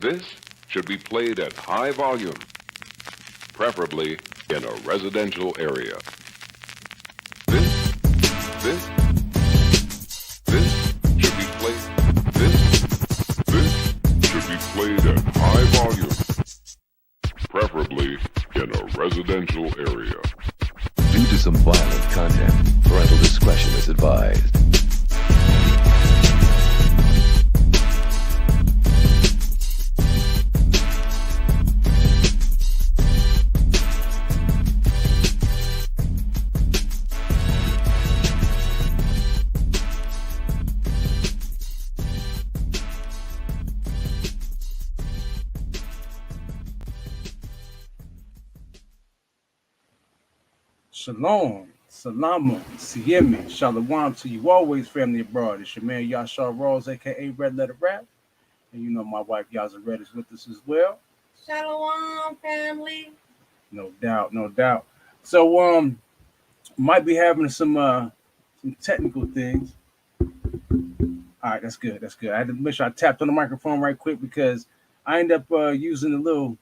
This should be played at high volume, preferably in a residential area. This, this, this should be played. This should be played at high volume, preferably in a residential area. Due to some violent content, parental discretion is advised. Shalom, Salama, Siemi, Shalom to you always, family abroad. It's your man Yashar Rawls, aka RedLetter Rap. And you know my wife Yaza Red is with us as well. Shalom, family. No doubt, no doubt. So might be having some technical things. All right, that's good. That's good. I had to make sure I tapped on the microphone right quick because I end up using a little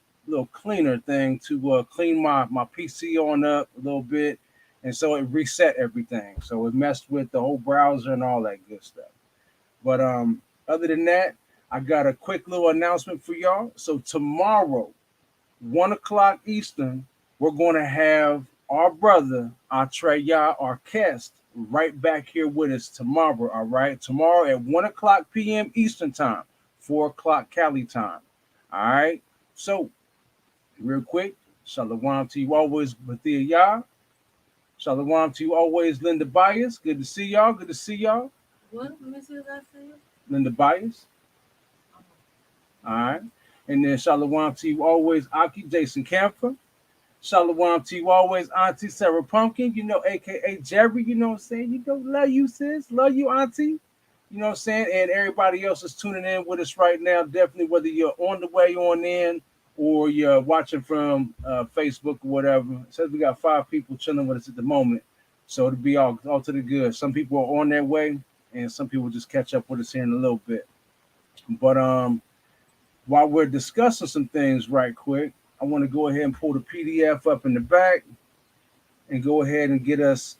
cleaner thing to clean my PC on up a little bit, and so it reset everything. So it messed with the whole browser and all that good stuff. But other than that, I got a quick little announcement for y'all. So tomorrow, 1:00 Eastern, we're going to have our brother Atreya Arquest right back here with us tomorrow. All right, tomorrow at 1:00 p.m. Eastern time, 4:00 Cali time. All right, so. Real quick, shalom to you always, Bethia Yah. Shalom to you always, Linda Bias. Good to see y'all. Good to see y'all. What message I said? Linda Bias. All right. And then shalom to you always, Aki Jason Camphor. Shalom to you always, Auntie Sarah Pumpkin, you know, aka Jerry, you know what I'm saying? You know, love you, sis. Love you, Auntie. You know what I'm saying? And everybody else is tuning in with us right now. Definitely, whether you're on the way on in or you're watching from Facebook or whatever. It says we got 5 people chilling with us at the moment. So it'll be all to the good. Some people are on their way, and some people just catch up with us here in a little bit. But while we're discussing some things right quick, I want to go ahead and pull the PDF up in the back and go ahead and get us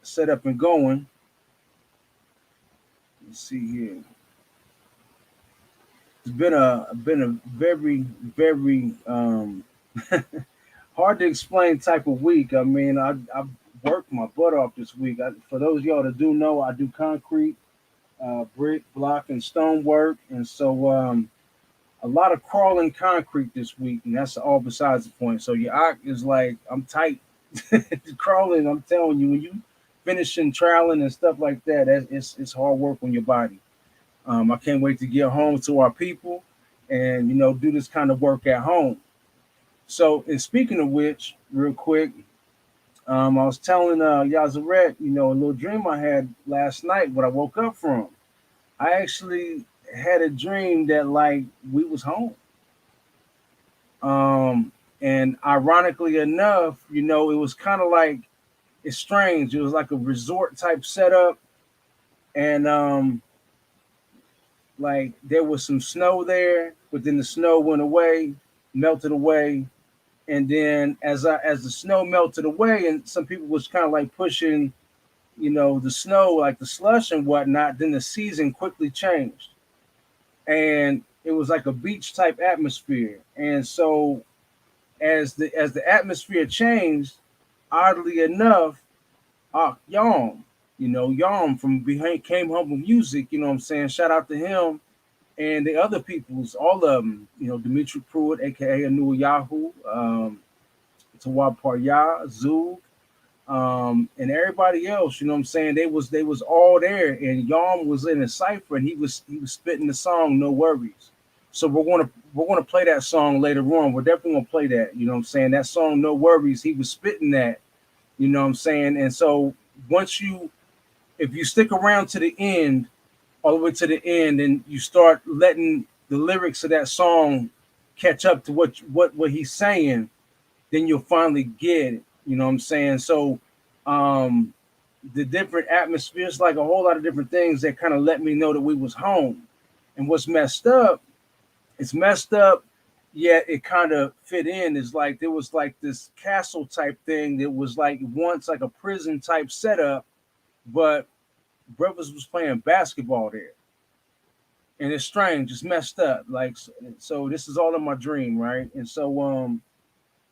set up and going. Let's see here. It's been a very, very hard to explain type of week. I mean, I worked my butt off this week. For those of y'all that do know, I do concrete, brick, block, and stone work. And so a lot of crawling concrete this week, and that's all besides the point. So your eye is like, I'm tight. Crawling, I'm telling you, when you finishing troweling and stuff like that, it's hard work on your body. I can't wait to get home to our people and, you know, do this kind of work at home. So, and speaking of which, real quick, I was telling Yazaret, you know, a little dream I had last night, what I woke up from. I actually had a dream that, like, we was home. And ironically enough, you know, it was kind of like, it's strange. It was like a resort type setup. And, like there was some snow there, but then the snow went away, melted away, and then as the snow melted away, and some people was kind of like pushing, you know, the snow, like the slush and whatnot. Then the season quickly changed, and it was like a beach type atmosphere. And so, as the atmosphere changed, oddly enough, Yom. You know, Yom from Behind Came Humble Music, you know what I'm saying? Shout out to him and the other peoples, all of them, you know, Dimitri Pruitt, aka Anu Yahoo, Tawab Parya, Zug, and everybody else, you know what I'm saying? They was all there, and Yom was in a cipher, and he was spitting the song No Worries. So we're gonna play that song later on. We're definitely gonna play that, you know what I'm saying? That song No Worries, he was spitting that, you know what I'm saying? And so if you stick around to the end, all the way to the end, and you start letting the lyrics of that song catch up to what he's saying, then you'll finally get it. You know what I'm saying? So the different atmospheres, like a whole lot of different things that kind of let me know that we was home. And what's messed up It's messed up, yet it kind of fit in. It's like there was like this castle type thing that was like once like a prison type setup, but brothers was playing basketball there. And it's strange, it's messed up. Like so this is all in my dream, right? And so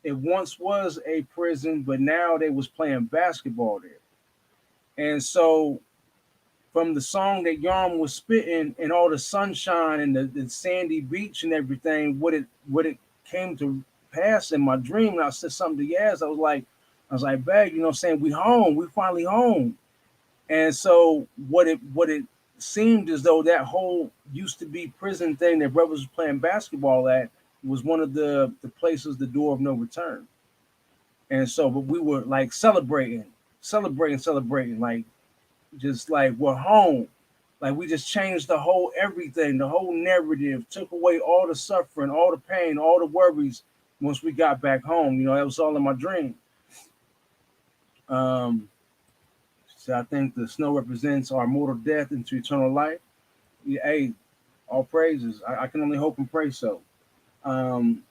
it once was a prison, but now they was playing basketball there. And so from the song that Yarm was spitting and all the sunshine and the sandy beach and everything, what it came to pass in my dream. And I said something to Yaz. I was like, babe, you know what I'm saying? We home. We finally home. And so what it seemed as though that whole used to be prison thing that brothers was playing basketball at was one of the places, the door of no return. And so, but we were like celebrating, like just like we're home. Like we just changed the whole everything, the whole narrative, took away all the suffering, all the pain, all the worries once we got back home. You know, that was all in my dream. Um, so I think the snow represents our mortal death into eternal life. Yeah, hey, all praises. I can only hope and pray so. Um,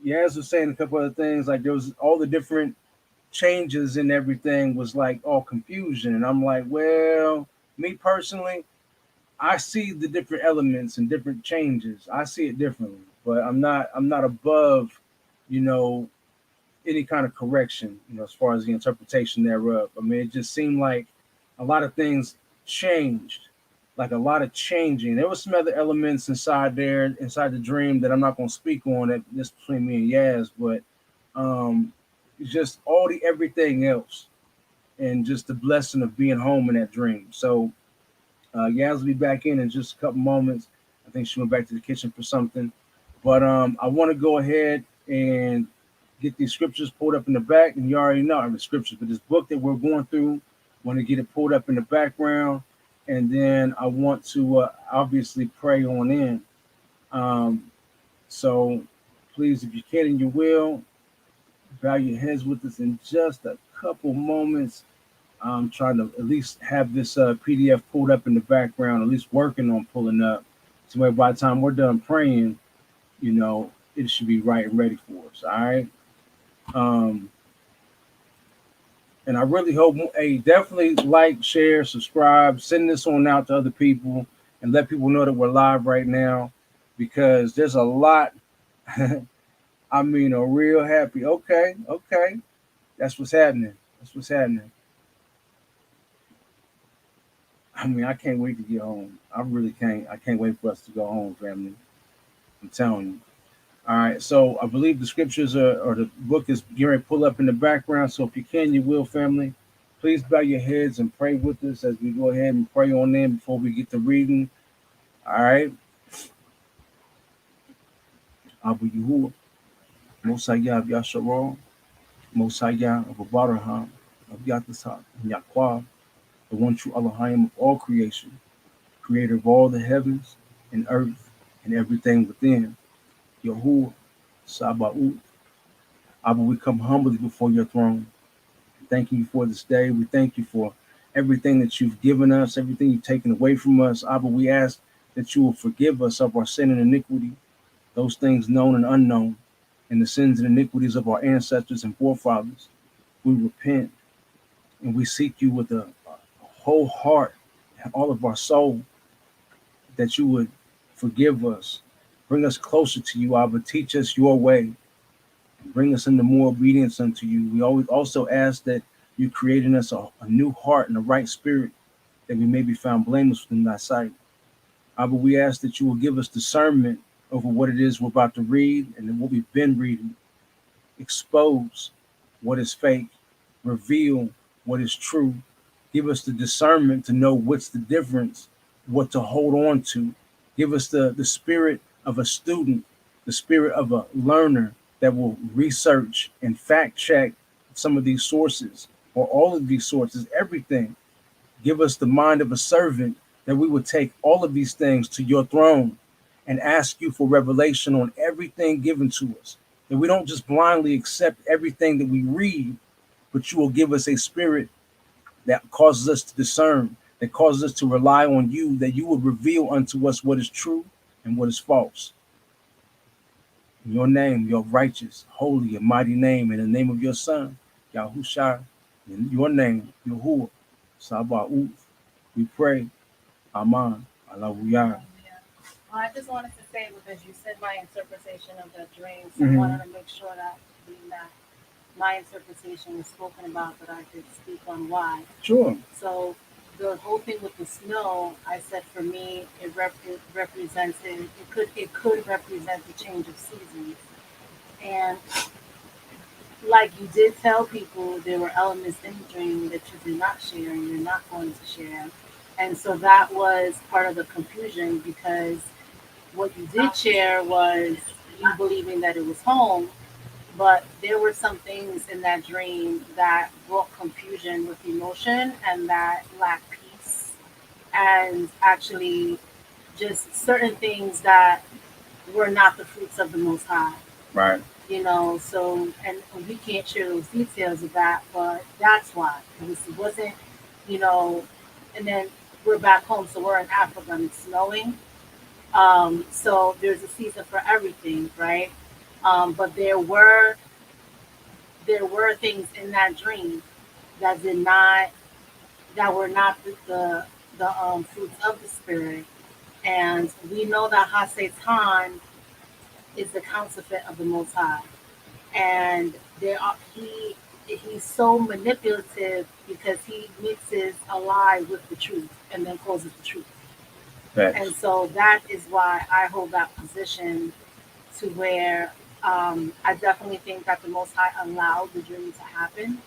Yaz was saying a couple other things, like there was all the different changes and everything was like all confusion. And I'm like, well, me personally, I see the different elements and different changes. I see it differently, but I'm not above, you know, any kind of correction, you know, as far as the interpretation thereof. I mean, it just seemed like a lot of things changed, like a lot of changing. There was some other elements inside there, inside the dream that I'm not going to speak on. That this between me and Yaz, but um, it's just all the everything else, and just the blessing of being home in that dream. So Yaz will be back in just a couple moments. I think she went back to the kitchen for something. But I want to go ahead and get these scriptures pulled up in the back. And you already know the scriptures, but this book that we're going through, want to get it pulled up in the background. And then I want to obviously pray on in. Um, so please, if you can and you will, bow your heads with us in just a couple moments. I'm trying to at least have this PDF pulled up in the background, at least working on pulling up. So where by the time we're done praying, you know, it should be right and ready for us. All right. Um, and I really hope, hey, definitely like, share, subscribe, send this on out to other people and let people know that we're live right now because there's a lot. I mean, a real happy. Okay. Okay. That's what's happening. That's what's happening. I mean, I can't wait to get home. I really can't. I can't wait for us to go home, family. I'm telling you. All right. So I believe the scriptures or the book is getting ready to pull up in the background. So if you can, you will, family. Please bow your heads and pray with us as we go ahead and pray on in before we get to reading. All right. Abu Yahuwah, Mosayah of Yasharal, Mosayah of Abaraham, of Yatasah, and Yaqua, the one true Elohim of all creation, creator of all the heavens and earth and everything within. Yahuwah, Sabaoth, Abba, we come humbly before your throne. Thanking you for this day. We thank you for everything that you've given us, everything you've taken away from us. Abba, we ask that you will forgive us of our sin and iniquity, those things known and unknown, and the sins and iniquities of our ancestors and forefathers. We repent and we seek you with a whole heart and all of our soul, that you would forgive us, bring us closer to you, Abba, teach us your way, bring us into more obedience unto you. We always also ask that you create in us a new heart and a right spirit, that we may be found blameless within thy sight. Abba, we ask that you will give us discernment over what it is we're about to read and what we've been reading. Expose what is fake, reveal what is true. Give us the discernment to know what's the difference, what to hold on to. Give us the spirit of a student, the spirit of a learner that will research and fact check some of these sources or all of these sources, everything. Give us the mind of a servant, that we would take all of these things to your throne and ask you for revelation on everything given to us. That we don't just blindly accept everything that we read, but you will give us a spirit that causes us to discern, that causes us to rely on you, that you will reveal unto us what is true and what is false. In your name, your righteous, holy, and mighty name, in the name of your Son, Yahushua, in your name, Yahuwah, Sabaoth, we pray. Amen. Hallelujah. I just wanted to say because you said my interpretation of the dream, so I Mhm. wanted to make sure that my interpretation was spoken about, but I could speak on why. Sure. So the whole thing with the snow, I said for me, it represented it could represent the change of seasons, and like you did tell people there were elements in the dream that you did not share and you're not going to share, and so that was part of the confusion because what you did share was you believing that it was home, but there were some things in that dream that brought confusion with emotion and that lacked peace, and actually just certain things that were not the fruits of the Most High. Right. So and we can't share those details of that, but that's why it wasn't, you know, and then we're back home, so we're in Africa and it's snowing. So there's a season for everything, right? But there were things in that dream that did not that were not the fruits of the spirit, and we know that Hasatan is the counterfeit of the Most High, and he's so manipulative because he mixes a lie with the truth and then calls it the truth. And Facts. so that is why I hold that position to where I definitely think that the Most High allowed the dream to happen.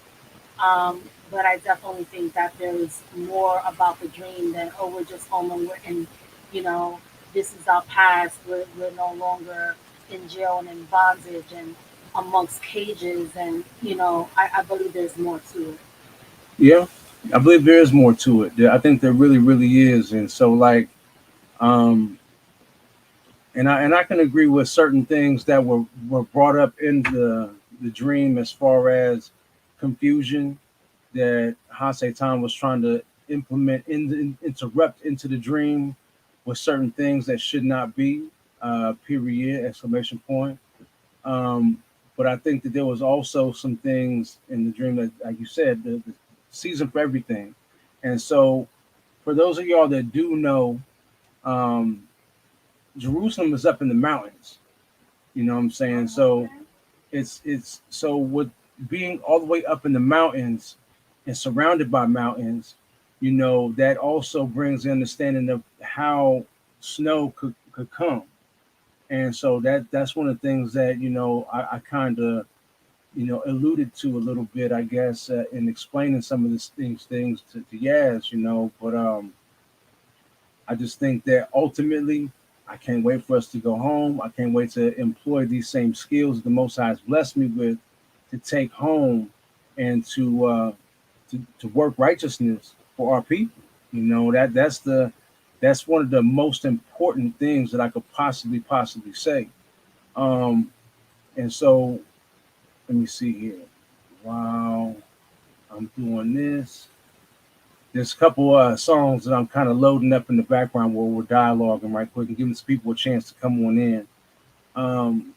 But I definitely think that there is more about the dream than, oh, we're just home and you know, this is our past. We're no longer in jail and in bondage and amongst cages. And, I believe there's more to it. Yeah. I believe there is more to it. I think there really, really is. And so like um and I can agree with certain things that were brought up in the dream as far as confusion that Hasatan was trying to implement interrupt into the dream with certain things that should not be. Period! Exclamation point. Um, but I think that there was also some things in the dream that, like you said, the season for everything. And so, for those of y'all that do know, um, Jerusalem is up in the mountains. You know what I'm saying? So it's so with being all the way up in the mountains and surrounded by mountains, that also brings the understanding of how snow could come. And so that's one of the things that I kind of alluded to a little bit, I guess, in explaining some of things to Yaz, but I just think that ultimately, I can't wait for us to go home. I can't wait to employ these same skills the Most High has blessed me with to take home and to work righteousness for our people. That's one of the most important things that I could possibly say. Um, and so let me see here. Wow, I'm doing this. There's a couple songs that I'm kind of loading up in the background where we're dialoguing right quick and giving people a chance to come on in. Um,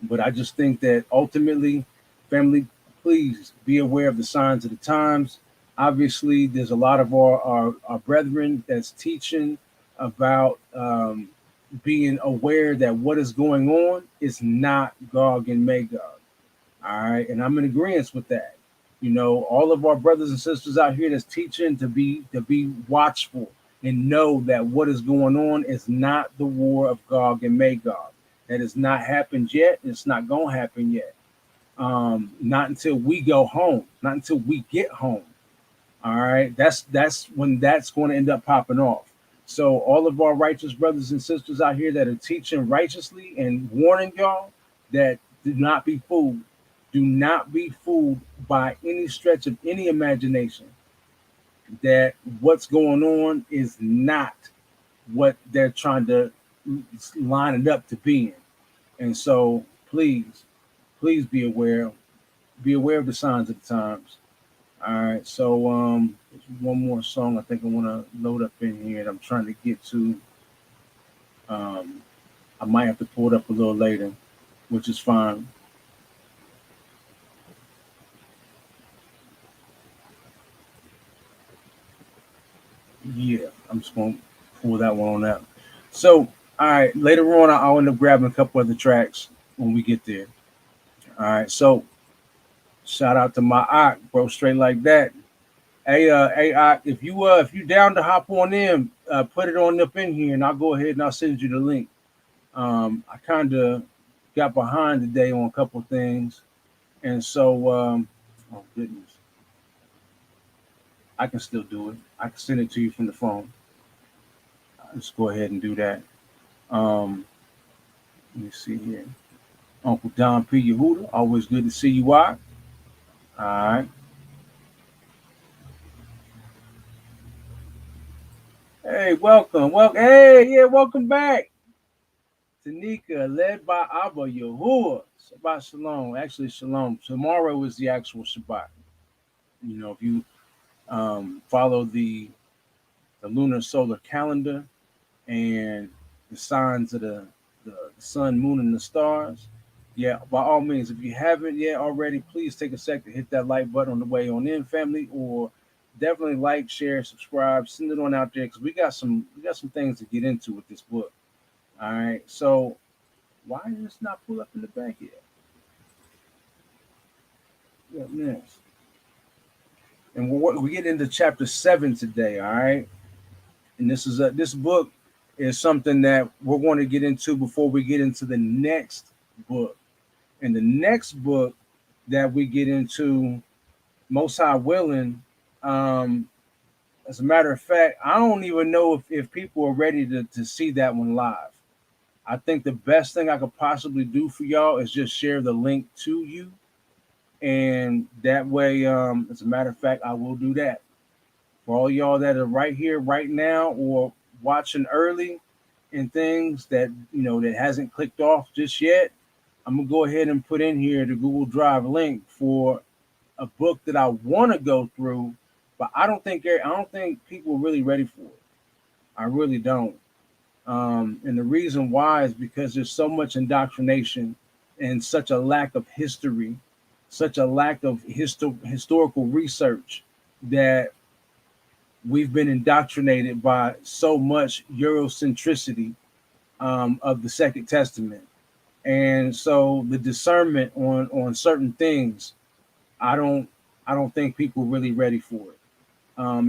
but I just think that ultimately, family, please be aware of the signs of the times. Obviously, there's a lot of our brethren that's teaching about being aware that what is going on is not Gog and Magog. All right, and I'm in agreement with that. All of our brothers and sisters out here that's teaching to be watchful and know that what is going on is not the war of Gog and Magog. That has not happened yet. It's not gonna happen yet. Not until we go home. Not until we get home. All right, that's when that's going to end up popping off. So all of our righteous brothers and sisters out here that are teaching righteously and warning y'all that do not be fooled. Do not be fooled by any stretch of any imagination that what's going on is not what they're trying to line it up to being. And so please be aware of the signs of the times. All right, so there's one more song I think I want to load up in here that I'm trying to get to. Um, I might have to pull it up a little later. which is fine. Yeah, I'm just gonna pull that one on out. So, all right, later on, I'll end up grabbing a couple other tracks when we get there. All right, so shout out to my Ock, bro, straight like that. Hey, Ock, if you down to hop on in, put it on up in here, and I'll go ahead and I'll send you the link. I kind of got behind today on a couple things, and so oh goodness, I can still do it. I can send it to you from the phone. Let's go ahead and do that. Um, Let me see here. Uncle Don P. Yehuda, always good to see you out. All right. Hey, welcome. Welcome. Hey, yeah, welcome back. Tanika, led by Abba Yahuwah. Shabbat Shalom. Actually, Shalom. Tomorrow is the actual Shabbat. You know, if you follow the lunar solar calendar and the signs of the sun, moon, and the stars, yeah, by all means, if you haven't yet already, please take a second to hit that like button on the way on in, family, or definitely like, share, subscribe, send it on out there because we got some things to get into with this book. All right, so why is this not pull up in the back yet? What next? And we get into chapter 7 today. All right, and this book is something that we're going to get into before we get into the next book. And the next book that we get into, most high willing, as a matter of fact, I don't even know if people are ready to see that one live. I think the best thing I could possibly do for y'all is just share the link to you. And that way, as a matter of fact, I will do that. For all y'all that are right here, right now, or watching early and things that that hasn't clicked off just yet, I'm gonna go ahead and put in here the Google Drive link for a book that I want to go through, but I don't think people are really ready for it. I really don't. And the reason why is because there's so much indoctrination and such a lack of history, such a lack of historical research that we've been indoctrinated by so much Eurocentricity of the Second Testament. And so the discernment on certain things, I don't I don't think people are really ready for it.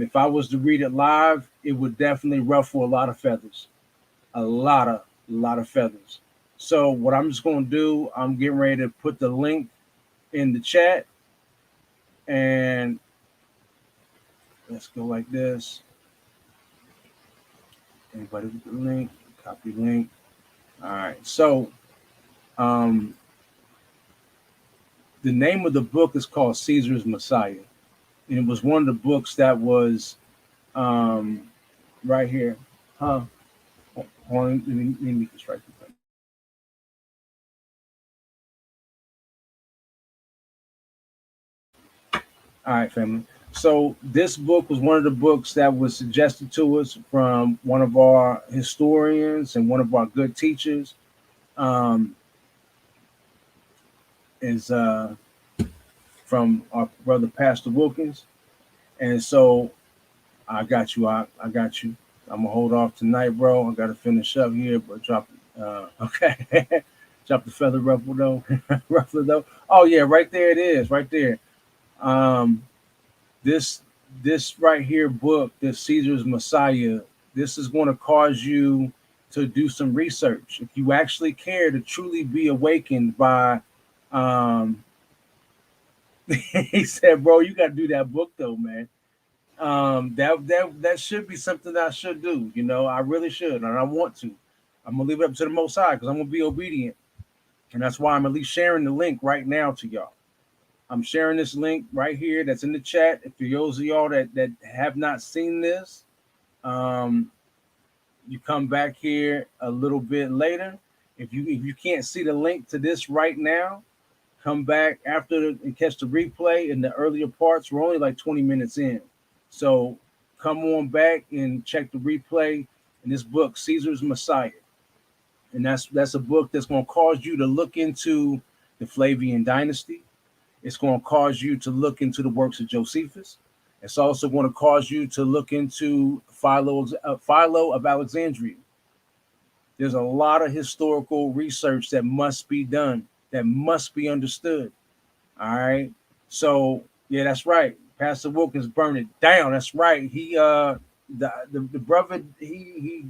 If I was to read it live, it would definitely ruffle a lot of feathers, a lot of feathers. So what I'm just going to do, I'm getting ready to put the link in the chat, and let's go like this. Anybody with the link? Copy link. All right. So um, the name of the book is called Caesar's Messiah, and it was one of the books that was um, right here. Huh? Hold on, let me just write the thing. All right, family. So this book was one of the books that was suggested to us from one of our historians and one of our good teachers. Um, is from our brother Pastor Wilkins, and so I got you. I got you. I'm gonna hold off tonight, bro. I gotta finish up here, but drop. Okay, drop the feather ruffle though. Ruffle though. Oh yeah, right there it is, right there. Um, this this right here book, this Caesar's Messiah, this is going to cause you to do some research if you actually care to truly be awakened by. Um, he said, "Bro, you got to do that book though, man. That should be something that I should do. I really should, and I want to. I'm gonna leave it up to the Most High because I'm gonna be obedient, and that's why I'm at least sharing the link right now to y'all. I'm sharing this link right here that's in the chat. If for those of y'all that have not seen this, um, you come back here a little bit later. If you can't see the link to this right now, come back after and catch the replay. In the earlier parts, we're only like 20 minutes in, so come on back and check the replay in this book, Caesar's Messiah. And that's a book that's going to cause you to look into the Flavian dynasty. It's going to cause you to look into the works of Josephus. It's also going to cause you to look into Philo of Alexandria. There's a lot of historical research that must be done, that must be understood. All right. So yeah, that's right. Pastor Wilkins burned it down. That's right. The brother he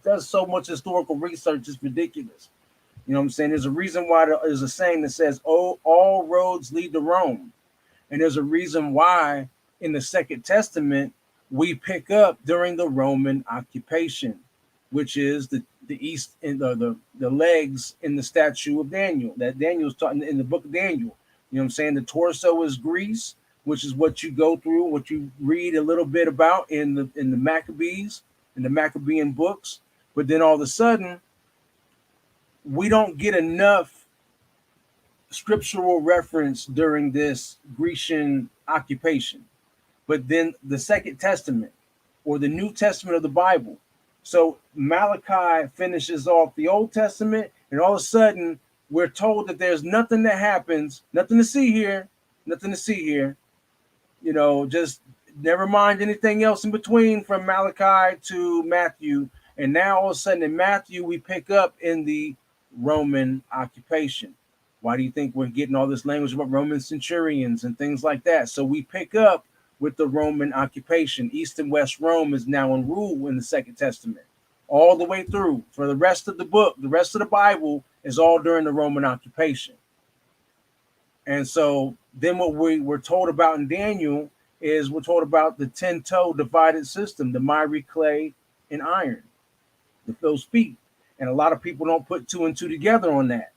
does so much historical research. It's ridiculous. You know what I'm saying? There's a reason why there's a saying that says, "Oh, all roads lead to Rome," and there's a reason why in the Second Testament we pick up during the Roman occupation, which is the east in the legs in the statue of Daniel that Daniel's taught in the book of Daniel. You know what I'm saying? The torso is Greece, which is what you go through, what you read a little bit about in the Maccabees, in the Maccabean books. But then all of a sudden, we don't get enough scriptural reference during this Grecian occupation. But then the Second Testament or the New Testament of the Bible. So Malachi finishes off the Old Testament, and all of a sudden we're told that there's nothing that happens, nothing to see here, nothing to see here. You know, just never mind anything else in between from Malachi to Matthew. And now all of a sudden in Matthew, we pick up in the Roman occupation. Why do you think we're getting all this language about Roman centurions and things like that? So we pick up with the Roman occupation. East and West Rome is now in rule in the Second Testament, all the way through. For the rest of the book, the rest of the Bible is all during the Roman occupation. And so then what we were told about in Daniel is we're told about the 10-toe divided system, the miry clay and iron, those feet. And a lot of people don't put two and two together on that.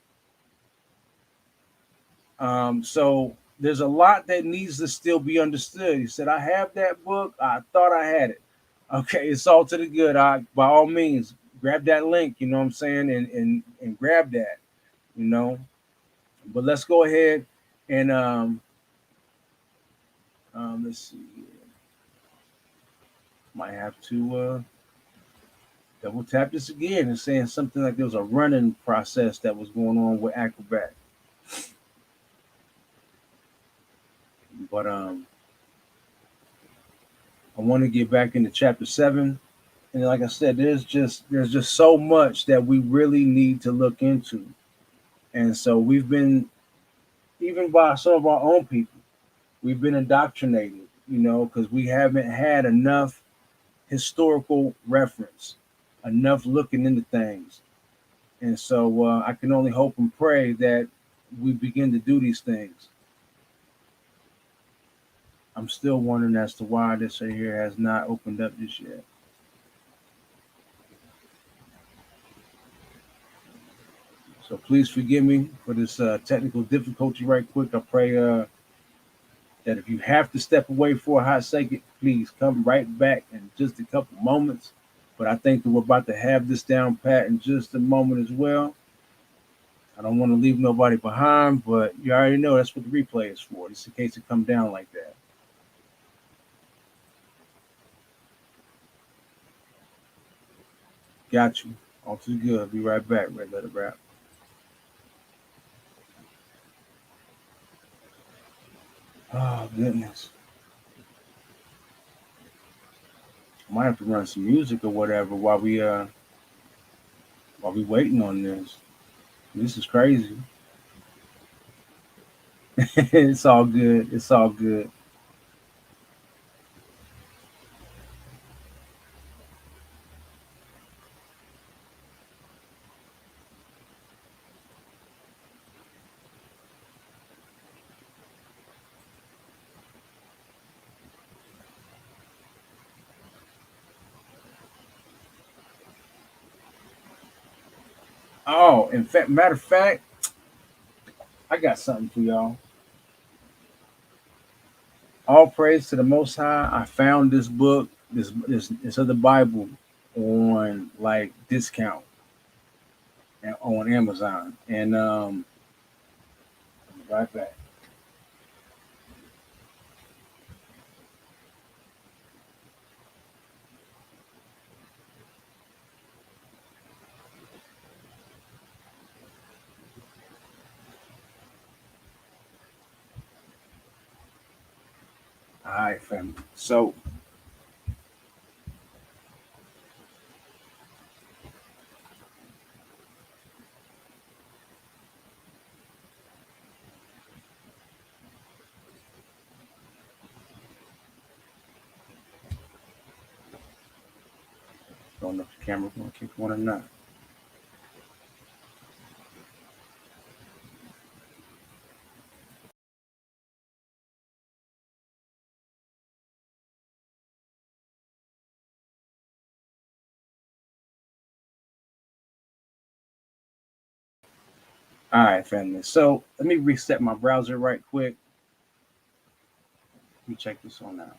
So there's a lot that needs to still be understood. He said, I have that book. I thought I had it. Okay, it's all to the good. By all means, grab that link, you know what I'm saying, and grab that, you know. But let's go ahead and let's see here. Might have to double tap this again and saying something like there was a running process that was going on with Acrobat. But I want to get back into chapter 7. And like I said, there's just so much that we really need to look into. And so we've been, even by some of our own people, we've been indoctrinated, you know, because we haven't had enough historical reference, enough looking into things. And so I can only hope and pray that we begin to do these things. I'm still wondering as to why this right here has not opened up just yet. So please forgive me for this technical difficulty right quick. I pray that if you have to step away for a hot second, please come right back in just a couple moments. But I think that we're about to have this down pat in just a moment as well. I don't want to leave nobody behind, but you already know that's what the replay is for, just in case it come down like that. Got you. All too good. Be right back. RedLetter Rap. Oh goodness. I might have to run some music or whatever while we waiting on this. This is crazy. It's all good. It's all good. Oh, in fact, matter of fact, I got something for y'all. All praise to the Most High. I found this book, this other Bible, on like discount on Amazon, and right back. All right, family. So don't know if the camera's gonna kick one or not. All right, family. So let me reset my browser right quick. Let me check this on out.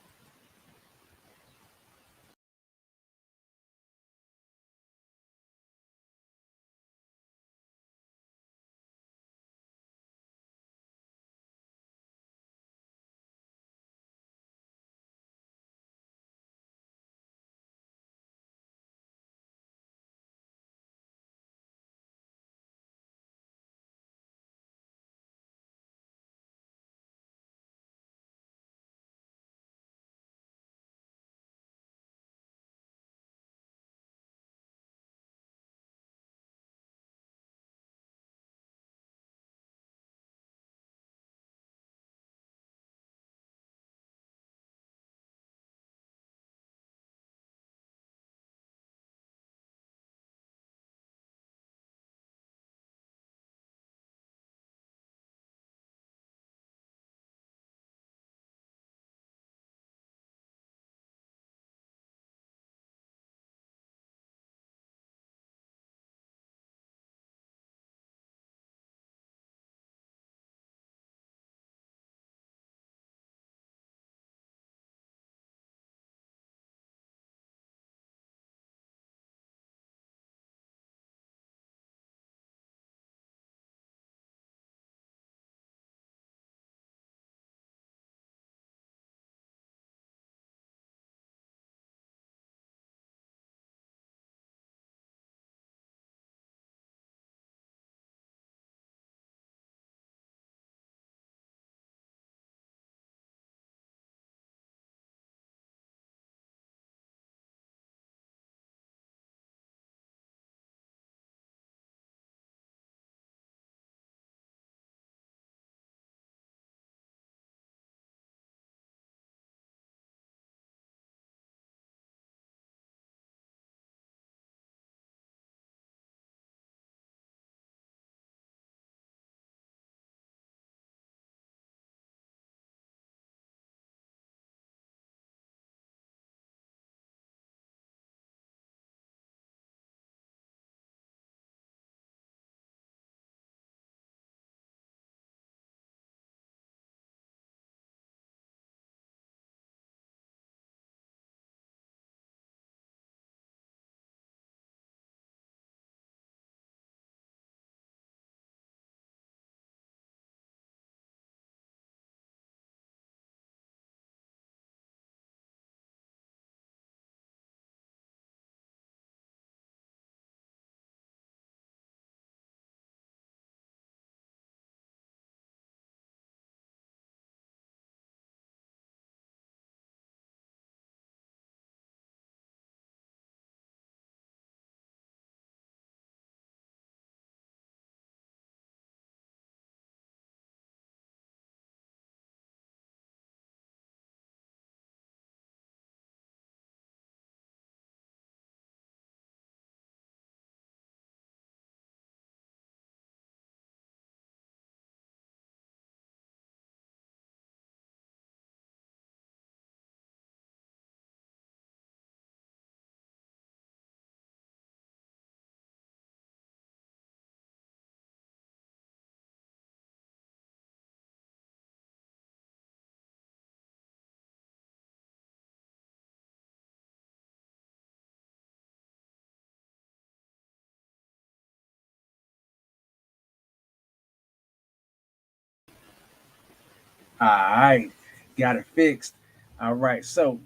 All right, got it fixed. All right, so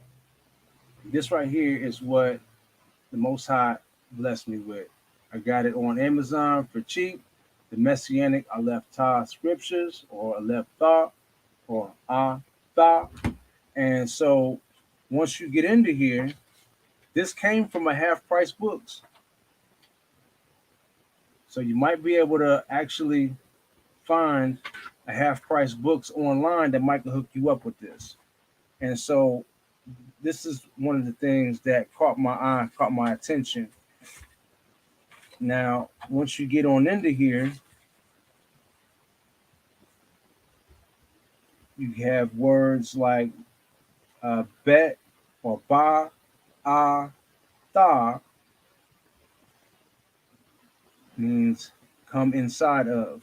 this right here is what the Most High blessed me with. I got it on Amazon for cheap. The Messianic Aleph Scriptures, or Aleph Thought, or Thought. And so once you get into here, this came from a half price books. So you might be able to actually find a half price books online that might hook you up with this. And so this is one of the things that caught my eye, caught my attention. Now, once you get on into here, you have words like bet or ba, ah, tha means come inside of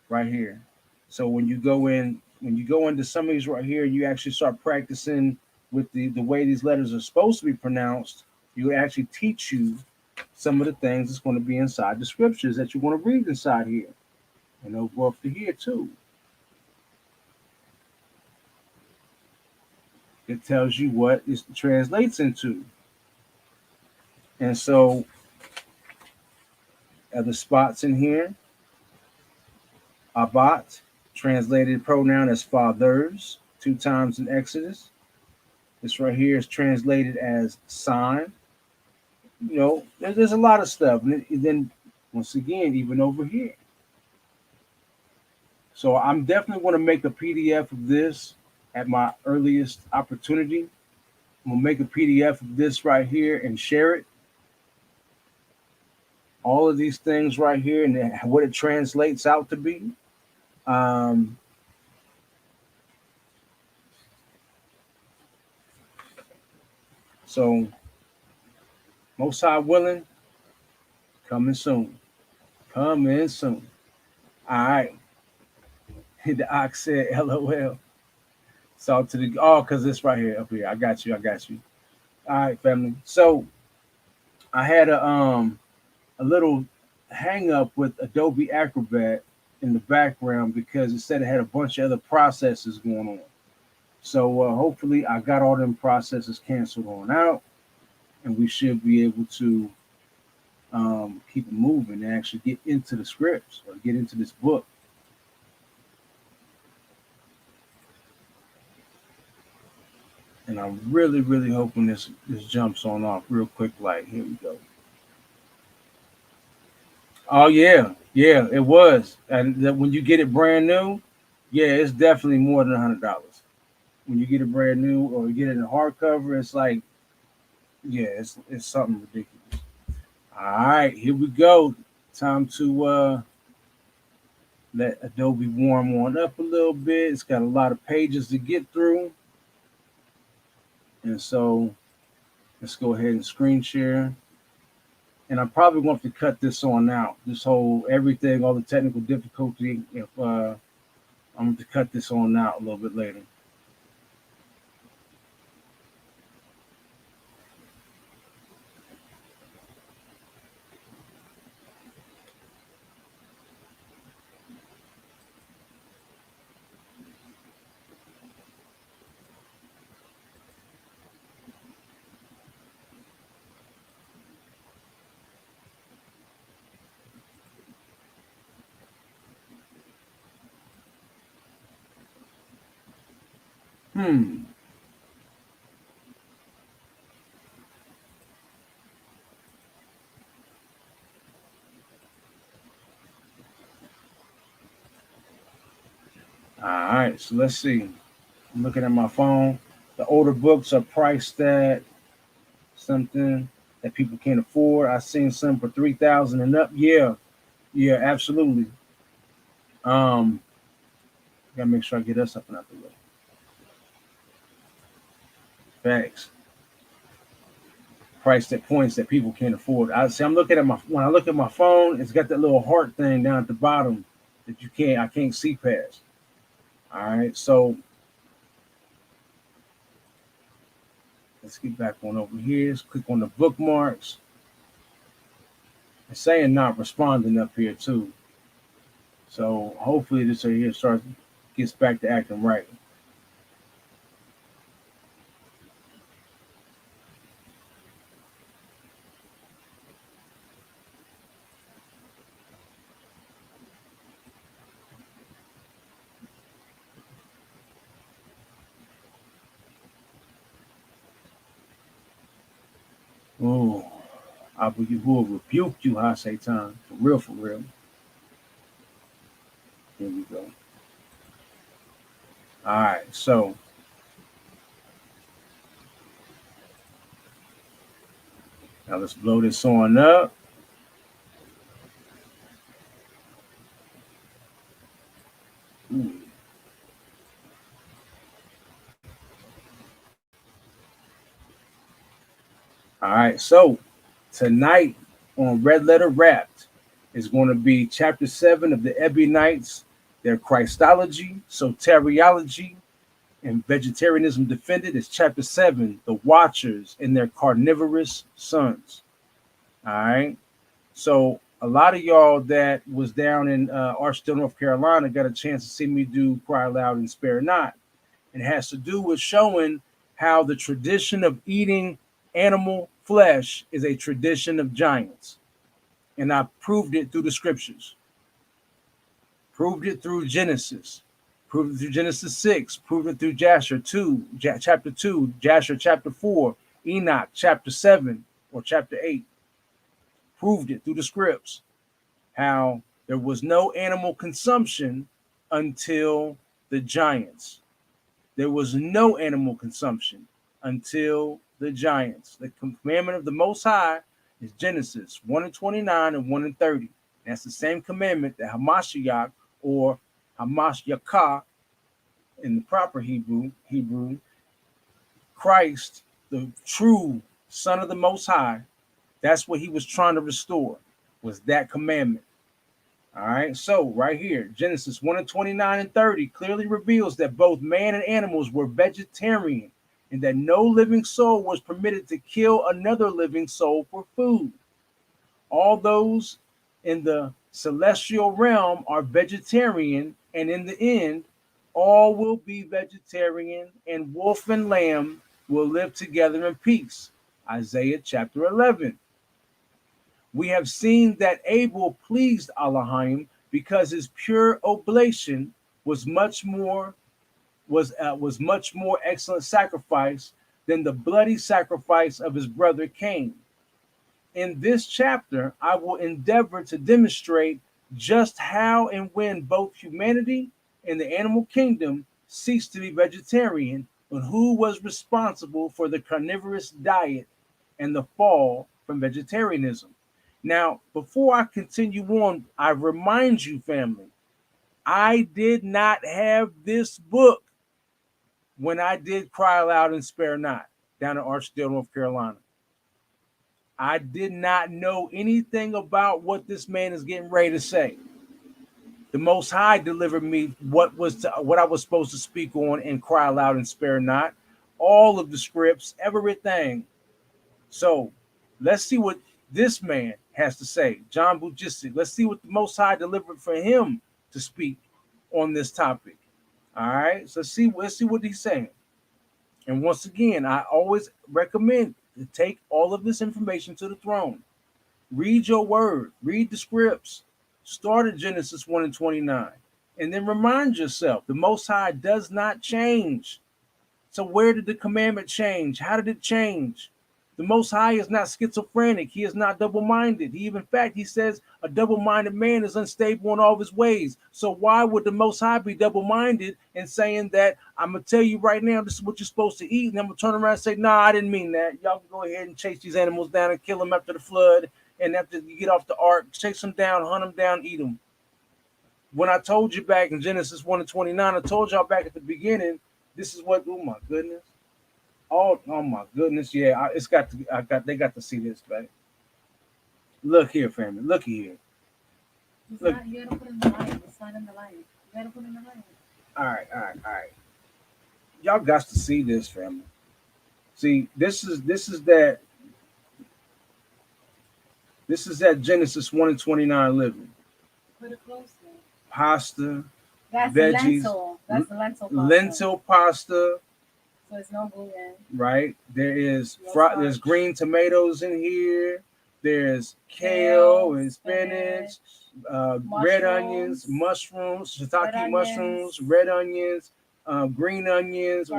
right here. So when you go into some of these right here, you actually start practicing with the way these letters are supposed to be pronounced. You actually teach you some of the things that's going to be inside the scriptures that you want to read inside here. And they'll go up to here too. It tells you what it translates into. And so other spots in here, abat, translated pronoun as fathers, 2 times in Exodus. This right here is translated as sign. There's a lot of stuff. And then once again, even over here. So I'm definitely going to make a PDF of this at my earliest opportunity. I'm going to make a PDF of this right here and share it. All of these things right here and what it translates out to be. Um, so Most High willing, coming soon. Coming soon. All right. The ox said, LOL. So to the because it's right here up here. I got you. All right, family. So I had a little hang up with Adobe Acrobat in the background because it said it had a bunch of other processes going on. So hopefully I got all them processes canceled on out, and we should be able to keep it moving and actually get into the scripts or get into this book. And I'm really, really hoping this jumps on off real quick. Like, here we go. Oh yeah, it was. And when you get it brand new, yeah, it's definitely more than $100. When you get it brand new or you get it in hardcover, it's like, yeah, it's something ridiculous. All right, here we go. Time to let Adobe warm on up a little bit. It's got a lot of pages to get through. And so let's go ahead and screen share. And I'm probably going to have to cut this on out. This whole everything, all the technical difficulty. If I'm going to cut this on out a little bit later. Hmm. All right. So let's see. I'm looking at my phone. The older books are priced at something that people can't afford. I've seen some for 3,000 and up. Yeah, absolutely. Gotta make sure I get us up and out the way. Facts. Priced at points that people can't afford. I'm looking at when I look at my phone, it's got that little heart thing down at the bottom that I can't see past. All right, so let's get back on over here. Let's click on the bookmarks. It's saying not responding up here too. So hopefully this right here gets back to acting right. Oh, I will rebuke you, ha Satan. For real, for real. Here we go. All right, so now let's blow this on up. Ooh. All right, so tonight on Red Letter Wrapped is going to be chapter 7 of the Ebionites, their Christology, soteriology, and vegetarianism defended. Is chapter 7, the Watchers and their carnivorous sons. All right. So a lot of y'all that was down in Archville, North Carolina, got a chance to see me do Cry Loud and Spare Not. It has to do with showing how the tradition of eating animal flesh is a tradition of giants. And I proved it through the scriptures, proved it through Genesis, proved it through Genesis 6, proved it through Jasher 2, chapter 2, Jasher chapter 4, Enoch chapter 7 or chapter 8. Proved it through the scripts how there was no animal consumption until the giants. There was no animal consumption until the giants. The commandment of the Most High is Genesis 1 and 29 and 1 and 30. That's the same commandment that Hamashiach or Hamashiachah in the proper Hebrew, Christ, the true Son of the Most High, that's what he was trying to restore, was that commandment. All right, so right here, Genesis 1 and 29 and 30 clearly reveals that both man and animals were vegetarian and that no living soul was permitted to kill another living soul for food. All those in the celestial realm are vegetarian, and in the end, all will be vegetarian, and wolf and lamb will live together in peace. Isaiah chapter 11. We have seen that Abel pleased Elohim because his pure oblation was much more excellent sacrifice than the bloody sacrifice of his brother Cain. In this chapter, I will endeavor to demonstrate just how and when both humanity and the animal kingdom ceased to be vegetarian, and who was responsible for the carnivorous diet and the fall from vegetarianism. Now, before I continue on, I remind you, family, I did not have this book when I did Cry Loud and Spare Not down in Archdale, North Carolina. I did not know anything about what this man is getting ready to say. The Most High delivered me what I was supposed to speak on in Cry Loud and Spare Not, all of the scripts, everything. So let's see what this man has to say, John Bujistic. Let's see what the Most High delivered for him to speak on this topic. All right, so let's see what he's saying. And once again, I always recommend to take all of this information to the throne. Read your word, read the scripts. Start at Genesis 1 and 29. And then remind yourself the Most High does not change. So where did the commandment change? How did it change? The Most High is not schizophrenic. He is not double-minded. In fact, he says a double-minded man is unstable in all of his ways. So why would the Most High be double-minded and saying that I'm going to tell you right now, this is what you're supposed to eat, and I'm going to turn around and say, nah, I didn't mean that. Y'all can go ahead and chase these animals down and kill them after the flood, and after you get off the ark, chase them down, hunt them down, eat them. When I told you back in Genesis 1 and 29, I told y'all back at the beginning, this is what, oh my goodness. Oh my goodness, yeah. They got to see this, baby. Look here, family. Look here. Look. You gotta put in the light. It's not in the light. You gotta put in the light. All right. Y'all got to see this, family. See, this is that Genesis 1 and 29 living. Put it closer. Pasta, That's veggies, lentil. That's the lentil pasta. lentil pasta. So it's no gluten. Right. There's No green tomatoes in here. There's kale and spinach, red onions, mushrooms, shiitake mushrooms, red onions, green onions,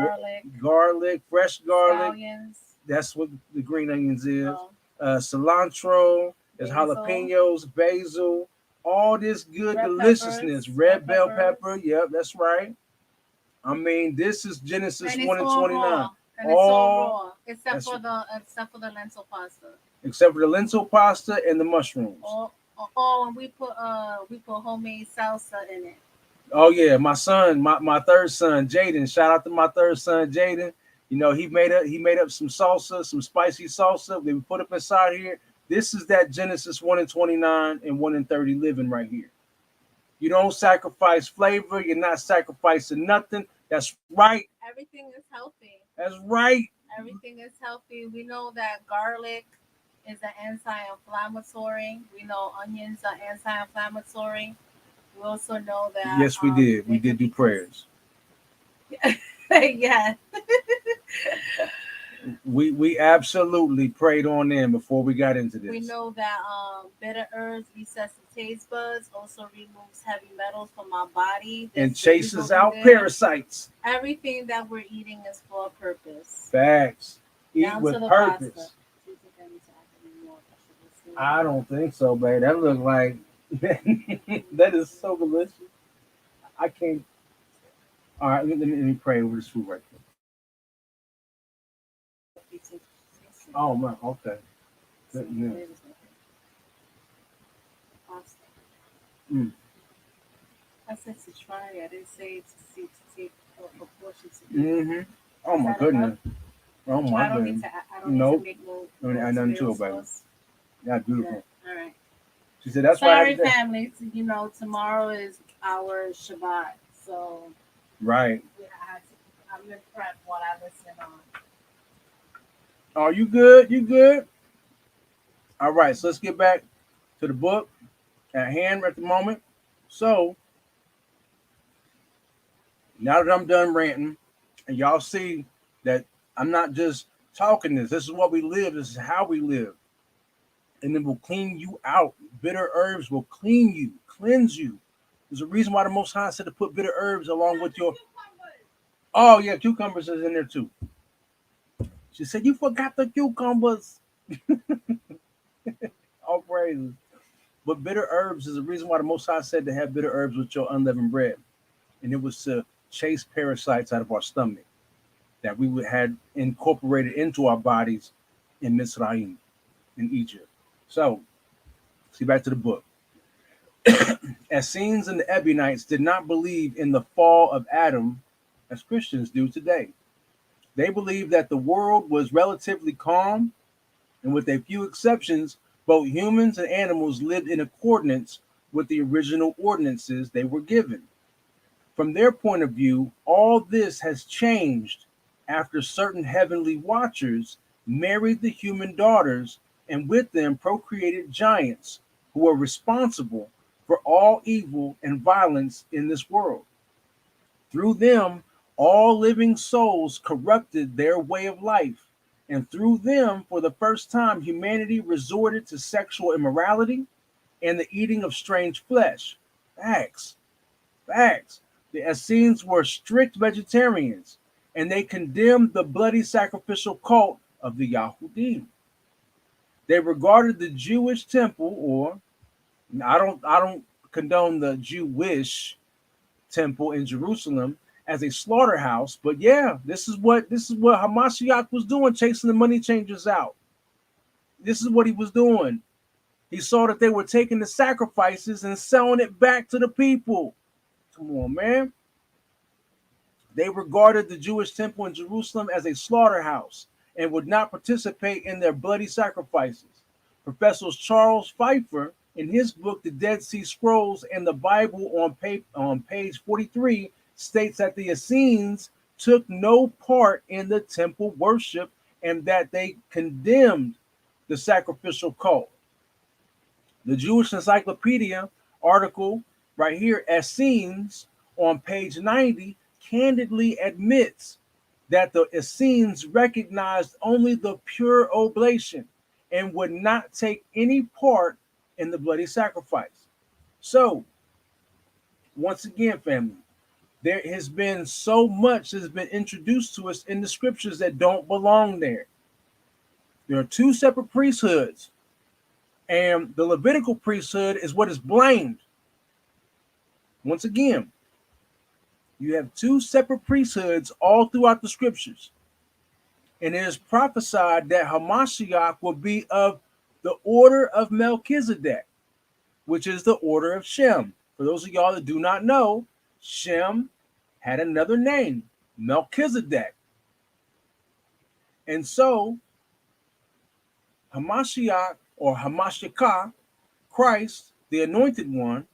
garlic, fresh garlic, scallions. That's what the green onions is. Oh, Cilantro, there's basil, jalapenos, basil, all this good red deliciousness. peppers, red Red bell pepper. peppers, Yep, that's right. I mean, this is Genesis and it's 1 and all 29. raw. And it's all All raw, that's except for the lentil pasta. except for the lentil pasta and the mushrooms. Oh, and we put homemade salsa in it. Oh yeah, my son, my third son, Jaden. Shout out to my third son, Jaden. You know, he made up some salsa, some spicy salsa. They put up inside here. This is that Genesis 1 and 29 and 1 and 30 living right here. You don't sacrifice flavor, you're not sacrificing nothing. That's right. Everything is healthy. That's right. Everything is healthy. We know that garlic is an anti-inflammatory. We know onions are anti-inflammatory. We also know that Yes, we did. We did do prayers. yeah. We absolutely prayed on them before we got into this. We know that bitter herbs resets the taste buds, also removes heavy metals from our body, and there's chases evil in out there. parasites. Everything that we're eating is for a purpose. Facts. Eat Down with to the purpose. pasta. Do you think I need to add any more? I should have I seen. don't think so, babe. That look like that is so delicious. I can't. All right, let me pray over this food right quick. Oh man, okay. Good, yeah. Pasta. Mm. I said to try it. I didn't say to see to take a portion to eat. Mm-hmm. Oh Is my that goodness. enough? Oh my I don't need goodness. to. I don't need Nope. to make no. Don't need to add nothing to it, baby. sauce. Yeah, beautiful. All right. She said that's why I Sorry, had to. family. You know, tomorrow is our Shabbat, so Right. I'm in prep while I listen on. Are you good? You good? All right. So let's get back to the book at hand at the moment. So now that I'm done ranting, and y'all see that I'm not just talking this. This is what we live. This is how we live. And it will clean you out. Bitter herbs will clean you, cleanse you. There's a reason why the Most High said to put bitter herbs along with your. Oh yeah, cucumbers is in there too. She said you forgot the cucumbers. All praises. But bitter herbs is the reason why the Most High said to have bitter herbs with your unleavened bread, and it was to chase parasites out of our stomach that we would had incorporated into our bodies in Mitzrayim, in Egypt. So, see back to the book. Essenes and the Ebionites did not believe in the fall of Adam as Christians do today. They believed that the world was relatively calm, and with a few exceptions, both humans and animals lived in accordance with the original ordinances they were given. From their point of view, all this has changed after certain heavenly watchers married the human daughters and with them procreated giants who are responsible for all evil and violence in this world. Through them, all living souls corrupted their way of life, and through them, for the first time, humanity resorted to sexual immorality and the eating of strange flesh. Facts. Facts. The Essenes were strict vegetarians, and they condemned the bloody sacrificial cult of the Yahudim. They regarded the Jewish temple, or I don't condone the Jewish temple in Jerusalem as a slaughterhouse, but yeah, this is what Hamashiach was doing, chasing the money changers out. This is what he was doing. He saw that they were taking the sacrifices and selling it back to the people. Come on, man. They regarded the Jewish temple in Jerusalem as a slaughterhouse and would not participate in their bloody sacrifices. Professor Charles Pfeiffer, in his book, The Dead Sea Scrolls and the Bible, on page 43, states that the Essenes took no part in the temple worship and that they condemned the sacrificial cult. The Jewish Encyclopedia article right here, Essenes, on page 90, candidly admits that the Essenes recognized only the pure oblation and would not take any part in the bloody sacrifice. So, once again, family, there has been so much that has been introduced to us in the scriptures that don't belong there. There are two separate priesthoods, and the Levitical priesthood is what is blamed. Once again, you have two separate priesthoods all throughout the scriptures. And it is prophesied that Hamashiach will be of the order of Melchizedek, which is the order of Shem. For those of y'all that do not know, Shem had another name, Melchizedek. And so, Hamashiach or Hamashikah, Christ, the anointed one,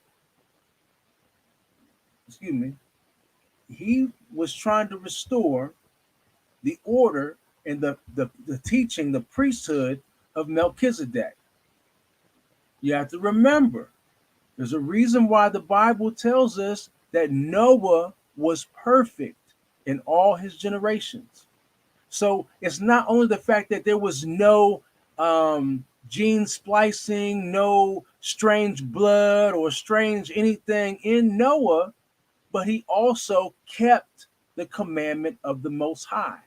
he was trying to restore the order and the teaching, the priesthood of Melchizedek. You have to remember, there's a reason why the Bible tells us that Noah was perfect in all his generations. So it's not only the fact that there was no gene splicing, no strange blood or strange anything in Noah, but he also kept the commandment of the Most High.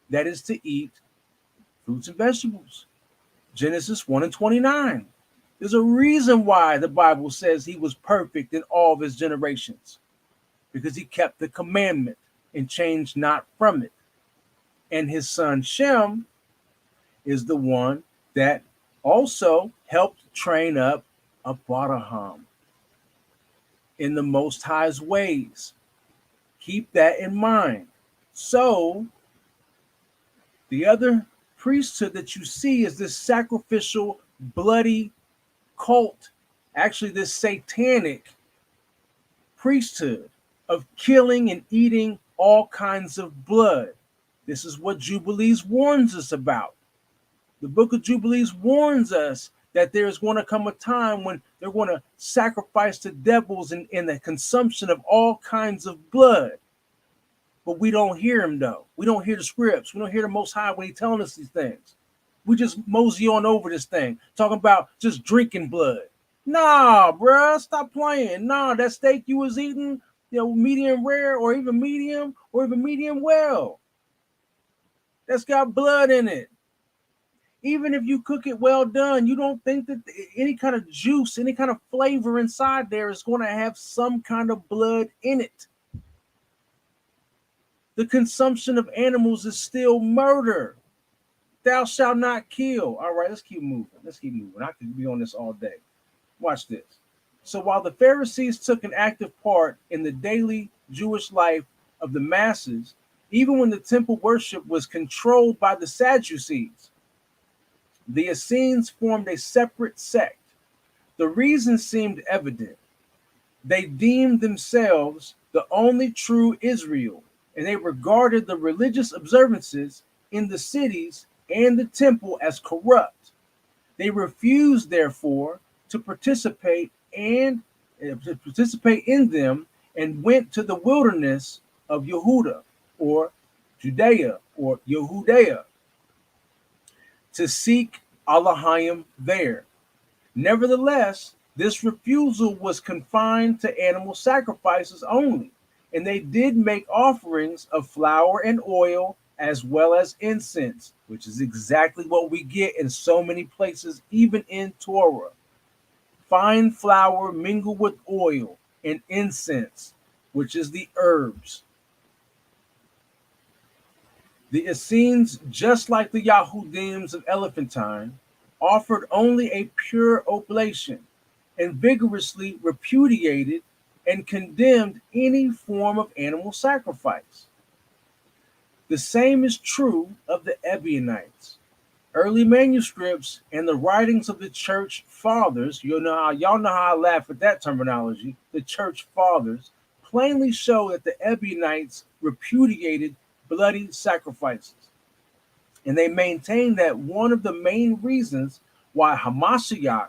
That is to eat fruits and vegetables. Genesis 1:29. There's a reason why the Bible says he was perfect in all of his generations, because he kept the commandment and changed not from it. And his son Shem is the one that also helped train up Abraham in the Most High's ways. Keep that in mind. So, the other priesthood that you see is this sacrificial, bloody cult, actually this satanic priesthood of killing and eating all kinds of blood. This is what Jubilees warns us about. The book of Jubilees warns us that there is going to come a time when they're going to sacrifice to devils in the consumption of all kinds of blood. But we don't hear him, though. We don't hear the scripts. We don't hear the Most High when he's telling us these things. We just mosey on over this thing, talking about just drinking blood. Nah, bruh, stop playing. Nah, that steak you was eating, medium rare or even medium well, that's got blood in it. Even if you cook it well done, you don't think that any kind of juice, any kind of flavor inside there is going to have some kind of blood in it. The consumption of animals is still murder. Thou shalt not kill. All right, let's keep moving. I could be on this all day. Watch this. So while the Pharisees took an active part in the daily Jewish life of the masses, even when the temple worship was controlled by the Sadducees, the Essenes formed a separate sect. The reason seemed evident. They deemed themselves the only true Israel, and they regarded the religious observances in the cities and the temple as corrupt. They refused, therefore, to participate in them and went to the wilderness of Yehuda or Judea or Yehudea to seek Elohim there. Nevertheless, this refusal was confined to animal sacrifices only, and they did make offerings of flour and oil as well as incense, which is exactly what we get in so many places, even in Torah. Fine flour mingled with oil and incense, which is the herbs. The Essenes, just like the Yahudims of Elephantine, offered only a pure oblation and vigorously repudiated and condemned any form of animal sacrifice. The same is true of the Ebionites. Early manuscripts and the writings of the church fathers, y'all know how I laugh at that terminology, the church fathers, plainly show that the Ebionites repudiated bloody sacrifices. And they maintain that one of the main reasons why Hamashiach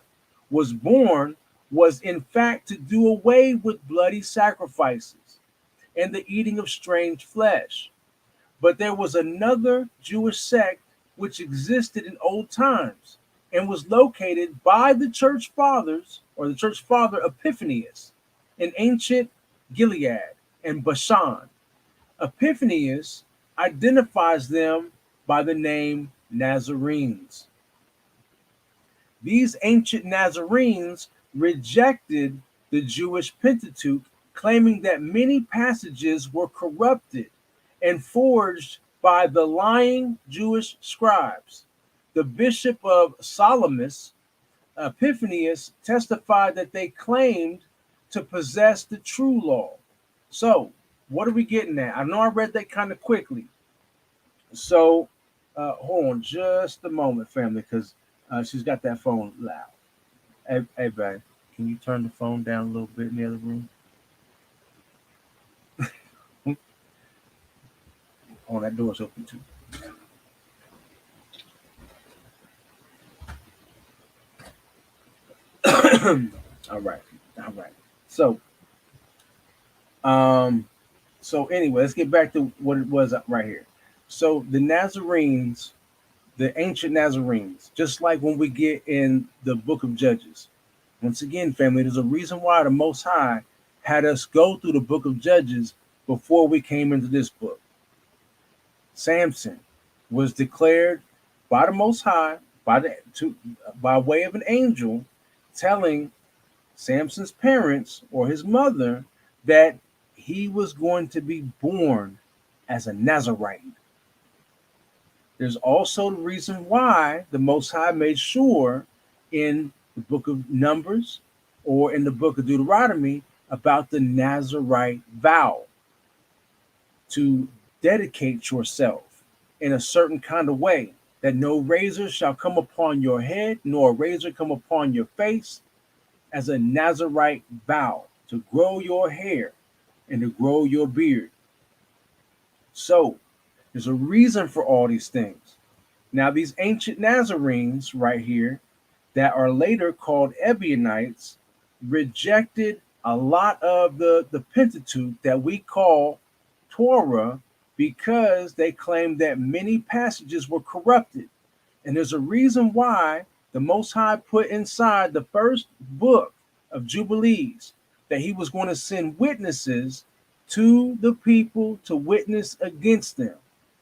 was born was in fact to do away with bloody sacrifices and the eating of strange flesh. But there was another Jewish sect which existed in old times and was located by the church fathers, or the church father Epiphanius, in ancient Gilead and Bashan. Epiphanius identifies them by the name Nazarenes. These ancient Nazarenes rejected the Jewish Pentateuch, claiming that many passages were corrupted and forged by the lying Jewish scribes. The bishop of Salamis, Epiphanius, testified that they claimed to possess the true law. So, what are we getting at? I know I read that kind of quickly. So, hold on just a moment, family, because she's got that phone loud. Hey, babe, can you turn the phone down a little bit in the other room? Oh, that door's open too. All right. So, so anyway, let's get back to what it was right here. So the Nazarenes, the ancient Nazarenes, just like when we get in the book of Judges. Once again, family, there's a reason why the Most High had us go through the book of Judges before we came into this book. Samson was declared by the Most High, by way of an angel, telling Samson's parents or his mother that he was going to be born as a Nazarite. There's also the reason why the Most High made sure in the book of Numbers or in the book of Deuteronomy about the Nazarite vow to dedicate yourself in a certain kind of way, that no razor shall come upon your head, nor a razor come upon your face, as a Nazarite vow to grow your hair and to grow your beard. So there's a reason for all these things. Now, these ancient Nazarenes right here that are later called Ebionites rejected a lot of the Pentateuch that we call Torah because they claimed that many passages were corrupted. And there's a reason why the Most High put inside the first book of Jubilees that he was going to send witnesses to the people to witness against them,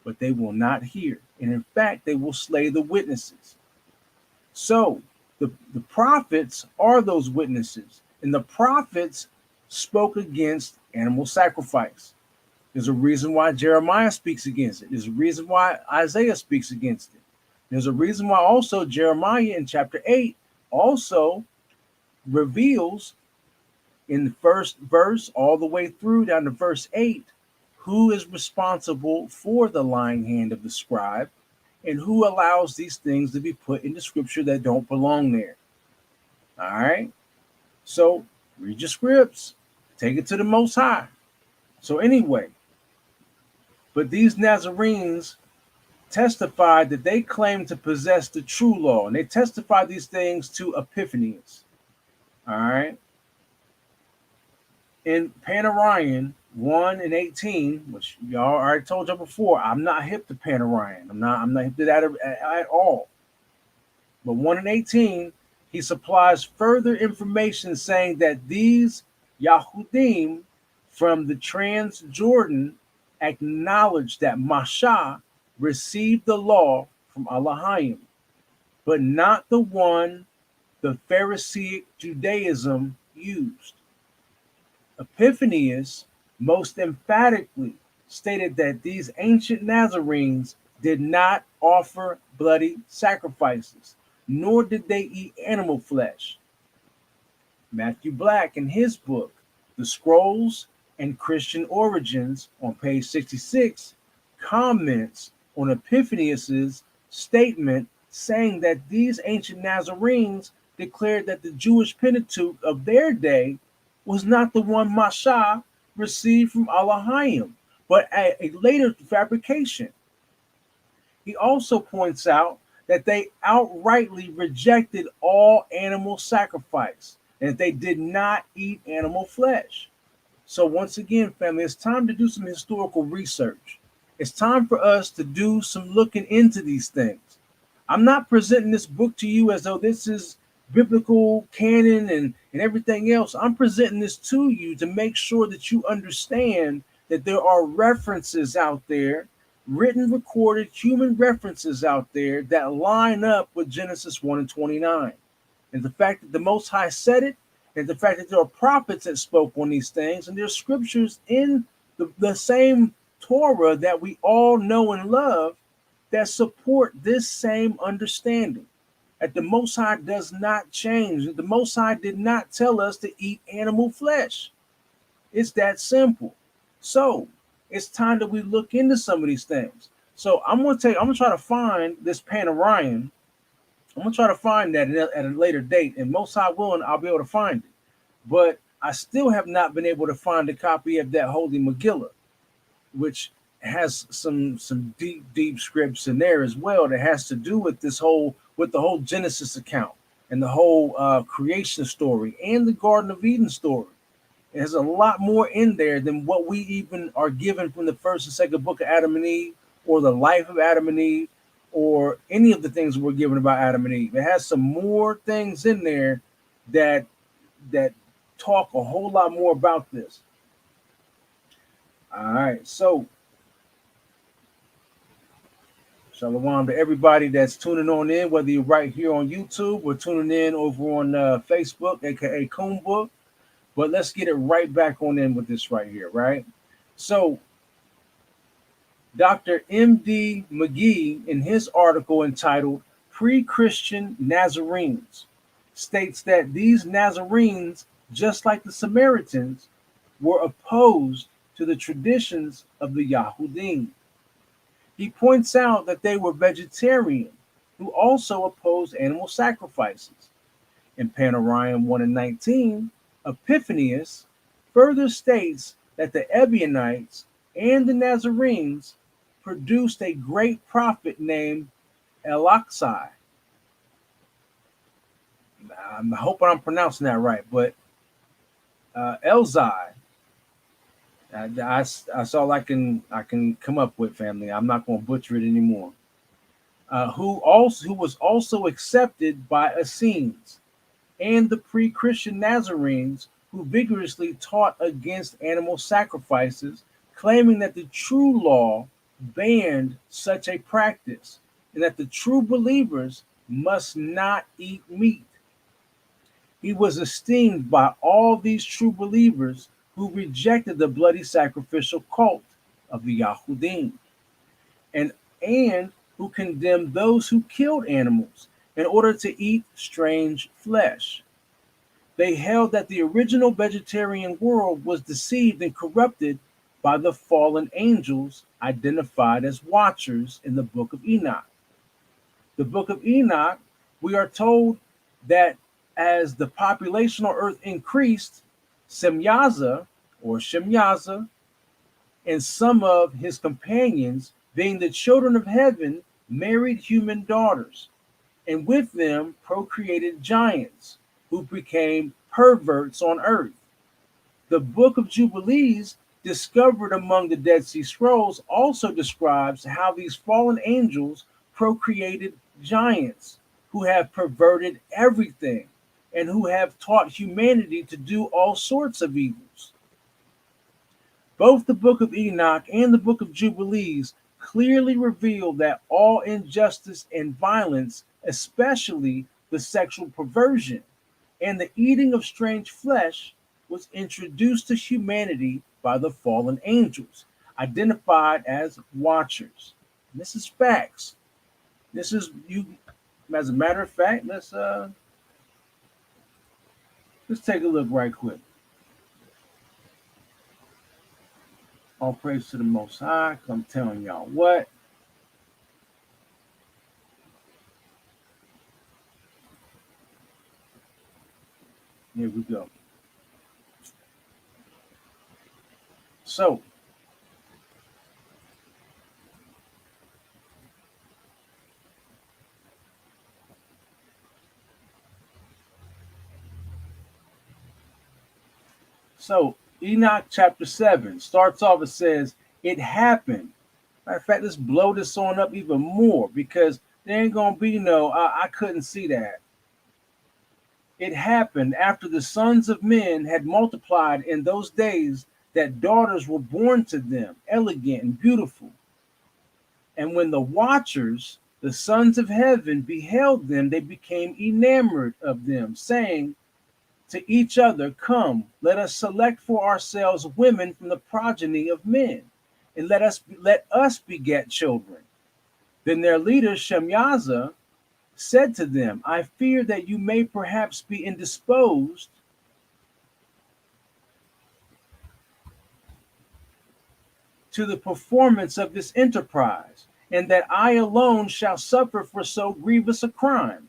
but they will not hear. And in fact, they will slay the witnesses. So the prophets are those witnesses, and the prophets spoke against animal sacrifice. There's a reason why Jeremiah speaks against it. There's a reason why Isaiah speaks against it. There's a reason why also Jeremiah in chapter 8 also reveals in the first verse all the way through down to verse 8 who is responsible for the lying hand of the scribe and who allows these things to be put into scripture that don't belong there. All right. So read your scripts, take it to the Most High. So anyway, but these Nazarenes testified that they claimed to possess the true law, and they testified these things to Epiphanius. All right. In Panarion 1 and 18, which y'all already told you before, I'm not hip to Panarion. I'm not hip to that at all. But 1 and 18, he supplies further information saying that these Yahudim from the Transjordan acknowledged that Masha received the law from Elohim, but not the one the Pharisaic Judaism used. Epiphanius most emphatically stated that these ancient Nazarenes did not offer bloody sacrifices, nor did they eat animal flesh. Matthew Black, in his book, The Scrolls and Christian Origins, on page 66, comments on Epiphanius's statement saying that these ancient Nazarenes declared that the Jewish Pentateuch of their day was not the one Masha received from Elohim, but a later fabrication. He also points out that they outrightly rejected all animal sacrifice and that they did not eat animal flesh. So once again, family, it's time to do some historical research. It's time for us to do some looking into these things. I'm not presenting this book to you as though this is biblical canon and everything else. I'm presenting this to you to make sure that you understand that there are references out there that written, recorded human references out there that line up with Genesis 1 and 29. And the fact that the Most High said it, and the fact that there are prophets that spoke on these things, and there's scriptures in the same Torah that we all know and love that support this same understanding. That the Most High does not change. The Most High did not tell us to eat animal flesh. It's that simple. So it's time that we look into some of these things. So I'm gonna try to find this Panorion. I'm gonna try to find that at a later date, and most high willing, I'll be able to find it. But I still have not been able to find a copy of that Holy Megillah, which has some deep scripts in there as well that has to do with the whole Genesis account and the whole creation story and the Garden of Eden story. There's a lot more in there than what we even are given from the first and second book of Adam and Eve, or the life of Adam and Eve, or any of the things we're given about Adam and Eve. It has some more things in there that talk a whole lot more about this. All right, so shalom to everybody that's tuning on in, whether you're right here on YouTube or tuning in over on Facebook, aka Coonbook. But let's get it right back on in with this right here, right? So Dr. M.D. McGee, in his article entitled Pre-Christian Nazarenes, states that these Nazarenes, just like the Samaritans, were opposed to the traditions of the Yahudim. He points out that they were vegetarian, who also opposed animal sacrifices. In Panorion 1 and 19, Epiphanius further states that the Ebionites and the Nazarenes produced a great prophet named Eloxai. I'm hoping I'm pronouncing that right, but Elzai. That's all I can come up with, family. I'm not going to butcher it anymore. Who was also accepted by Essenes and the pre-Christian Nazarenes, who vigorously taught against animal sacrifices, claiming that the true law banned such a practice and that the true believers must not eat meat. He was esteemed by all these true believers who rejected the bloody sacrificial cult of the Yahudim, and who condemned those who killed animals in order to eat strange flesh. They held that the original vegetarian world was deceived and corrupted by the fallen angels identified as watchers in the book of Enoch. The book of Enoch, we are told that as the population on earth increased, Semyaza and some of his companions, being the children of heaven, married human daughters, and with them procreated giants who became perverts on earth. The book of Jubilees, discovered among the Dead Sea Scrolls, also describes how these fallen angels procreated giants who have perverted everything and who have taught humanity to do all sorts of evils. Both the book of Enoch and the book of Jubilees clearly reveal that all injustice and violence, especially the sexual perversion and the eating of strange flesh, was introduced to humanity by the fallen angels, identified as watchers. And this is facts. This is you. As a matter of fact, let's take a look right quick. All praise to the Most High. I'm telling y'all what. Here we go. So, Enoch chapter 7 starts off, it says, it happened. Matter of fact, let's blow this on up even more because there ain't going to be I couldn't see that. It happened after the sons of men had multiplied in those days that daughters were born to them, elegant and beautiful. And when the watchers, the sons of heaven, beheld them, they became enamored of them, saying to each other, come, let us select for ourselves women from the progeny of men, and let us beget children. Then their leader Shemyaza said to them, I fear that you may perhaps be indisposed to the performance of this enterprise, and that I alone shall suffer for so grievous a crime.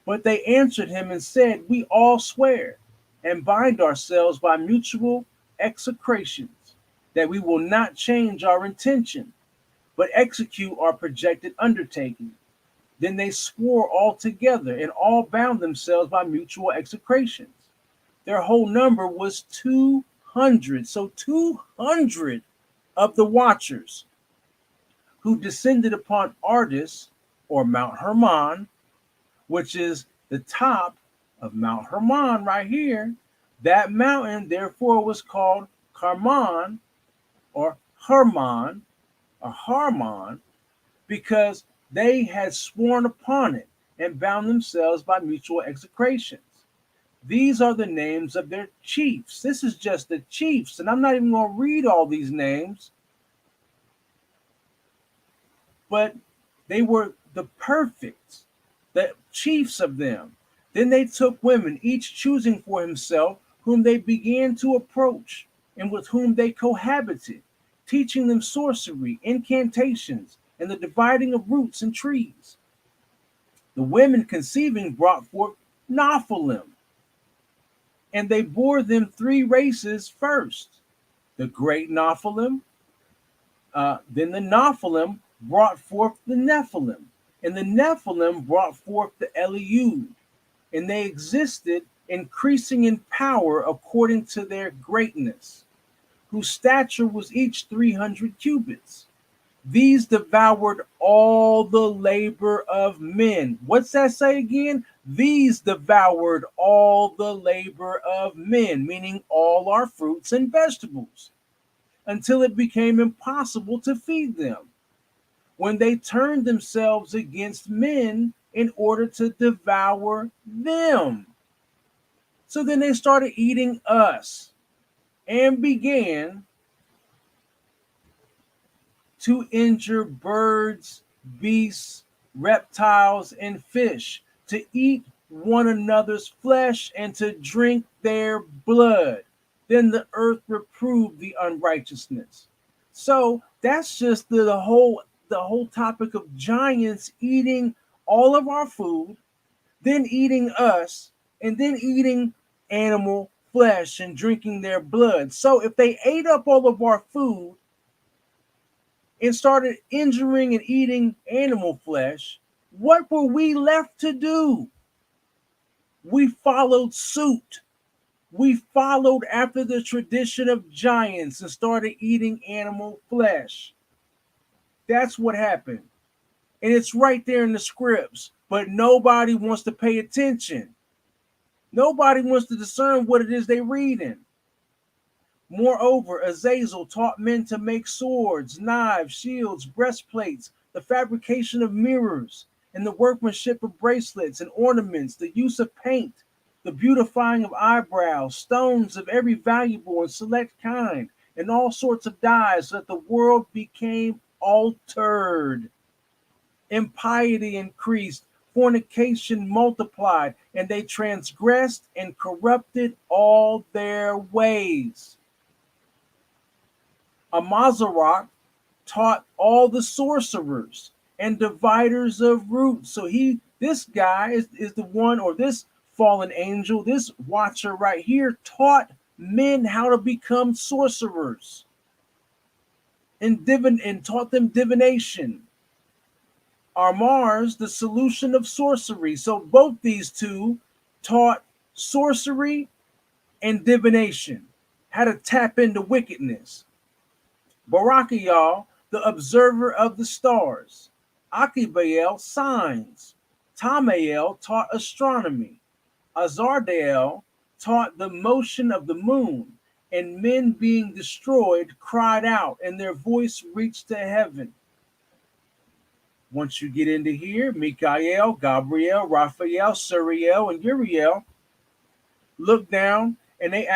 But they answered him and said, we all swear and bind ourselves by mutual execrations, that we will not change our intention, but execute our projected undertaking. Then they swore all together, and all bound themselves by mutual execrations. Their whole number was 200. So 200 of the watchers who descended upon Ardis, or Mount Hermon, which is the top of Mount Hermon right here. That mountain, therefore, was called Carmon, or Hermon, or Harmon, because they had sworn upon it and bound themselves by mutual execrations. These are the names of their chiefs. This is just the chiefs, and I'm not even going to read all these names, but they were the perfect, the chiefs of them. Then they took women, each choosing for himself, whom they began to approach, and with whom they cohabited, teaching them sorcery, incantations, and the dividing of roots and trees. The women conceiving brought forth Nephilim, and they bore them 3 races first. The great Nephilim, then the Nephilim brought forth the Nephilim, and the Nephilim brought forth the Eliud, and they existed, increasing in power according to their greatness, whose stature was each 300 cubits. These devoured all the labor of men. What's that say again? These devoured all the labor of men, meaning all our fruits and vegetables, until it became impossible to feed them, when they turned themselves against men in order to devour them. So then they started eating us and began to injure birds, beasts, reptiles, and fish, to eat one another's flesh and to drink their blood. Then the earth reproved the unrighteousness. So that's just the whole topic of giants eating all of our food, then eating us, and then eating animal flesh and drinking their blood. So if they ate up all of our food and started injuring and eating animal flesh, what were we left to do? We followed suit. We followed after the tradition of giants and started eating animal flesh. That's what happened. And it's right there in the scripts, but nobody wants to pay attention. Nobody wants to discern what it is they're reading. Moreover, Azazel taught men to make swords, knives, shields, breastplates, the fabrication of mirrors, and the workmanship of bracelets and ornaments, the use of paint, the beautifying of eyebrows, stones of every valuable and select kind, and all sorts of dyes, so that the world became altered. Impiety increased, fornication multiplied, and they transgressed and corrupted all their ways. Amazarach taught all the sorcerers and dividers of roots. So this guy is the one, or this fallen angel, this watcher right here, taught men how to become sorcerers and taught them divination. Mars, the solution of sorcery. So both these two taught sorcery and divination, how to tap into wickedness. Barachiel, the observer of the stars. Akibael, signs. Tamael taught astronomy. Azardael taught the motion of the moon. And men being destroyed cried out, and their voice reached to heaven. Once you get into here, Mikael, Gabriel, Raphael, Suriel, and Uriel looked down, and they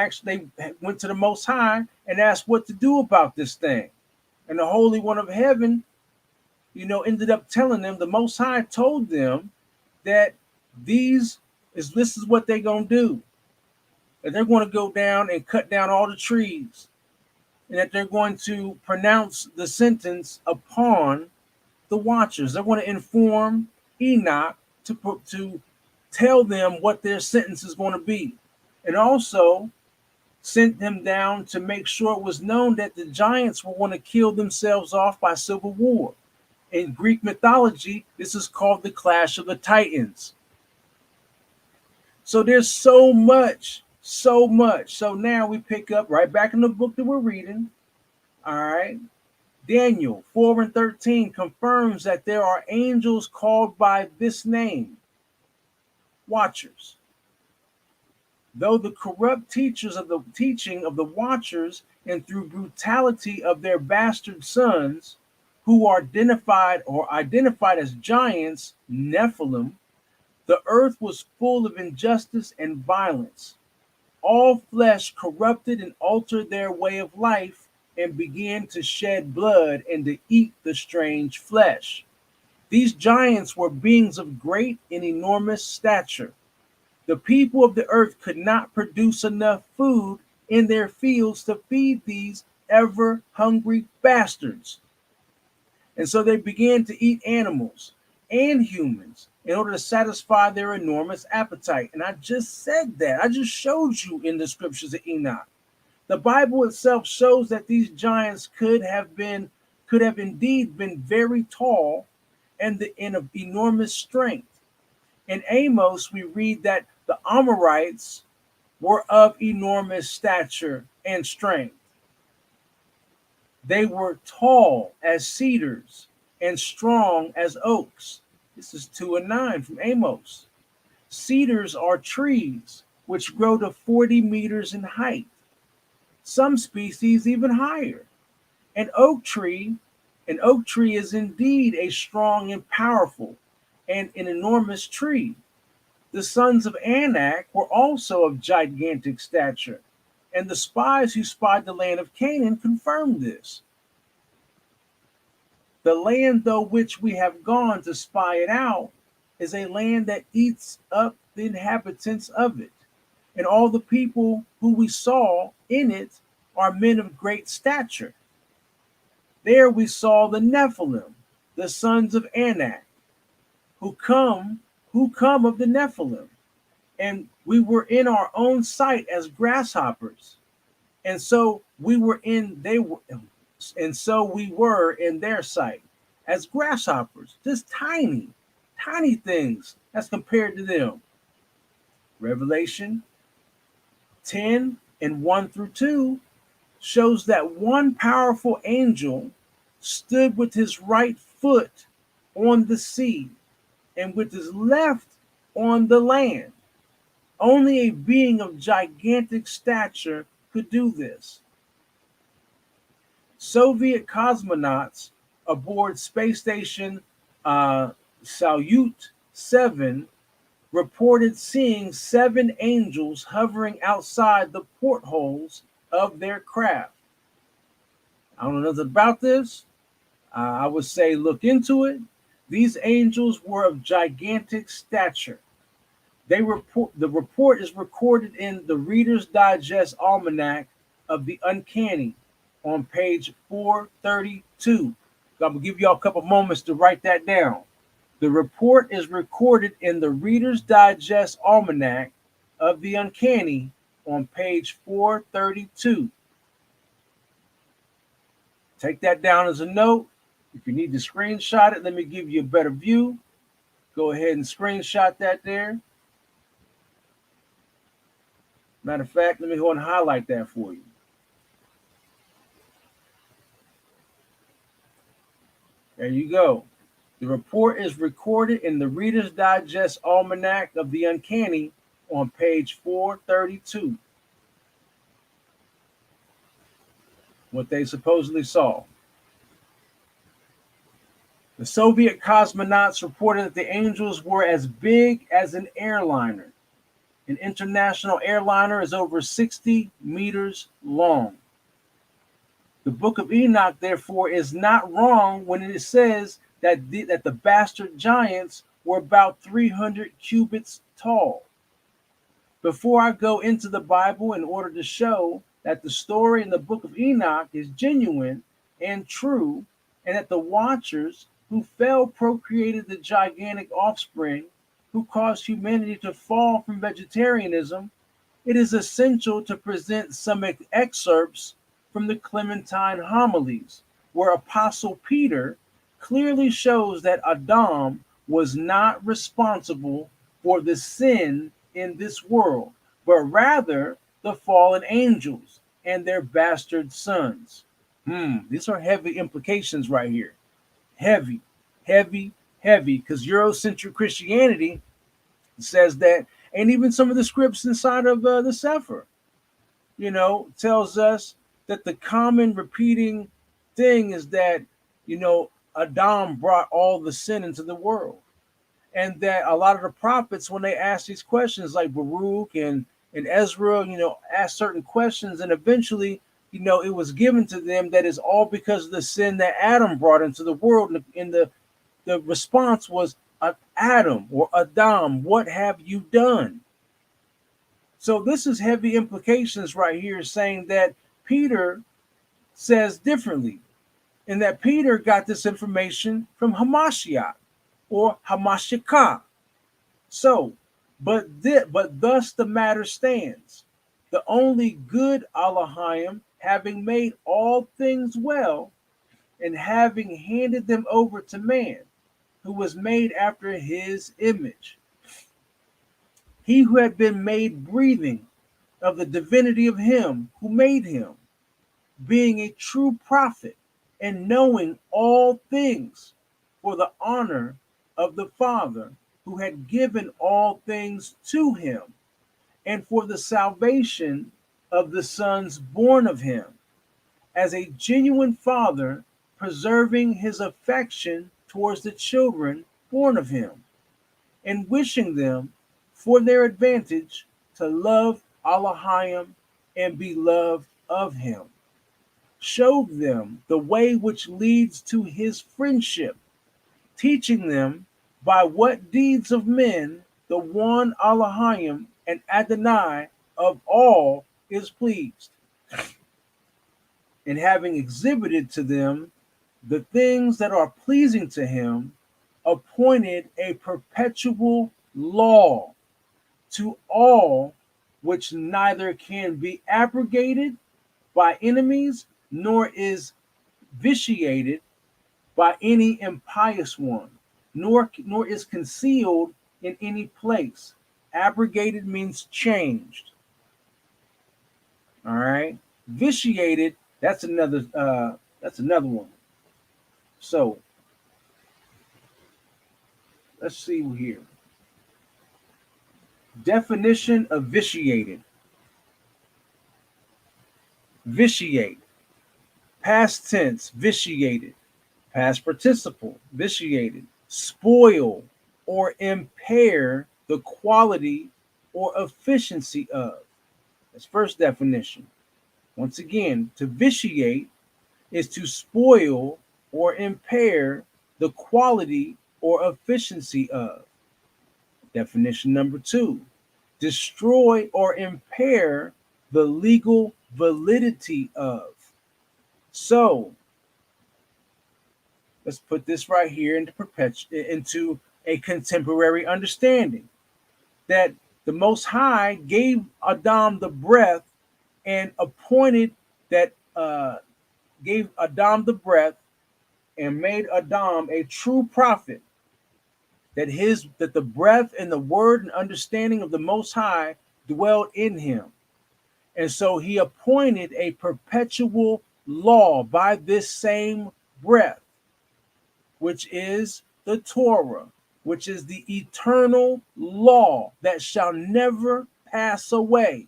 went to the Most High and asked what to do about this thing. And the Holy One of Heaven, ended up telling them, the Most High told them that this is what they're gonna do. That they're going to go down and cut down all the trees, and that they're going to pronounce the sentence upon the watchers. They're going to inform Enoch to tell them what their sentence is going to be, and also sent him down to make sure it was known that the giants were going to kill themselves off by civil war. In Greek mythology, this is called the Clash of the Titans. So there's so much. So now we pick up right back in the book that we're reading. All right. Daniel 4:13 confirms that there are angels called by this name, watchers. Though the corrupt teachers of the teaching of the watchers and through brutality of their bastard sons, who are identified as giants, Nephilim, the earth was full of injustice and violence. All flesh corrupted and altered their way of life and began to shed blood and to eat the strange flesh. These giants were beings of great and enormous stature. The people of the earth could not produce enough food in their fields to feed these ever hungry bastards. And so they began to eat animals and humans in order to satisfy their enormous appetite. And I just said that. I just showed you in the scriptures of Enoch. The Bible itself shows that these giants could have indeed been very tall and of enormous strength. In Amos, we read that the Amorites were of enormous stature and strength. They were tall as cedars and strong as oaks. This is 2:9 from Amos. Cedars are trees which grow to 40 meters in height. Some species even higher. An oak tree is indeed a strong and powerful and an enormous tree. The sons of Anak were also of gigantic stature, and the spies who spied the land of Canaan confirmed this. The land, though which we have gone to spy it out, is a land that eats up the inhabitants of it, and all the people who we saw in it are men of great stature. There we saw the Nephilim, the sons of Anak, who come of the Nephilim, and we were in our own sight as grasshoppers, and so we were in their sight as grasshoppers, just tiny things as compared to them. Revelation 10:1-2 shows that one powerful angel stood with his right foot on the sea and with his left on the land. Only a being of gigantic stature could do this. Soviet cosmonauts aboard space station Salyut 7 reported seeing 7 angels hovering outside the portholes of their craft. I don't know nothing about this. I would say look into it. These angels were of gigantic stature. The report is recorded in the Reader's Digest Almanac of the Uncanny on page 432. I'm going to give y'all a couple moments to write that down. The report is recorded in the Reader's Digest Almanac of the Uncanny on page 432. Take that down as a note. If you need to screenshot it, let me give you a better view. Go ahead and screenshot that there. Matter of fact, let me go and highlight that for you. There you go. The report is recorded in the Reader's Digest Almanac of the Uncanny on page 432. What they supposedly saw. The Soviet cosmonauts reported that the angels were as big as an airliner. An international airliner is over 60 meters long. The book of Enoch, therefore, is not wrong when it says that the bastard giants were about 300 cubits tall. Before I go into the Bible in order to show that the story in the book of Enoch is genuine and true, and that the watchers who fell procreated the gigantic offspring who caused humanity to fall from vegetarianism, it is essential to present some excerpts from the Clementine homilies, where Apostle Peter clearly shows that Adam was not responsible for the sin in this world, but rather the fallen angels and their bastard sons. These are heavy implications right here. Heavy, heavy, heavy, because Eurocentric Christianity says that, and even some of the scripts inside of the Sefer, tells us that the common repeating thing is that, Adam brought all the sin into the world. And that a lot of the prophets, when they ask these questions, like Baruch and Ezra, ask certain questions, and eventually, it was given to them that is all because of the sin that Adam brought into the world. And the response was, Adam or Adam, what have you done? So this is heavy implications right here, saying that Peter says differently, and that Peter got this information from Hamashiach or Hamashikah. So, but thus the matter stands. The only good Elohim, having made all things well, and having handed them over to man, who was made after his image. He who had been made breathing of the divinity of him who made him, being a true prophet, and knowing all things for the honor of the Father, who had given all things to him, and for the salvation of the sons born of him, as a genuine father, preserving his affection towards the children born of him, and wishing them for their advantage to love Elohim and be loved of him, showed them the way which leads to his friendship, teaching them by what deeds of men the one Elohim and Adonai of all is pleased, and having exhibited to them the things that are pleasing to him, appointed a perpetual law to all, which neither can be abrogated by enemies, nor is vitiated by any impious one, nor is concealed in any place. Abrogated means changed. All right. Vitiated, that's another one. So let's see here. Definition of vitiated. Vitiate. Past tense, vitiated. Past participle, vitiated. Spoil or impair the quality or efficiency of. That's first definition. Once again, to vitiate is to spoil or impair the quality or efficiency of. Definition number 2, destroy or impair the legal validity of. So let's put this right here into a contemporary understanding that the Most High gave Adam the breath and appointed that gave Adam the breath and made Adam a true prophet, that the breath and the word and understanding of the Most High dwelled in him. And so he appointed a perpetual law by this same breath, which is the Torah, which is the eternal law that shall never pass away,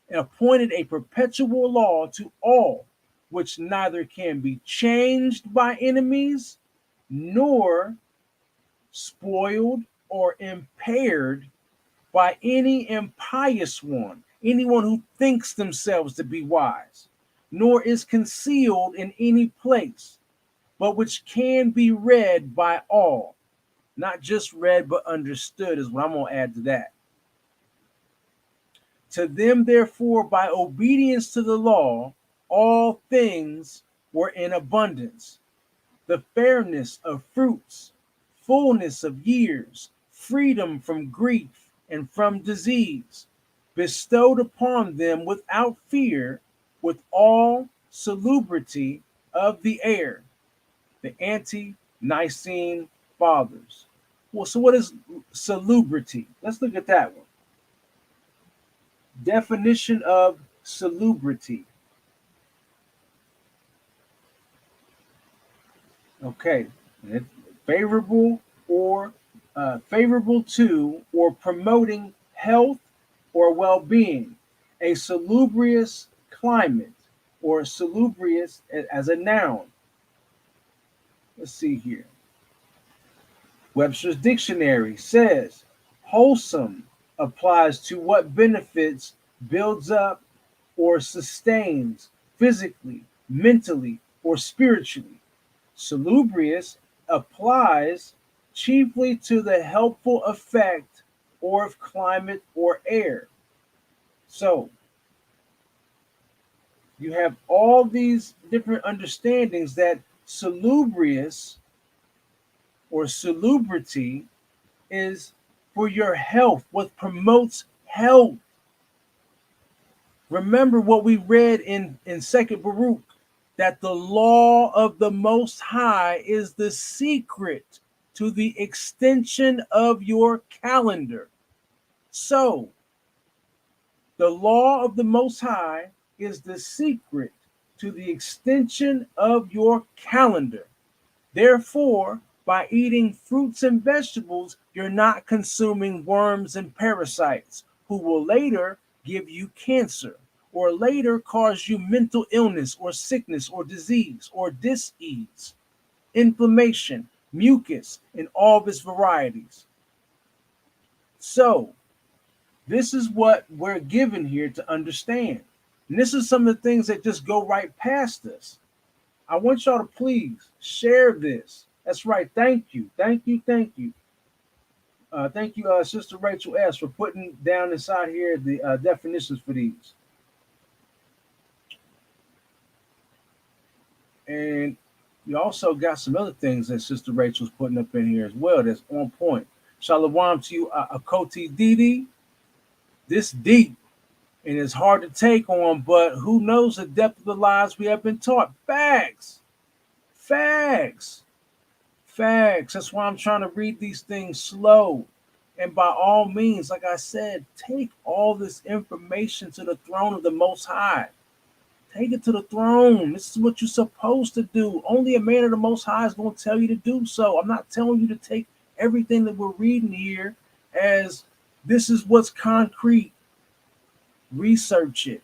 and appointed a perpetual law to all, which neither can be changed by enemies, nor spoiled or impaired by any impious one, anyone who thinks themselves to be wise, nor is concealed in any place, but which can be read by all. Not just read, but understood is what I'm going to add to that. To them, therefore, by obedience to the law, all things were in abundance, the fairness of fruits, fullness of years, freedom from grief and from disease, bestowed upon them without fear, with all salubrity of the air, the ante-Nicene fathers. Well, so what is salubrity? Let's look at that one. Definition of salubrity. Okay, favorable or favorable to or promoting health or well-being, a salubrious climate or salubrious as a noun. Let's see here. Webster's Dictionary says wholesome applies to what benefits, builds up, or sustains physically, mentally, or spiritually. Salubrious applies chiefly to the helpful effect or of climate or air. So you have all these different understandings that salubrious or salubrity is for your health, what promotes health. Remember what we read in Second Baruch, that the law of the Most High is the secret to the extension of your calendar. So, the law of the Most High is the secret to the extension of your calendar. Therefore, by eating fruits and vegetables, you're not consuming worms and parasites who will later give you cancer or later cause you mental illness or sickness or disease or dis-ease, inflammation, mucus, and all of its varieties. So, this is what we're given here to understand. And this is some of the things that just go right past us. I want y'all to please share this. That's right. Thank you. Thank you. Thank you. Thank you, Sister Rachel S., for putting down inside here the definitions for these. And you also got some other things that Sister Rachel's putting up in here as well that's on point. Shalom to you, Akoti Didi. This deep and it's hard to take on, but who knows the depth of the lies we have been taught? Facts. Facts. Facts. That's why I'm trying to read these things slow. And by all means, like I said, take all this information to the throne of the Most High. Take it to the throne. This is what you're supposed to do. Only a man of the Most High is going to tell you to do so. I'm not telling you to take everything that we're reading here as this is what's concrete. Research it.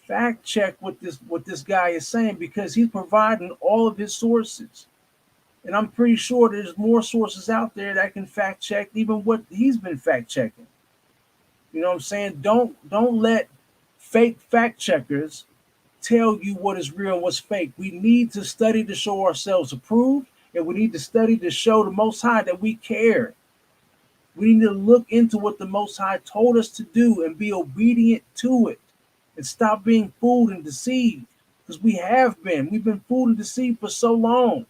Fact check what this guy is saying, because he's providing all of his sources. And I'm pretty sure there's more sources out there that can fact check even what he's been fact checking. You know what I'm saying? Don't let fake fact checkers tell you what is real and what's fake. We need to study to show ourselves approved, and we need to study to show the Most High that we care. We need to look into what the Most High told us to do and be obedient to it, and stop being fooled and deceived, because we have been. We've been fooled and deceived for so long.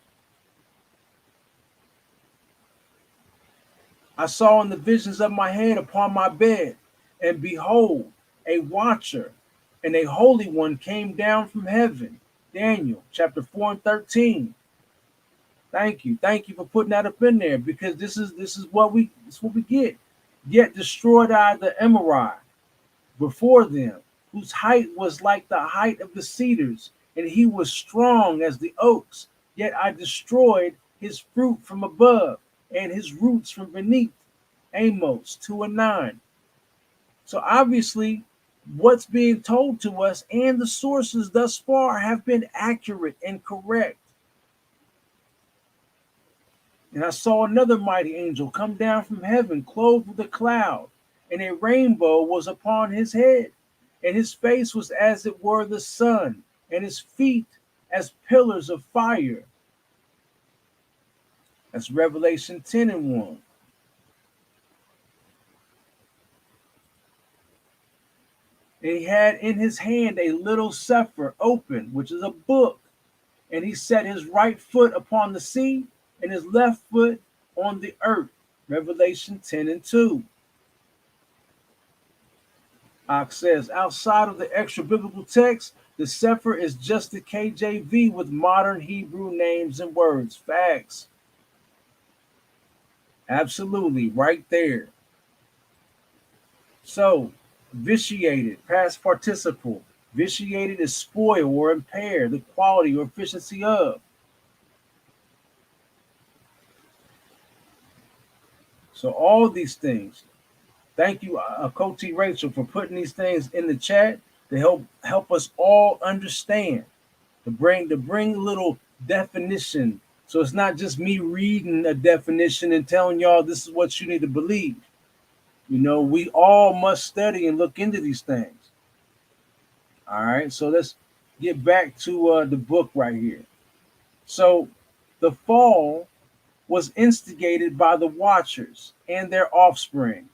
I saw in the visions of my head upon my bed, and behold, a watcher and a holy one came down from heaven. Daniel chapter 4 and 13. Thank you for putting that up in there, because this is what we get. Yet destroyed I the emerald before them, whose height was like the height of the cedars, and he was strong as the oaks. Yet I destroyed his fruit from above, and his roots from beneath. Amos 2 and 9. So obviously, what's being told to us and the sources thus far have been accurate and correct. And I saw another mighty angel come down from heaven, clothed with a cloud, and a rainbow was upon his head. And his face was as it were the sun, and his feet as pillars of fire. That's Revelation 10 and 1. And he had in his hand a little cepher open, which is a book. And he set his right foot upon the sea, and his left foot on the earth. Revelation 10 and 2. Ox says, outside of the extra biblical text, the Sefer is just the KJV with modern Hebrew names and words. Facts. Absolutely, right there. So, vitiated, past participle. Vitiated is spoil or impair the quality or efficiency of. So, all these things. Thank you, Coach Rachel, for putting these things in the chat to help us all understand. To bring a little definition. So it's not just me reading a definition and telling y'all this is what you need to believe. You know, we all must study and look into these things. All right, so let's get back to the book right here. So the fall was instigated by the Watchers and their offspring.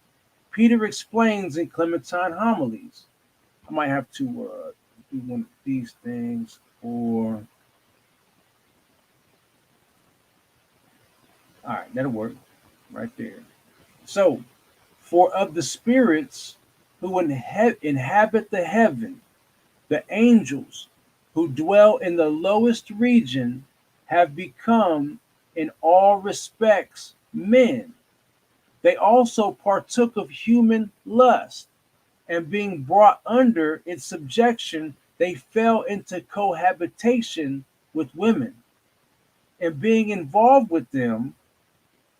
Peter explains in Clementine homilies. I might have to do one of these things for. All right, that'll work right there. So, for of the spirits who inhabit the heaven, the angels who dwell in the lowest region have become, in all respects, men. They also partook of human lust, and being brought under its subjection, they fell into cohabitation with women, and being involved with them,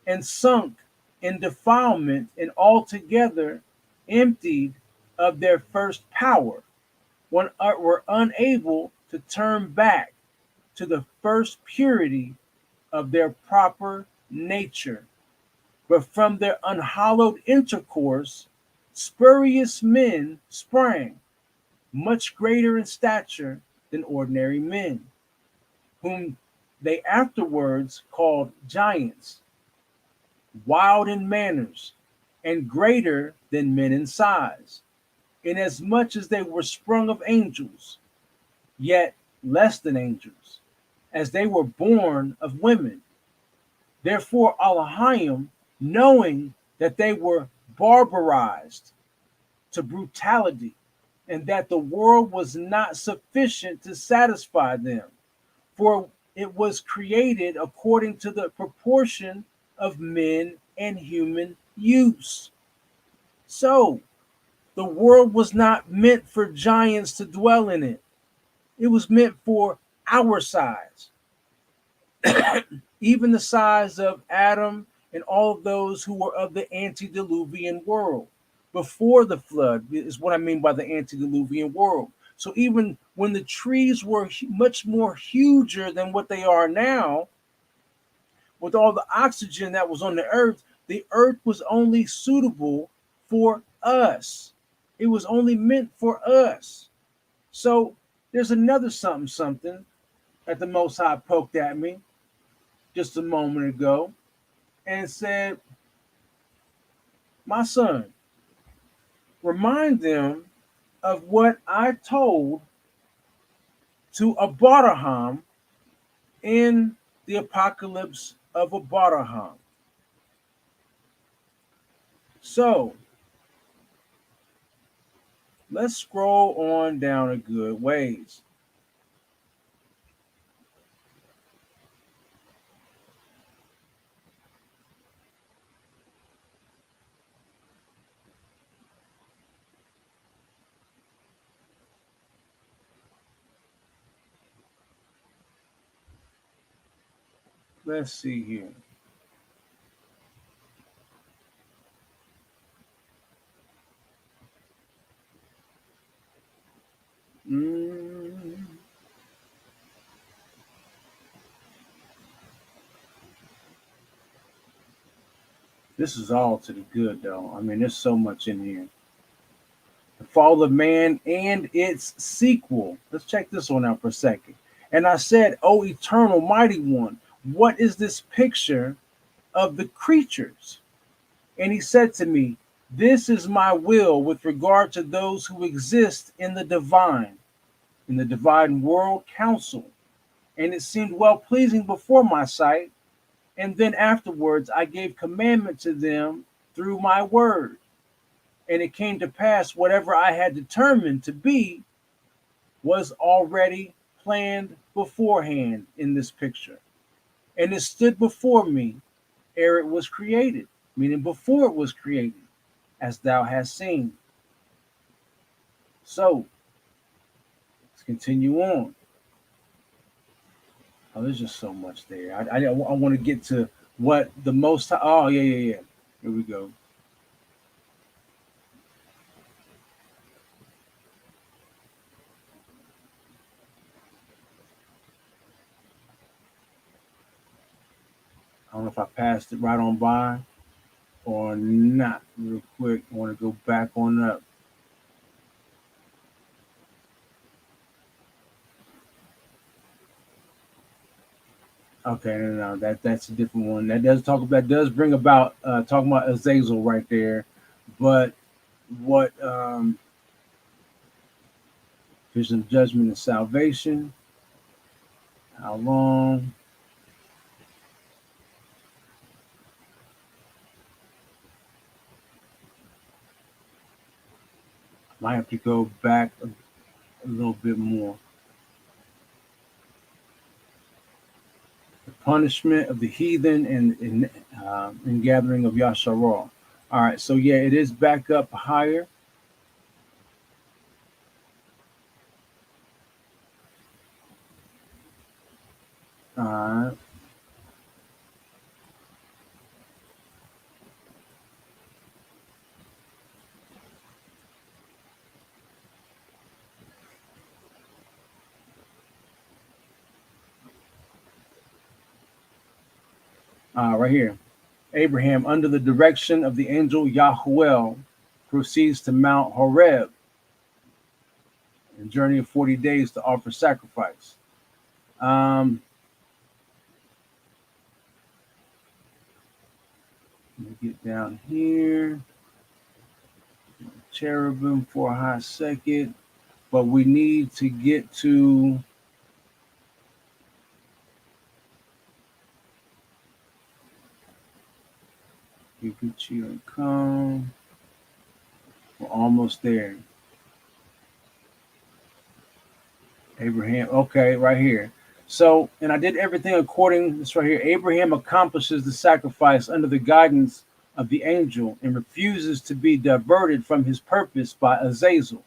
and sunk in defilement, and altogether emptied of their first power, when were unable to turn back to the first purity of their proper nature. But from their unhallowed intercourse, spurious men sprang, much greater in stature than ordinary men, whom they afterwards called giants, wild in manners, and greater than men in size, inasmuch as they were sprung of angels, yet less than angels, as they were born of women. Therefore Elohim, knowing that they were barbarized to brutality, and that the world was not sufficient to satisfy them, for it was created according to the proportion of men and human use. So, the world was not meant for giants to dwell in it. It was meant for our size, even the size of Adam and all of those who were of the antediluvian world. Before the flood is what I mean by the antediluvian world. So even when the trees were much more huger than what they are now, with all the oxygen that was on the earth was only suitable for us. It was only meant for us. So there's another something that the Most High poked at me just a moment ago and said, my son, remind them of what I told to Abraham in the apocalypse of Abraham. So let's scroll on down a good ways. Let's see here. Mm. This is all to the good, though. I mean, there's so much in here. The fall of man and its sequel. Let's check this one out for a second. And I said, "O eternal mighty one, what is this picture of the creatures?" And he said to me, "This is my will with regard to those who exist in the divine world council. And it seemed well pleasing before my sight. And then afterwards I gave commandment to them through my word. And it came to pass, whatever I had determined to be was already planned beforehand in this picture. And it stood before me ere it was created," meaning before it was created, "as thou hast seen." So let's continue on. Oh, there's just so much there. I want to get to what the most. Oh, yeah. Here we go. I don't know if I passed it right on by or not. Real quick, I want to go back on up. Okay, no, that's a different one. That does bring about talking about Azazel right there, but what vision of judgment and salvation? How long? Might have to go back a little bit more. The punishment of the heathen and gathering of Yasharal. All right, so yeah, it is back up higher. All right. Right here. Abraham, under the direction of the angel Yahuel, proceeds to Mount Horeb, a journey of 40 days to offer sacrifice. Let me get down here. Cherubim for a hot second, but we need to get to you can cheer and come. We're almost there. Abraham, okay, right here. So, and I did everything according, this right here. Abraham accomplishes the sacrifice under the guidance of the angel and refuses to be diverted from his purpose by Azazel.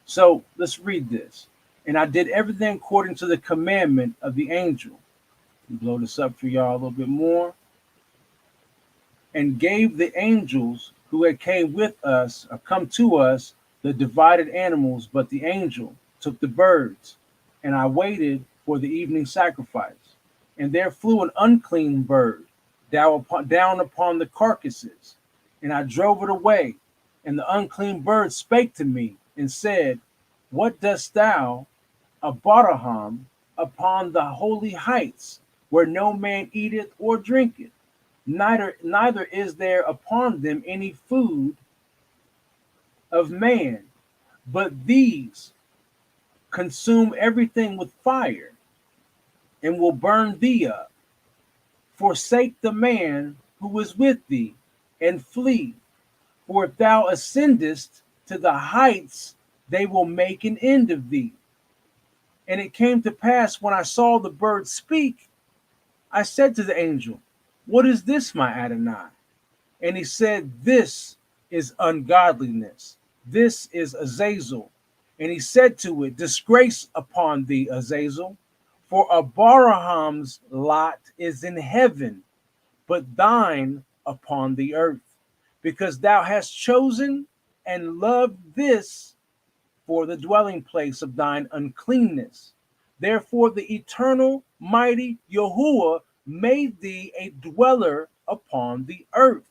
So let's read this. And I did everything according to the commandment of the angel. Blow this up for y'all a little bit more. And gave the angels who had came with us or come to us the divided animals, but the angel took the birds. And I waited for the evening sacrifice. And there flew an unclean bird down upon the carcasses. And I drove it away. And the unclean bird spake to me and said, "What dost thou, Abraham, upon the holy heights, where no man eateth or drinketh? Neither is there upon them any food of man, but these consume everything with fire, and will burn thee up. Forsake the man who is with thee, and flee. For if thou ascendest to the heights, they will make an end of thee." And it came to pass, when I saw the bird speak, I said to the angel, "What is this, my Adonai?" And he said, "This is ungodliness. This is Azazel." And he said to it, "Disgrace upon thee, Azazel, for Abraham's lot is in heaven, but thine upon the earth, because thou hast chosen and loved this for the dwelling place of thine uncleanness. Therefore the eternal mighty Yahuwah made thee a dweller upon the earth.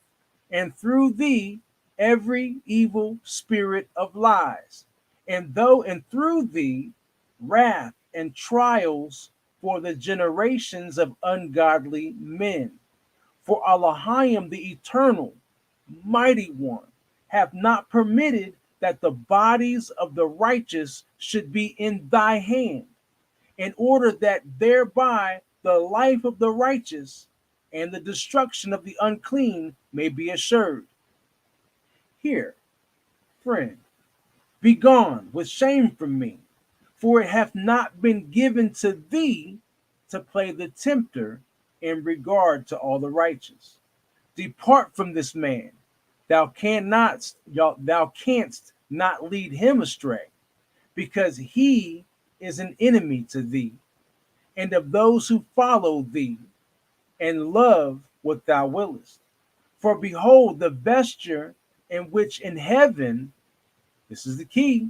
and through thee every evil spirit of lies, and through thee wrath and trials for the generations of ungodly men. For Elohim the eternal, mighty one, hath not permitted that the bodies of the righteous should be in thy hand, in order that thereby the life of the righteous and the destruction of the unclean may be assured. Here, friend, be gone with shame from me, for it hath not been given to thee to play the tempter in regard to all the righteous. Depart from this man. Thou canst not lead him astray, because he is an enemy to thee, and of those who follow thee, and love what thou willest. For behold, the vesture in which in heaven, this is the key,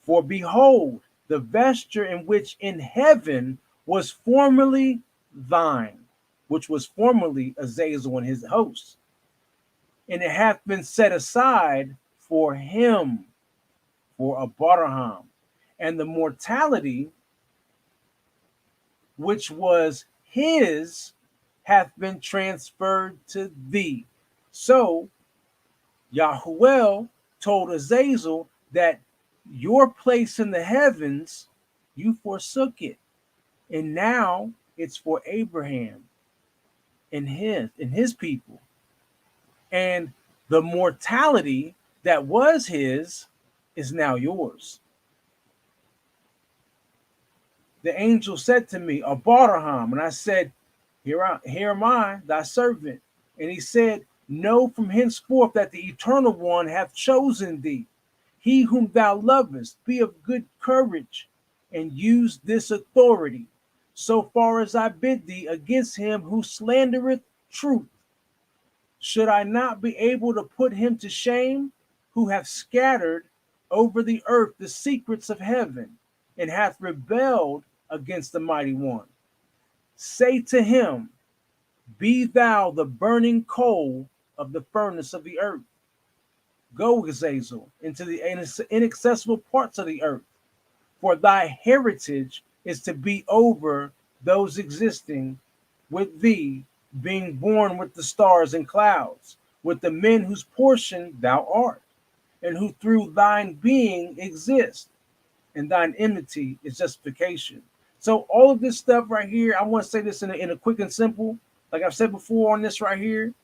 for behold, the vesture in which in heaven was formerly thine, which was formerly Azazel and his hosts, and it hath been set aside for him, for Abraham, and the mortality which was his hath been transferred to thee. So Yahuwah told Azazel that your place in the heavens, you forsook it. And now it's for Abraham and his people. And the mortality that was his is now yours. The angel said to me, Abraham, and I said, here am I, thy servant. And he said, know from henceforth that the Eternal One hath chosen thee, he whom thou lovest. Be of good courage, and use this authority, so far as I bid thee, against him who slandereth truth. Should I not be able to put him to shame, who hath scattered over the earth the secrets of heaven, and hath rebelled against the mighty one? Say to him, be thou the burning coal of the furnace of the earth. Go, Azazel, into the inaccessible parts of the earth, for thy heritage is to be over those existing with thee, being born with the stars and clouds, with the men whose portion thou art, and who through thine being exist, and thine enmity is justification. So all of this stuff right here, I want to say this in a quick and simple, like I've said before on this right here.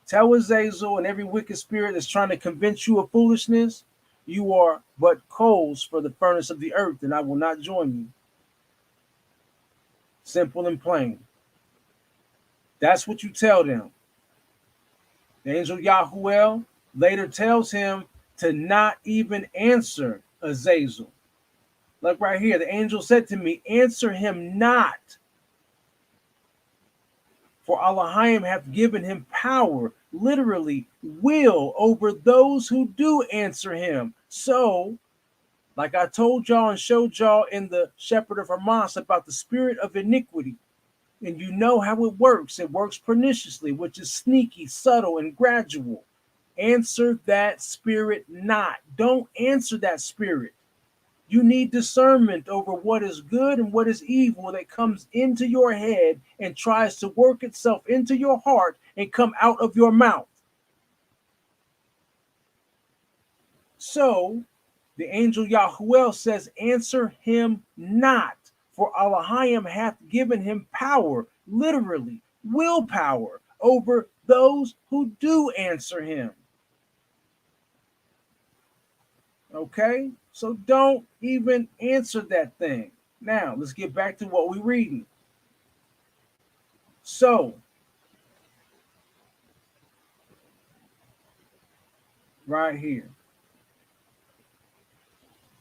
Tell Azazel and every wicked spirit that's trying to convince you of foolishness, you are but coals for the furnace of the earth, and I will not join you. Simple and plain. That's what you tell them. The angel Yahuwah later tells him to not even answer Azazel. Like right here, the angel said to me, answer him not, for Elohim hath given him power, literally will, over those who do answer him. So, like I told y'all and showed y'all in the Shepherd of Hamas about the spirit of iniquity, and you know how it works. It works perniciously, which is sneaky, subtle, and gradual. Answer that spirit not. Don't answer that spirit. You need discernment over what is good and what is evil that comes into your head and tries to work itself into your heart and come out of your mouth. So the angel Yahuwah says, answer him not, for Elohim hath given him power, literally willpower, over those who do answer him. Okay, so don't even answer that thing. Now, let's get back to what we're reading. So, right here.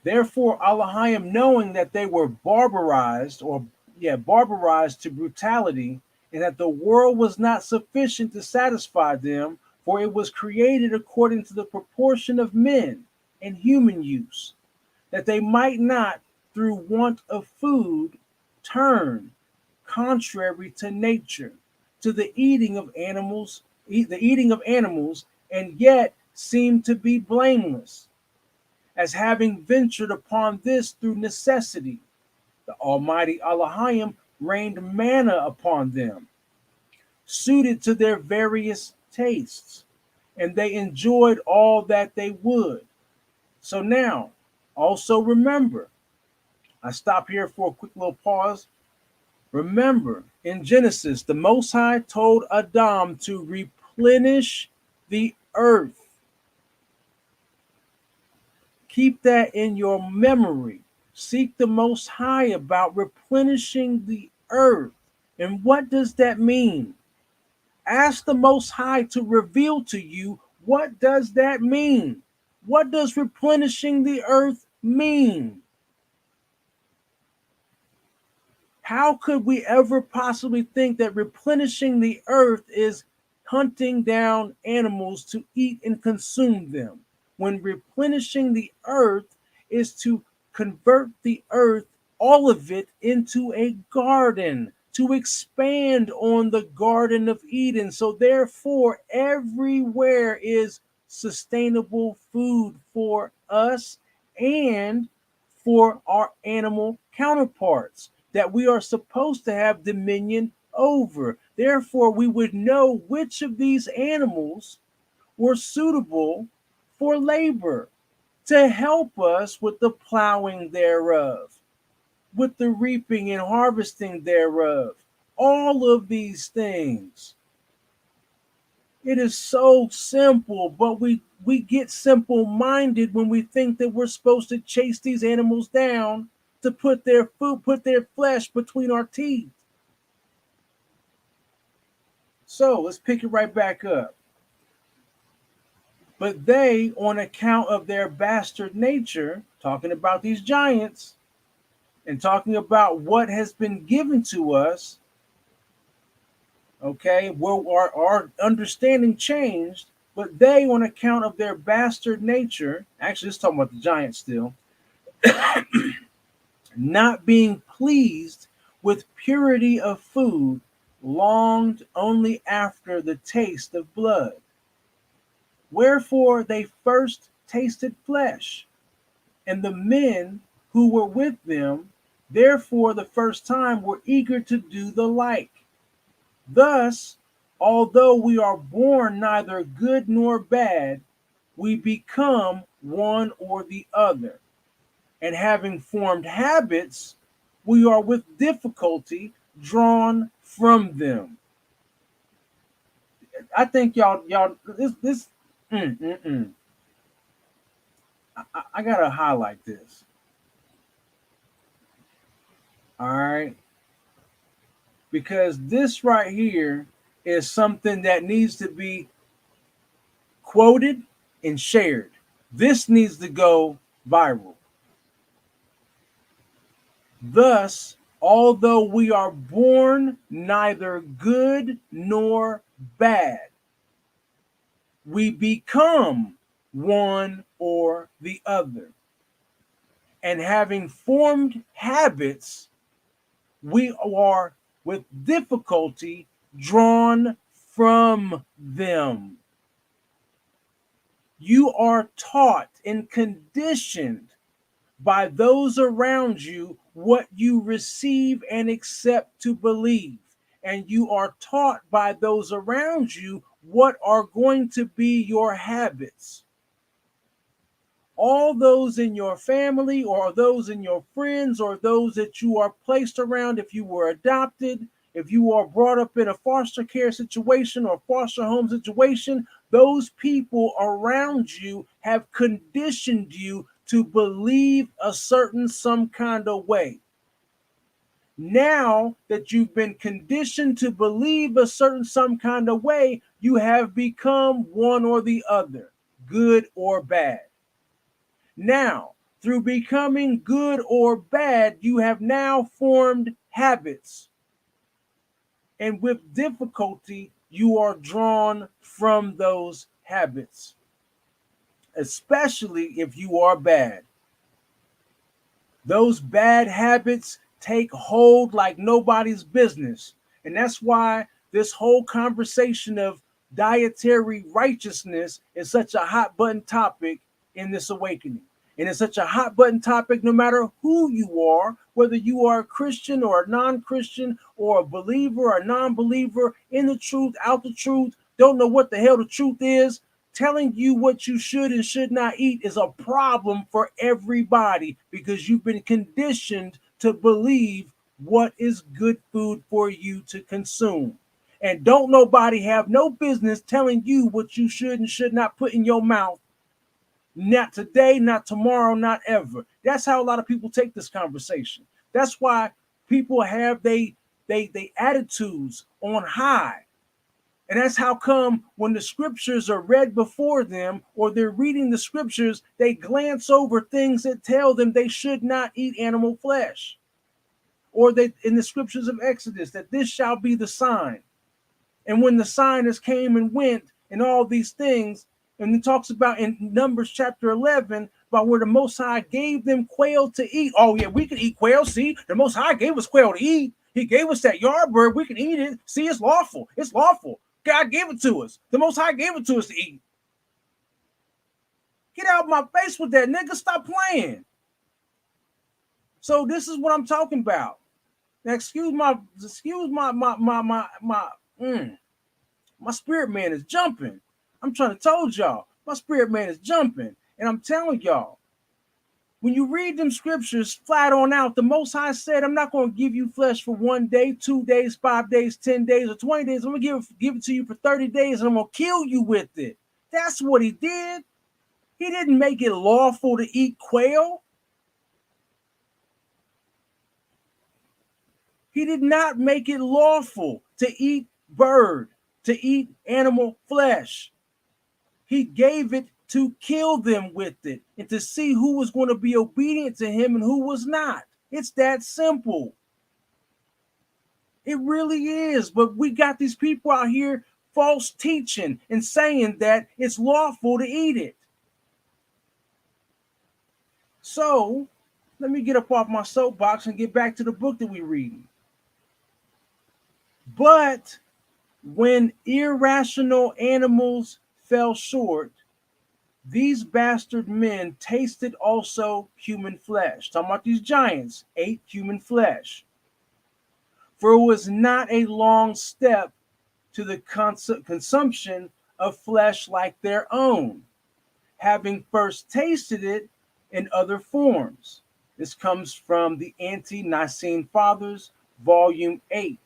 Therefore, Elohim, knowing that they were barbarized to brutality, and that the world was not sufficient to satisfy them, for it was created according to the proportion of men and human use, that they might not, through want of food, turn contrary to nature, to the eating of animals the eating of animals, and yet seem to be blameless, as having ventured upon this through necessity. The Almighty Elohim rained manna upon them, suited to their various tastes, and they enjoyed all that they would. So now, also remember, I stop here for a quick little pause. Remember, in Genesis, the Most High told Adam to replenish the earth. Keep that in your memory. Seek the Most High about replenishing the earth. And what does that mean? Ask the Most High to reveal to you, what does that mean? What does replenishing the earth mean? How could we ever possibly think that replenishing the earth is hunting down animals to eat and consume them, when replenishing the earth is to convert the earth, all of it, into a garden, to expand on the Garden of Eden? So therefore, everywhere is sustainable food for us and for our animal counterparts that we are supposed to have dominion over. Therefore, we would know which of these animals were suitable for labor to help us with the plowing thereof, with the reaping and harvesting thereof. All of these things. It is so simple, but we get simple-minded when we think that we're supposed to chase these animals down to put their food, put their flesh between our teeth. So let's pick it right back up. But they, on account of their bastard nature, talking about these giants and talking about what has been given to us, okay, well, our understanding changed, but they, on account of their bastard nature, actually, let's talk about the giants still, not being pleased with purity of food, longed only after the taste of blood. Wherefore they first tasted flesh, and the men who were with them, therefore the first time, were eager to do the like. Thus, although we are born neither good nor bad, we become one or the other. And having formed habits, we are with difficulty drawn from them. I think y'all, this, mm, mm, mm. I gotta highlight this. All right, because this right here is something that needs to be quoted and shared. This needs to go viral. Thus, although we are born neither good nor bad, we become one or the other. And having formed habits, we are with difficulty drawn from them. You are taught and conditioned by those around you what you receive and accept to believe. And you are taught by those around you what are going to be your habits. All those in your family, or those in your friends, or those that you are placed around, if you were adopted, if you are brought up in a foster care situation or foster home situation, those people around you have conditioned you to believe a certain some kind of way. Now that you've been conditioned to believe a certain some kind of way, you have become one or the other, good or bad. Now, through becoming good or bad, you have now formed habits. And with difficulty, you are drawn from those habits, especially if you are bad. Those bad habits take hold like nobody's business. And that's why this whole conversation of dietary righteousness is such a hot button topic in this awakening. And it's such a hot button topic no matter who you are, whether you are a Christian or a non-Christian or a believer or a non-believer, in the truth, out the truth, don't know what the hell the truth is. Telling you what you should and should not eat is a problem for everybody because you've been conditioned to believe what is good food for you to consume. And don't nobody have no business telling you what you should and should not put in your mouth. Not today, not tomorrow, not ever. That's how a lot of people take this conversation. That's why people have they attitudes on high. And that's how come when the scriptures are read before them or they're reading the scriptures, they glance over things that tell them they should not eat animal flesh. Or they in the scriptures of Exodus that this shall be the sign. And when the sign has came and went and all these things, and it talks about in Numbers chapter 11 about where the Most High gave them quail to eat. Oh yeah, we can eat quail. See, the Most High gave us quail to eat. He gave us that yard bird. We can eat it. See, it's lawful. It's lawful. God gave it to us. The Most High gave it to us to eat. Get out of my face with that, nigga. Stop playing. So this is what I'm talking about. Now, excuse my spirit man is jumping. I'm trying to told y'all, my spirit man is jumping. And I'm telling y'all, when you read them scriptures flat on out, the Most High said, I'm not going to give you flesh for 1 day, 2 days, 5 days, 10 days, or 20 days. I'm going to give it to you for 30 days, and I'm going to kill you with it. That's what he did. He didn't make it lawful to eat quail. He did not make it lawful to eat bird, to eat animal flesh. He gave it to kill them with it and to see who was going to be obedient to him and who was not. It's that simple. It really is. But we got these people out here false teaching and saying that it's lawful to eat it. So let me get up off my soapbox and get back to the book that we're reading. But when irrational animals fell short, these bastard men tasted also human flesh. Talking about these giants ate human flesh. For it was not a long step to the consumption of flesh like their own, having first tasted it in other forms. This comes from the Ante-Nicene Fathers, Volume 8.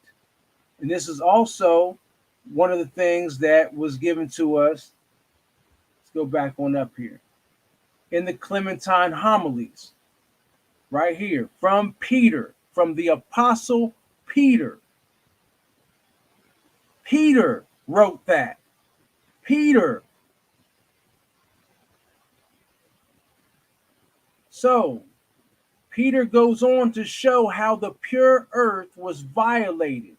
And this is also one of the things that was given to us. Let's go back on up here. In the Clementine Homilies, right here, from Peter, from the Apostle Peter. Peter wrote that. Peter. So, Peter goes on to show how the pure earth was violated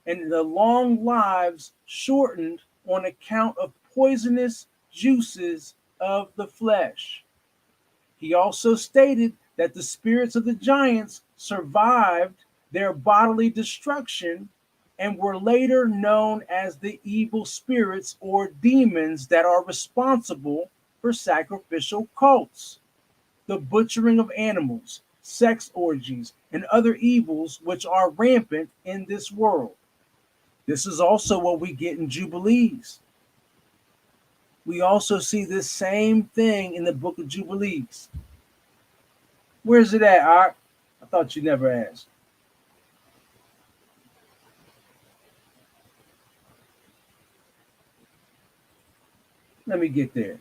and the long lives shortened on account of poisonous juices of the flesh. He also stated that the spirits of the giants survived their bodily destruction and were later known as the evil spirits or demons that are responsible for sacrificial cults, the butchering of animals, sex orgies, and other evils which are rampant in this world. This is also what we get in Jubilees. We also see this same thing in the book of Jubilees. Where's it at, Art? I thought you never asked. Let me get there.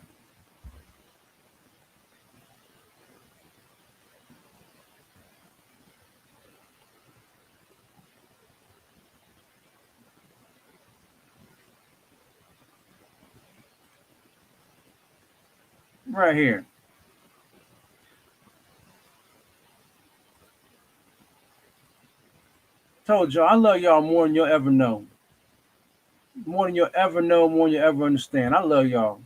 Right here. Told y'all, I love y'all more than you'll ever know. More than you'll ever know, more than you'll ever understand. I love y'all.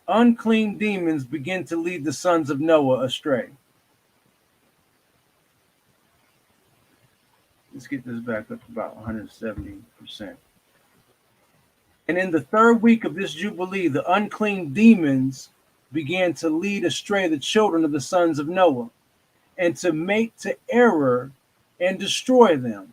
Unclean demons begin to lead the sons of Noah astray. Let's get this back up to about 170%. And in the third week of this Jubilee, the unclean demons began to lead astray the children of the sons of Noah, and to make to error and destroy them.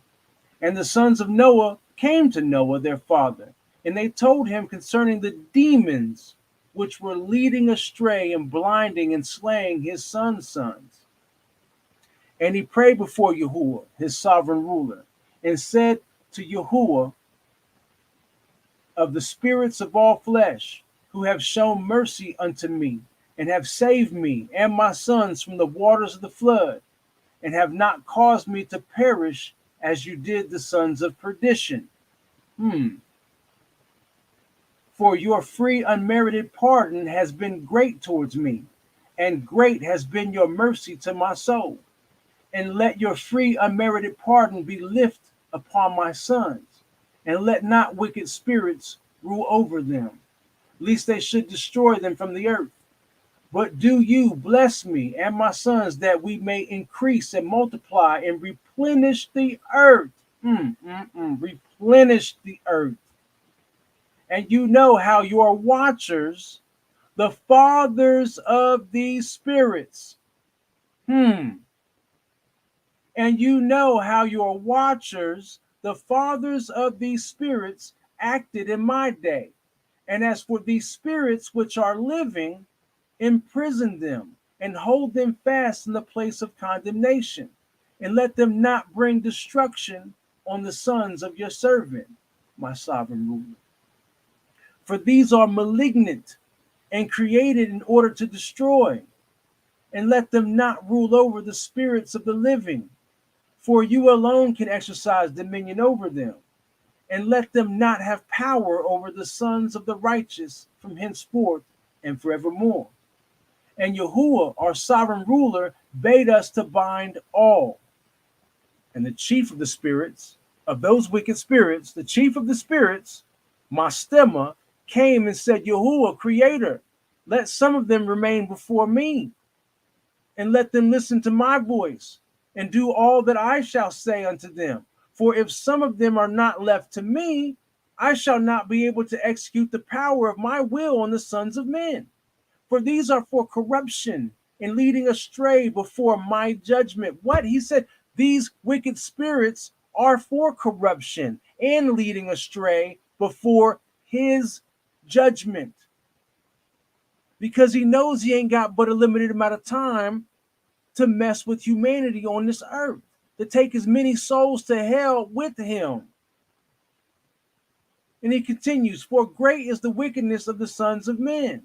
And the sons of Noah came to Noah their father, and they told him concerning the demons which were leading astray and blinding and slaying his sons' sons. And he prayed before Yahuwah, his sovereign ruler, and said to Yahuwah, of the spirits of all flesh, who have shown mercy unto me, and have saved me and my sons from the waters of the flood, and have not caused me to perish as you did the sons of perdition. For your free unmerited pardon has been great towards me, and great has been your mercy to my soul. And let your free unmerited pardon be lifted upon my sons, and let not wicked spirits rule over them, lest they should destroy them from the earth. But do you bless me and my sons, that we may increase and multiply and replenish the earth. Replenish the earth. And you know how your watchers, the fathers of these spirits, and you know how your watchers, the fathers of these spirits, acted in my day. And as for these spirits which are living, imprison them and hold them fast in the place of condemnation, and let them not bring destruction on the sons of your servant, my sovereign ruler. For these are malignant and created in order to destroy, and let them not rule over the spirits of the living, for you alone can exercise dominion over them, and let them not have power over the sons of the righteous from henceforth and forevermore. And Yahuwah, our sovereign ruler, bade us to bind all. And the chief of the spirits, of those wicked spirits, the chief of the spirits, Mastema, came and said, Yahuwah, Creator, let some of them remain before me, and let them listen to my voice, and do all that I shall say unto them. For if some of them are not left to me, I shall not be able to execute the power of my will on the sons of men. For these are for corruption and leading astray before my judgment. What? He said, these wicked spirits are for corruption and leading astray before his judgment. Because he knows he ain't got but a limited amount of time to mess with humanity on this earth, to take as many souls to hell with him. And he continues, for great is the wickedness of the sons of men.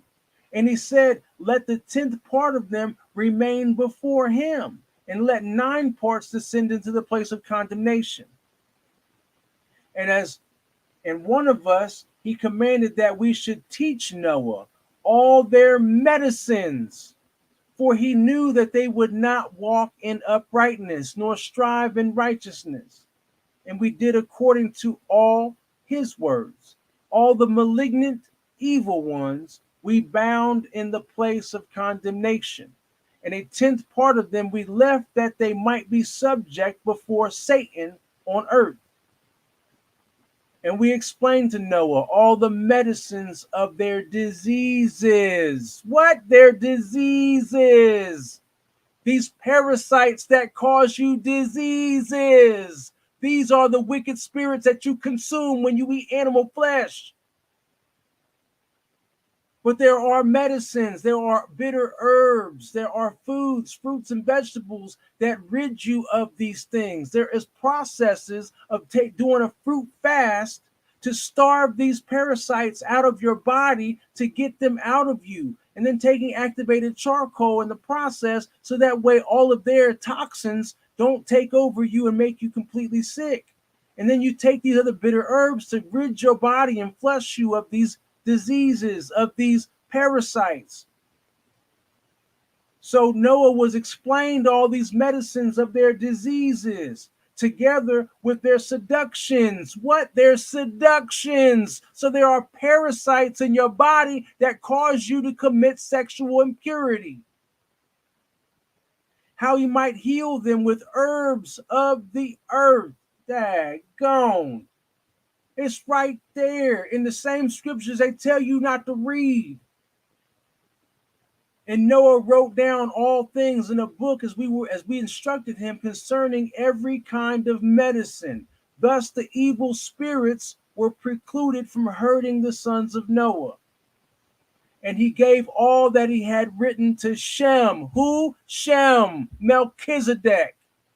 And he said, let the 10th part of them remain before him, and let 9 parts descend into the place of condemnation. And one of us, he commanded that we should teach Noah all their medicines, for he knew that they would not walk in uprightness, nor strive in righteousness. And we did according to all his words. All the malignant, evil ones we bound in the place of condemnation. And a 10th part of them we left, that they might be subject before Satan on earth. And we explained to Noah all the medicines of their diseases. What? Their diseases. These parasites that cause you diseases. These are the wicked spirits that you consume when you eat animal flesh. But there are medicines, there are bitter herbs, there are foods, fruits, and vegetables that rid you of these things. There is processes of doing a fruit fast to starve these parasites out of your body, to get them out of you, and then taking activated charcoal in the process, so that way all of their toxins don't take over you and make you completely sick. And then you take these other bitter herbs to rid your body and flush you of these diseases, of these parasites. So Noah was explained all these medicines of their diseases, together with their seductions. What? Their seductions. So there are parasites in your body that cause you to commit sexual impurity. How he might heal them with herbs of the earth. Daggone. It's right there in the same scriptures they tell you not to read. And Noah wrote down all things in a book as we instructed him concerning every kind of medicine. Thus the evil spirits were precluded from hurting the sons of Noah. And he gave all that he had written to Shem. Who? Shem, Melchizedek,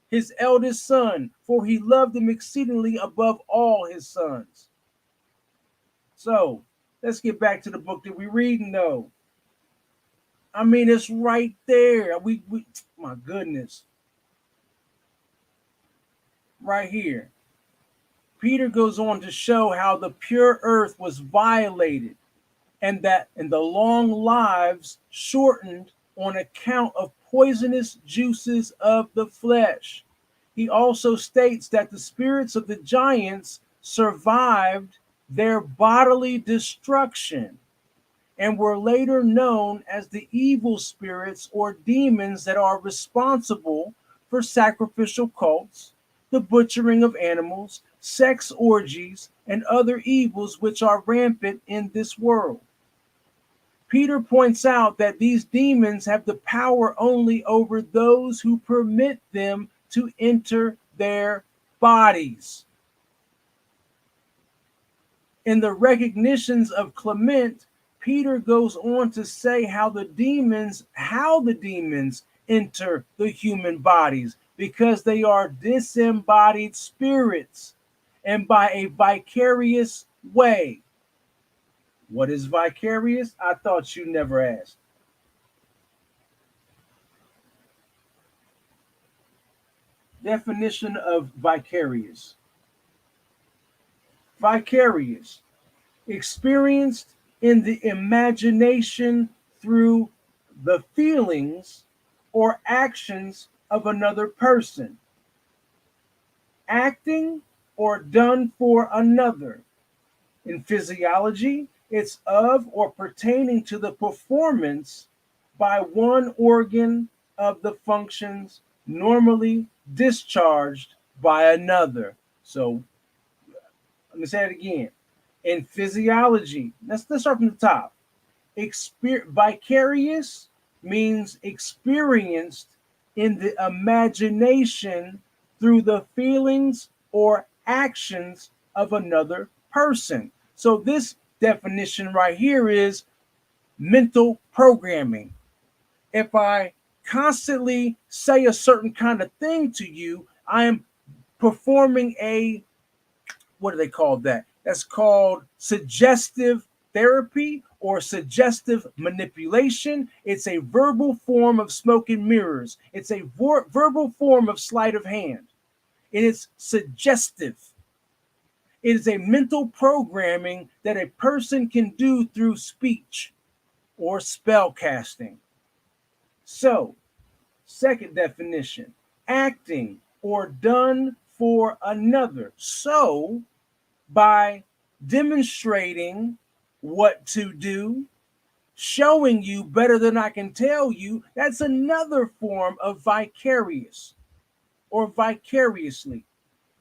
his eldest son, for he loved him exceedingly above all his sons. So let's get back to the book that we're reading, though. I mean, it's right there. We my goodness. Right here. Peter goes on to show how the pure earth was violated and the long lives shortened on account of poisonous juices of the flesh. He also states that the spirits of the giants survived their bodily destruction and were later known as the evil spirits or demons that are responsible for sacrificial cults, the butchering of animals, sex orgies, and other evils which are rampant in this world. Peter points out that these demons have the power only over those who permit them to enter their bodies. In the recognitions of Clement, Peter goes on to say how the demons enter the human bodies, because they are disembodied spirits and by a vicarious way. What is vicarious? I thought you never asked. Definition of vicarious. Vicarious, experienced in the imagination through the feelings or actions of another person, acting or done for another. In physiology, it's of or pertaining to the performance by one organ of the functions normally discharged by another. So let me say it again. In physiology, let's start from the top. Vicarious means experienced in the imagination through the feelings or actions of another person. So this definition right here is mental programming. If I constantly say a certain kind of thing to you, I am performing what do they call that? That's called suggestive therapy or suggestive manipulation. It's a verbal form of smoke and mirrors. It's a verbal form of sleight of hand. It is suggestive. It is a mental programming that a person can do through speech or spell casting. So, second definition, acting or done for another. So, by demonstrating what to do, showing you better than I can tell you, that's another form of vicarious or vicariously.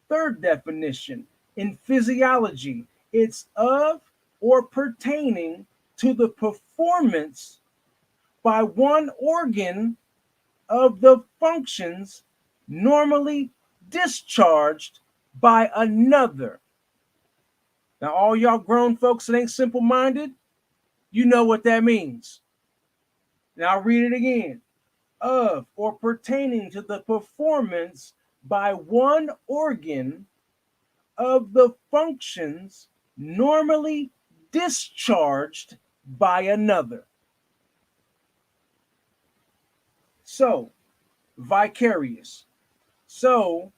Third definition, in physiology, it's of or pertaining to the performance by one organ of the functions normally discharged by another. Now, all y'all grown folks that ain't simple-minded, you know what that means. Now, I'll read it again. Of or pertaining to the performance by one organ of the functions normally discharged by another. So, vicarious. So,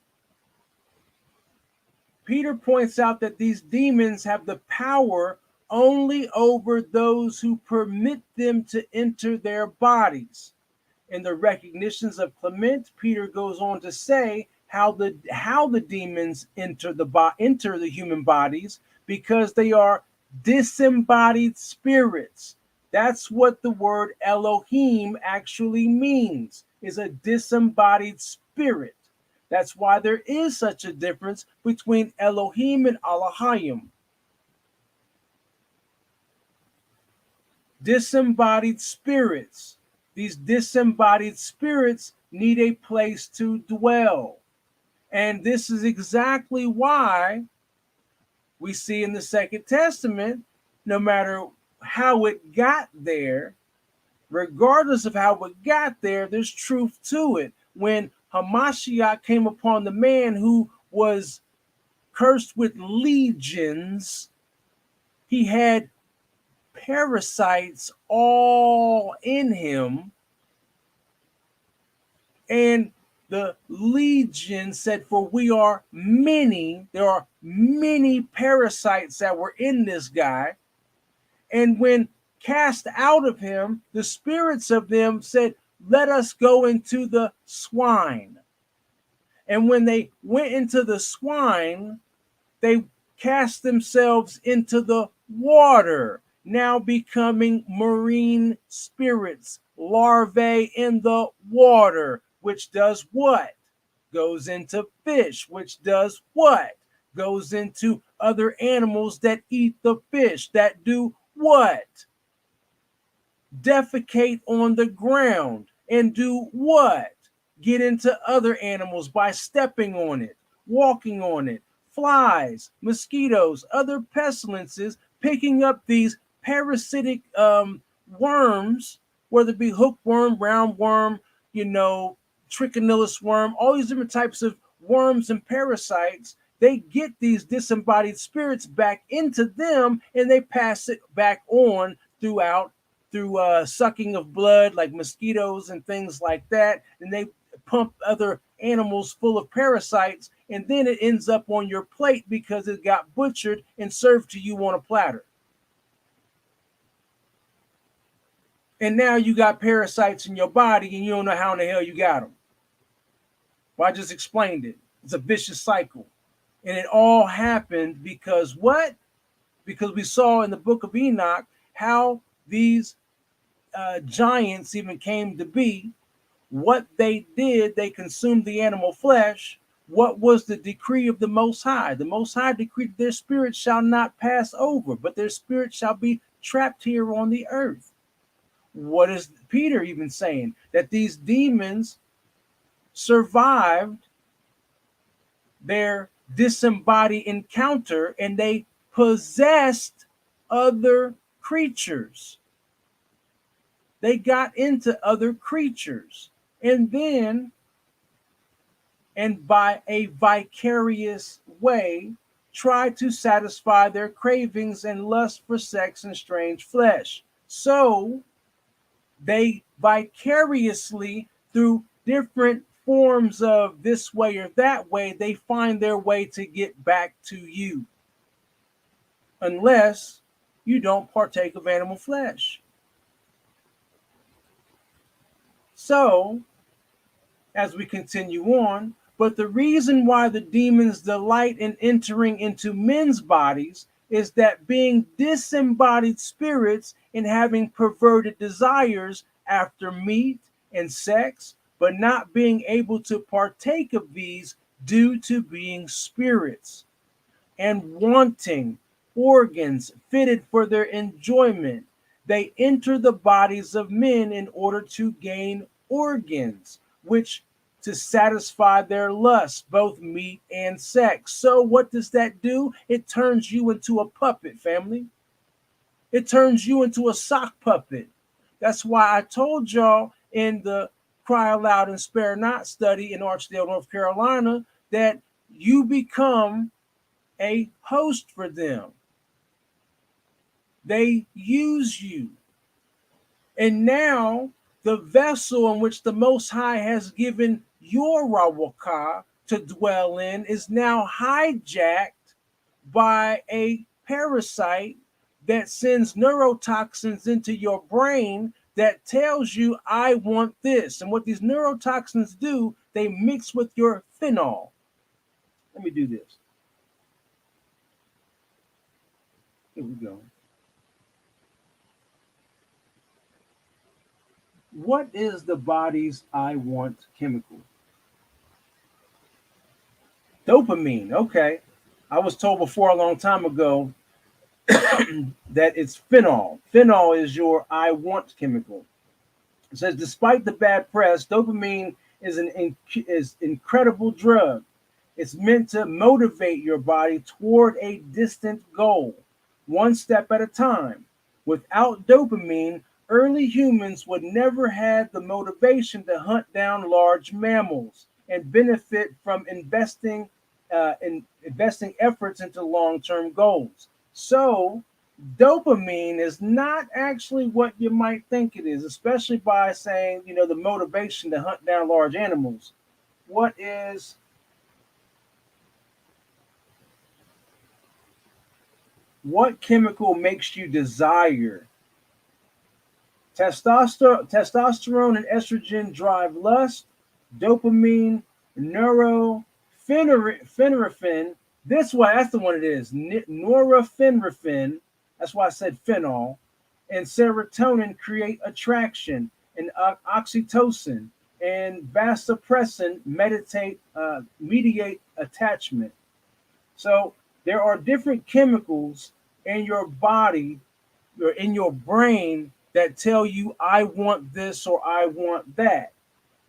Peter points out that these demons have the power only over those who permit them to enter their bodies. In the recognitions of Clement, Peter goes on to say how the demons enter the human bodies, because they are disembodied spirits. That's what the word Elohim actually means, is a disembodied spirit. That's why there is such a difference between Elohim and Elohim. Disembodied spirits. These disembodied spirits need a place to dwell. And this is exactly why we see in the Second Testament, no matter how it got there, regardless of how it got there, there's truth to it. When Hamashiach came upon the man who was cursed with legions, he had parasites all in him. And the legion said, for we are many, there are many parasites that were in this guy. And when cast out of him, the spirits of them said, let us go into the swine. And when they went into the swine, they cast themselves into the water, now becoming marine spirits, larvae in the water, which does what? Goes into fish, which does what? Goes into other animals that eat the fish, that do what? Defecate on the ground and do what? Get into other animals by stepping on it, walking on it, flies, mosquitoes, other pestilences, picking up these parasitic worms, whether it be hookworm, roundworm, trichonillus worm, all these different types of worms and parasites. They get these disembodied spirits back into them and they pass it back on through sucking of blood, like mosquitoes and things like that. And they pump other animals full of parasites, and then it ends up on your plate because it got butchered and served to you on a platter. And now you got parasites in your body and you don't know how in the hell you got them. Well, I just explained it. It's a vicious cycle. And it all happened because what? Because we saw in the book of Enoch how these giants even came to be. What they did, they consumed the animal flesh. What was the decree of the Most High? The Most High decreed their spirit shall not pass over, but their spirit shall be trapped here on the earth. What is Peter even saying? That these demons survived their disembodied encounter and they possessed other creatures. They got into other creatures. And then, and by a vicarious way, try to satisfy their cravings and lust for sex and strange flesh. So they vicariously, through different forms of this way or that way, they find their way to get back to you. Unless you don't partake of animal flesh. So, as we continue on, but the reason why the demons delight in entering into men's bodies is that being disembodied spirits and having perverted desires after meat and sex, but not being able to partake of these due to being spirits and wanting organs fitted for their enjoyment, they enter the bodies of men in order to gain organs, which to satisfy their lust, both meat and sex. So what does that do? It turns you into a puppet, family. It turns you into a sock puppet. That's why I told y'all in the Cry Aloud and Spare Not study in Archdale, North Carolina, that you become a host for them. They use you. And now the vessel in which the Most High has given your Rawakah to dwell in is now hijacked by a parasite that sends neurotoxins into your brain that tells you, I want this. And what these neurotoxins do, they mix with your phenol. Let me do this. Here we go. What is the body's I want chemical? Dopamine. Okay. I was told before a long time ago that it's phenol. Phenol is your I want chemical. It says, despite the bad press, dopamine is incredible drug. It's meant to motivate your body toward a distant goal, one step at a time. Without dopamine, early humans would never had the motivation to hunt down large mammals and benefit from investing efforts into long-term goals. So, dopamine is not actually what you might think it is, especially by saying, the motivation to hunt down large animals. What is what chemical makes you desire? Testosterone and estrogen drive lust. Dopamine, norepinephrine. That's the one it is. Norepinephrine. That's why I said phenol. And serotonin create attraction, and oxytocin and vasopressin mediate attachment. So there are different chemicals in your body or in your brain that tell you, I want this or I want that.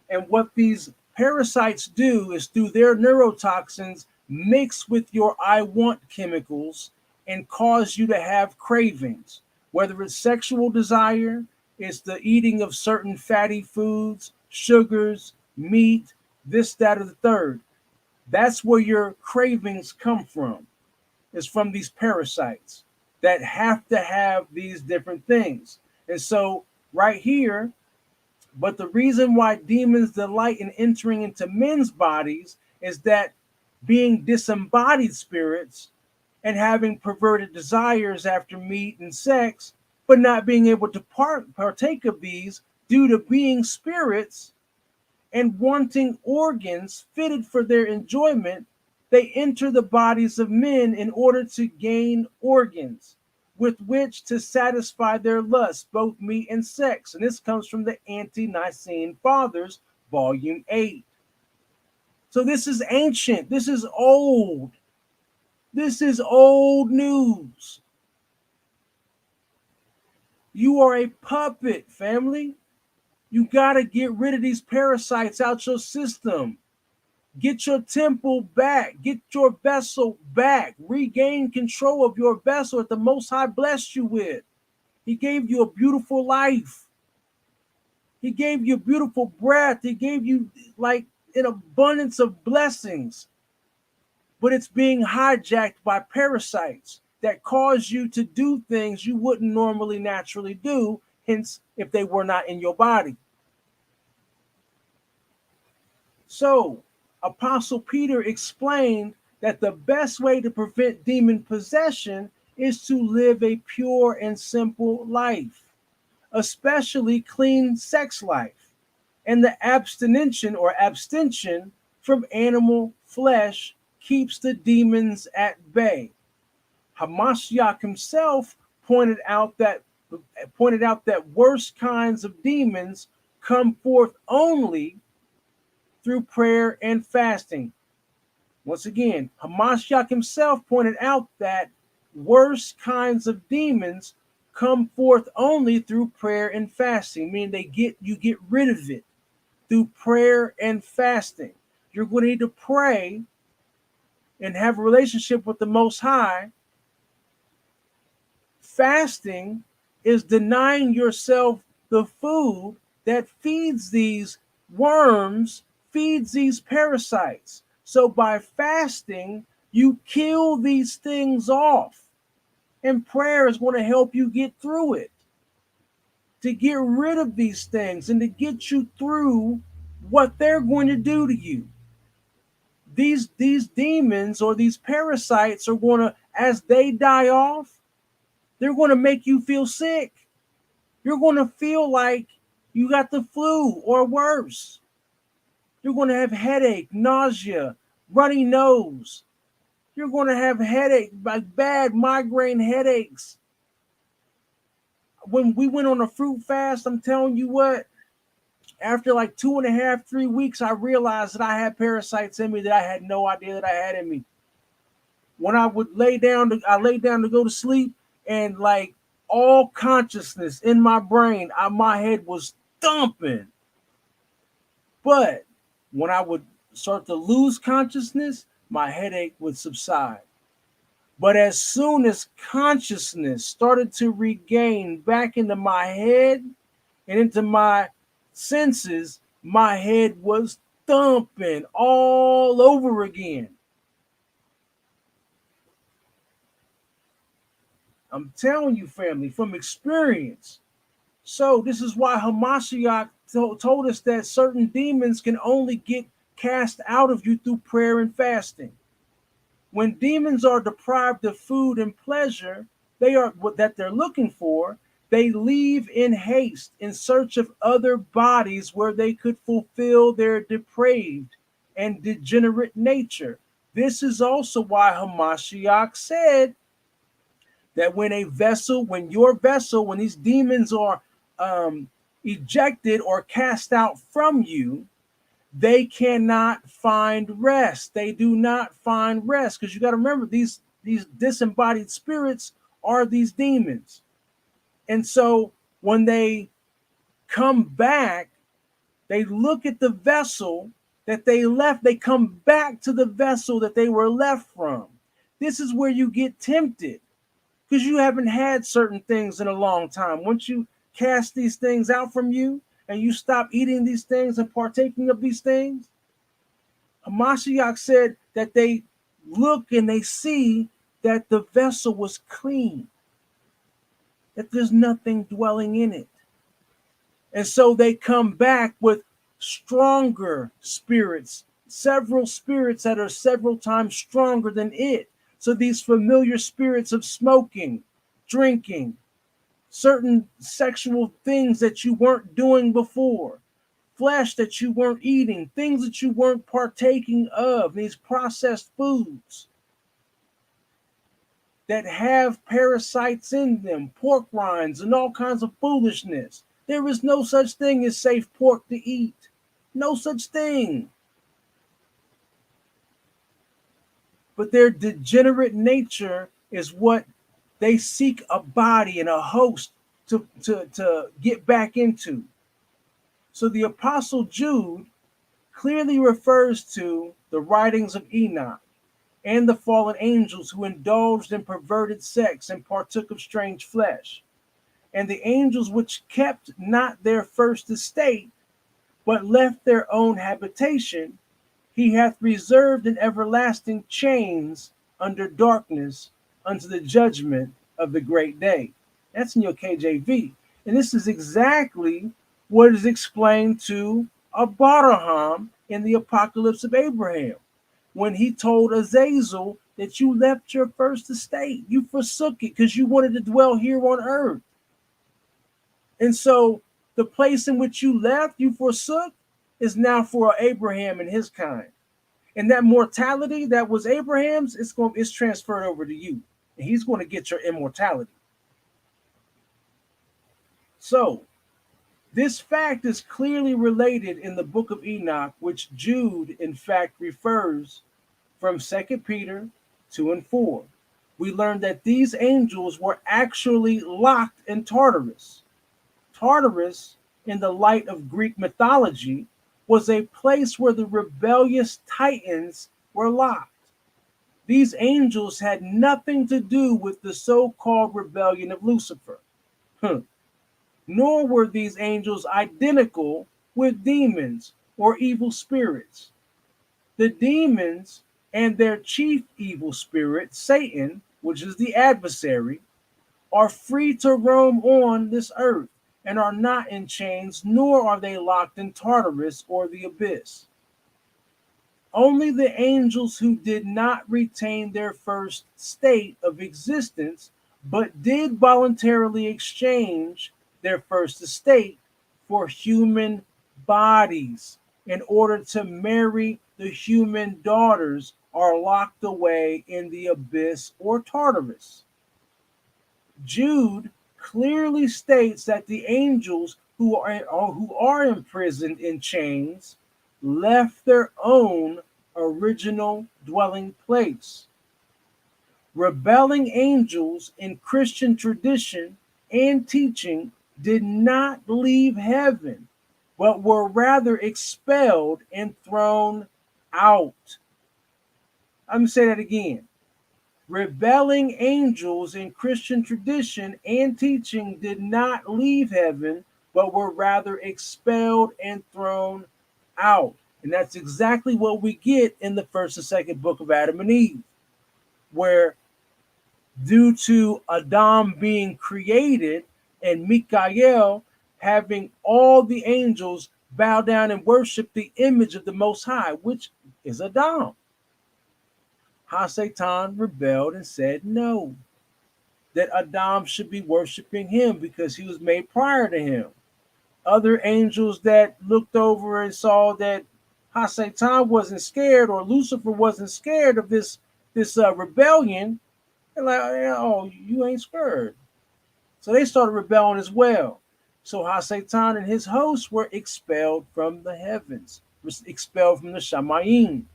And what these parasites do is through their neurotoxins mix with your I want chemicals and cause you to have cravings, whether it's sexual desire, it's the eating of certain fatty foods, sugars, meat, this, that, or the third. That's where your cravings come from. Is from these parasites that have to have these different things. And so, right here, but the reason why demons delight in entering into men's bodies is that being disembodied spirits and having perverted desires after meat and sex, but not being able to partake of these due to being spirits and wanting organs fitted for their enjoyment, they enter the bodies of men in order to gain organs with which to satisfy their lusts, both meat and sex. And this comes from the Ante-Nicene Fathers, Volume 8. So this is ancient. This is old. This is old news. You are a puppet, family. You got to get rid of these parasites out your system. Get your temple back. Get your vessel back. Regain control of your vessel that the Most High blessed you with. He gave you a beautiful life. He gave you beautiful breath. He gave you like an abundance of blessings. But it's being hijacked by parasites that cause you to do things you wouldn't normally naturally do, hence, if they were not in your body. So, Apostle Peter explained that the best way to prevent demon possession is to live a pure and simple life, especially clean sex life, and the abstention from animal flesh keeps the demons at bay. Hamashiach himself pointed out that worse kinds of demons come forth only through prayer and fasting. Once again, Hamashiach himself pointed out that worse kinds of demons come forth only through prayer and fasting, meaning you get rid of it through prayer and fasting. You're going to need to pray and have a relationship with the Most High. Fasting is denying yourself the food that feeds these worms, feeds these parasites. So by fasting, you kill these things off. And prayer is going to help you get through it, to get rid of these things and to get you through what they're going to do to you. These demons or these parasites are going to, as they die off, they're going to make you feel sick. You're going to feel like you got the flu or worse. You're going to have headache, nausea, runny nose. You're going to have headache, like bad migraine headaches. When we went on a fruit fast, I'm telling you what, after like 2.5, 3 weeks, I realized that I had parasites in me that I had no idea that I had in me. When I would lay down to go to sleep, and like all consciousness in my brain, my head was thumping. But when I would start to lose consciousness, my headache would subside. But as soon as consciousness started to regain back into my head and into my senses, my head was thumping all over again. I'm telling you, family, from experience. So this is why Hamashiach told us that certain demons can only get cast out of you through prayer and fasting. When demons are deprived of food and pleasure, they are what that they're looking for. They leave in haste in search of other bodies where they could fulfill their depraved and degenerate nature. This is also why Hamashiach said that when when these demons are ejected or cast out from you, they cannot find rest. They do not find rest, because you got to remember, these disembodied spirits are these demons. And so when they come back, they look at the vessel that they left. They come back to the vessel that they were left from. This is where you get tempted, because you haven't had certain things in a long time. Once you cast these things out from you and you stop eating these things and partaking of these things, Hamashiach said that they look and they see that the vessel was clean, that there's nothing dwelling in it. And so they come back with stronger spirits, several spirits that are several times stronger than it. So these familiar spirits of smoking, drinking, certain sexual things that you weren't doing before, flesh that you weren't eating, things that you weren't partaking of, these processed foods that have parasites in them, pork rinds and all kinds of foolishness. There is no such thing as safe pork to eat. No such thing. But their degenerate nature is what they seek a body and a host to get back into. So the Apostle Jude clearly refers to the writings of Enoch and the fallen angels who indulged in perverted sex and partook of strange flesh, and the angels which kept not their first estate, but left their own habitation, he hath reserved in everlasting chains under darkness unto the judgment of the great day. That's in your KJV. And this is exactly what is explained to Abraham in the Apocalypse of Abraham, when he told Azazel that you left your first estate. You forsook it because you wanted to dwell here on earth. And so the place in which you left, you forsook, is now for Abraham and his kind. And that mortality that was Abraham's, it's transferred over to you. And he's going to get your immortality. So this fact is clearly related in the book of Enoch, which Jude, in fact, refers from 2 Peter 2 and 4. We learned that these angels were actually locked in Tartarus. Tartarus, in the light of Greek mythology, was a place where the rebellious Titans were locked. These angels had nothing to do with the so-called rebellion of Lucifer. Nor were these angels identical with demons or evil spirits. The demons and their chief evil spirit, Satan, which is the adversary, are free to roam on this earth and are not in chains, nor are they locked in Tartarus or the abyss. Only the angels who did not retain their first state of existence, but did voluntarily exchange their first estate for human bodies in order to marry the human daughters, are locked away in the abyss or Tartarus. Jude clearly states that the angels who are imprisoned in chains left their own original dwelling place. Rebelling angels in Christian tradition and teaching did not leave heaven, but were rather expelled and thrown out. I'm going to say that again. Rebelling angels in Christian tradition and teaching did not leave heaven, but were rather expelled and thrown out. And that's exactly what we get in the first and second book of Adam and Eve, where due to Adam being created and Mikael having all the angels bow down and worship the image of the Most High, which is Adam. Satan rebelled and said no, that Adam should be worshiping him because he was made prior to him. Other angels that looked over and saw that Satan wasn't scared, or Lucifer wasn't scared of this rebellion, they're like, oh, you ain't scared. So they started rebelling as well. So Satan and his hosts were expelled from the heavens, expelled from the Shamayim,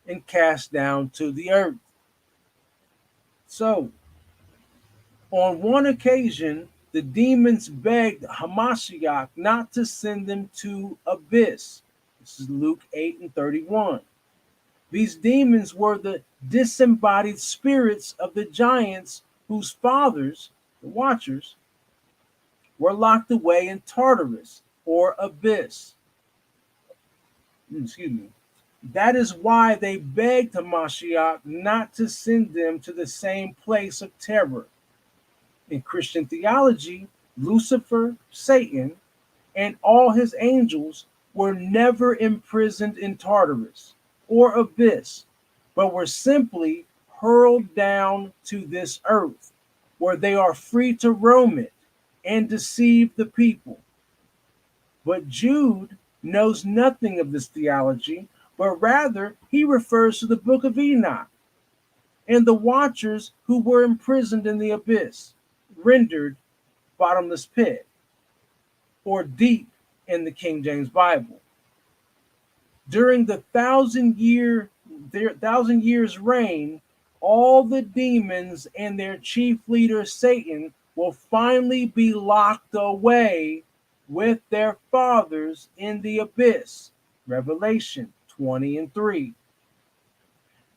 and cast down to the earth. So, on one occasion, the demons begged Hamashiach not to send them to abyss. This is Luke 8:31. These demons were the disembodied spirits of the giants whose fathers, the Watchers, were locked away in Tartarus or abyss. Excuse me. That is why they begged Hamashiach not to send them to the same place of terror. In Christian theology, Lucifer, Satan, and all his angels were never imprisoned in Tartarus or abyss, but were simply hurled down to this earth, where they are free to roam it and deceive the people. But Jude knows nothing of this theology, but rather he refers to the book of Enoch and the Watchers who were imprisoned in the abyss, rendered bottomless pit, or deep in the King James Bible. During the thousand years reign, all the demons and their chief leader Satan will finally be locked away with their fathers in the abyss. Revelation 20:3.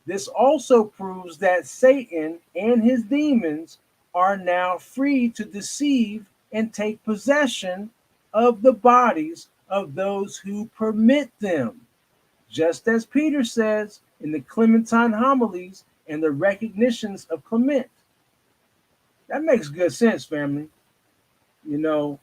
This also proves that Satan and his demons are now free to deceive and take possession of the bodies of those who permit them, just as Peter says in the Clementine homilies and the recognitions of Clement. That makes good sense, family. You know,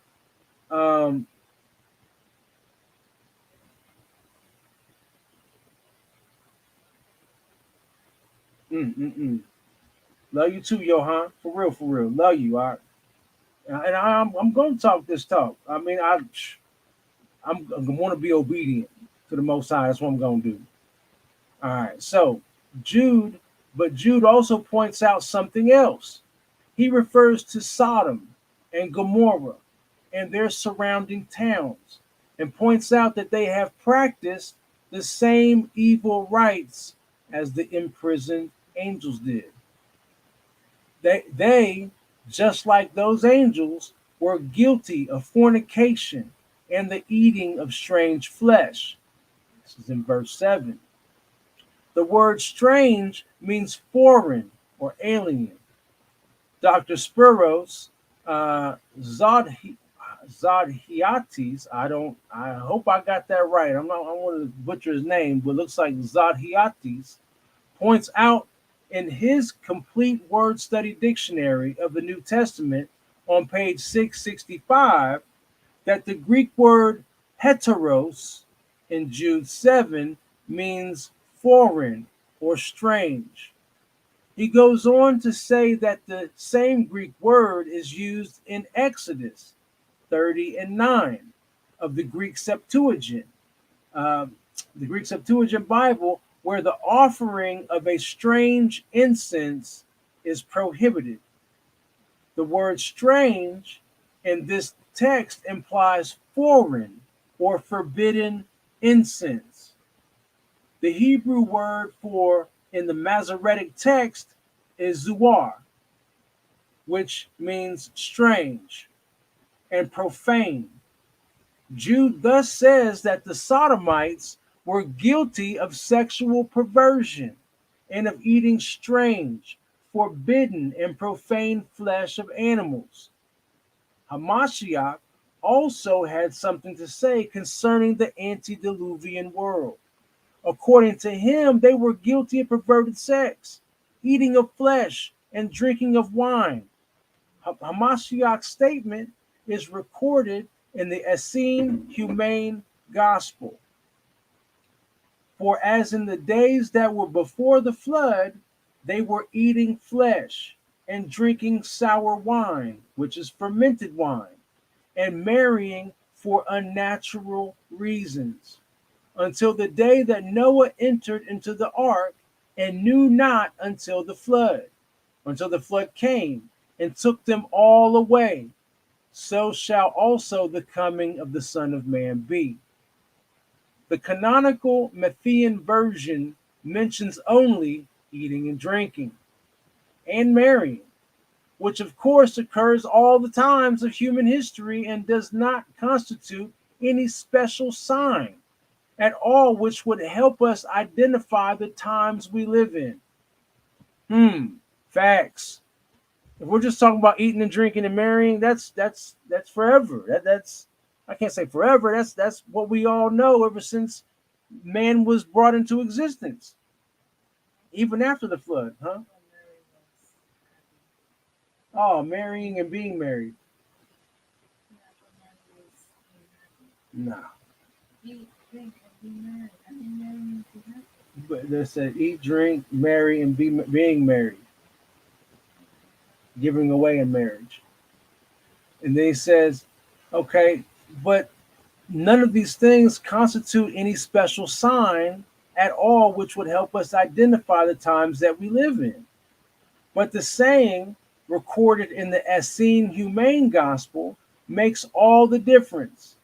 love you too, Johan. For real, for real. Love you. All right. And I'm going to talk this talk. I mean, I'm going to be obedient to the Most High. That's what I'm going to do. All right. So Jude also points out something else. He refers to Sodom and Gomorrah and their surrounding towns, and points out that they have practiced the same evil rites as the imprisoned angels did. They, just like those angels, were guilty of fornication and the eating of strange flesh. This is in verse 7. The word strange means foreign or alien. Dr. Spiros Zodhiates, I hope I got that right. I want to butcher his name, but it looks like Zodhiates, points out in his complete word study dictionary of the New Testament on page 665 that the Greek word heteros in Jude 7 means foreign or strange. He goes on to say that the same Greek word is used in Exodus 30:9 of the Greek Septuagint. The Greek Septuagint Bible, where the offering of a strange incense is prohibited. The word strange in this text implies foreign or forbidden incense. The Hebrew word for in the Masoretic text is zuar, which means strange and profane. Jude thus says that the Sodomites were guilty of sexual perversion and of eating strange, forbidden, and profane flesh of animals. Hamashiach also had something to say concerning the antediluvian world. According to him, they were guilty of perverted sex, eating of flesh, and drinking of wine. Hamashiach's statement is recorded in the Essene Humane Gospel. For as in the days that were before the flood, they were eating flesh and drinking sour wine, which is fermented wine, and marrying for unnatural reasons, until the day that Noah entered into the ark and knew not until the flood came and took them all away. So shall also the coming of the Son of Man be. The canonical Matthean version mentions only eating and drinking and marrying, which of course occurs all the times of human history and does not constitute any special sign at all which would help us identify the times we live in. Facts. If we're just talking about eating and drinking and marrying, that's forever. That's I can't say forever. That's what we all know ever since man was brought into existence, even after the flood, huh? Oh, marrying and being married. Nah. But they said eat, drink, marry, and being married, giving away in marriage. And then he says, okay, but none of these things constitute any special sign at all which would help us identify the times that we live in. But the saying recorded in the Essene Humane Gospel makes all the difference.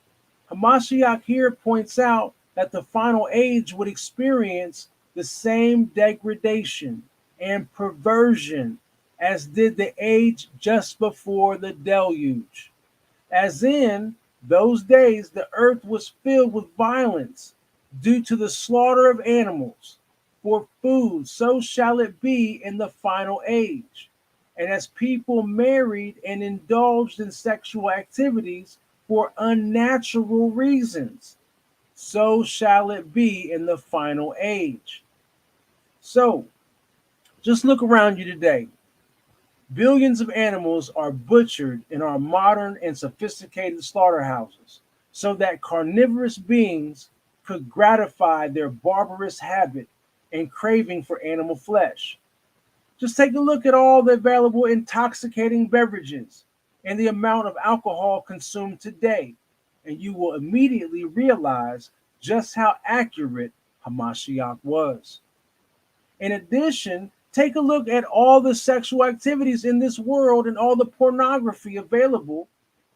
Hamashiach here points out that the final age would experience the same degradation and perversion as did the age just before the deluge. As in those days, the earth was filled with violence due to the slaughter of animals for food, so shall it be in the final age. And as people married and indulged in sexual activities for unnatural reasons, so shall it be in the final age. So, just look around you today. Billions of animals are butchered in our modern and sophisticated slaughterhouses so that carnivorous beings could gratify their barbarous habit and craving for animal flesh. Just take a look at all the available intoxicating beverages and the amount of alcohol consumed today, and you will immediately realize just how accurate Hamashiach was. In addition, take a look at all the sexual activities in this world and all the pornography available,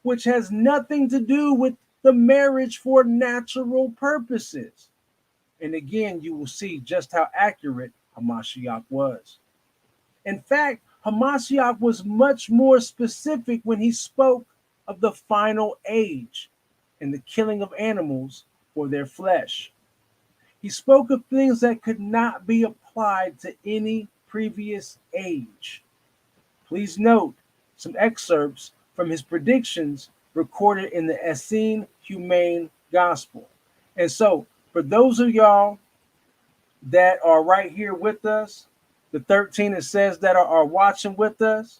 which has nothing to do with the marriage for natural purposes. And again, you will see just how accurate Hamashiach was. In fact, Hamashiach was much more specific when he spoke of the final age and the killing of animals for their flesh. He spoke of things that could not be applied to any previous age. Please note some excerpts from his predictions recorded in the Essene Humane Gospel. And so, for those of y'all that are right here with us, the 13 it says that are watching with us,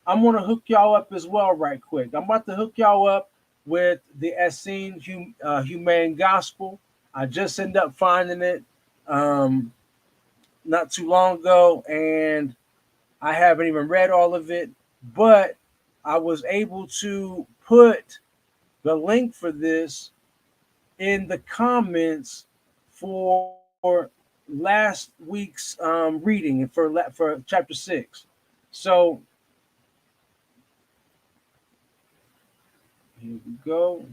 I'm going to hook y'all up as well right quick. I'm about to hook y'all up with the Essene Humane Gospel. I just ended up finding it not too long ago, and I haven't even read all of it, but I was able to put the link for this in the comments for last week's reading for chapter 6. So Here we go.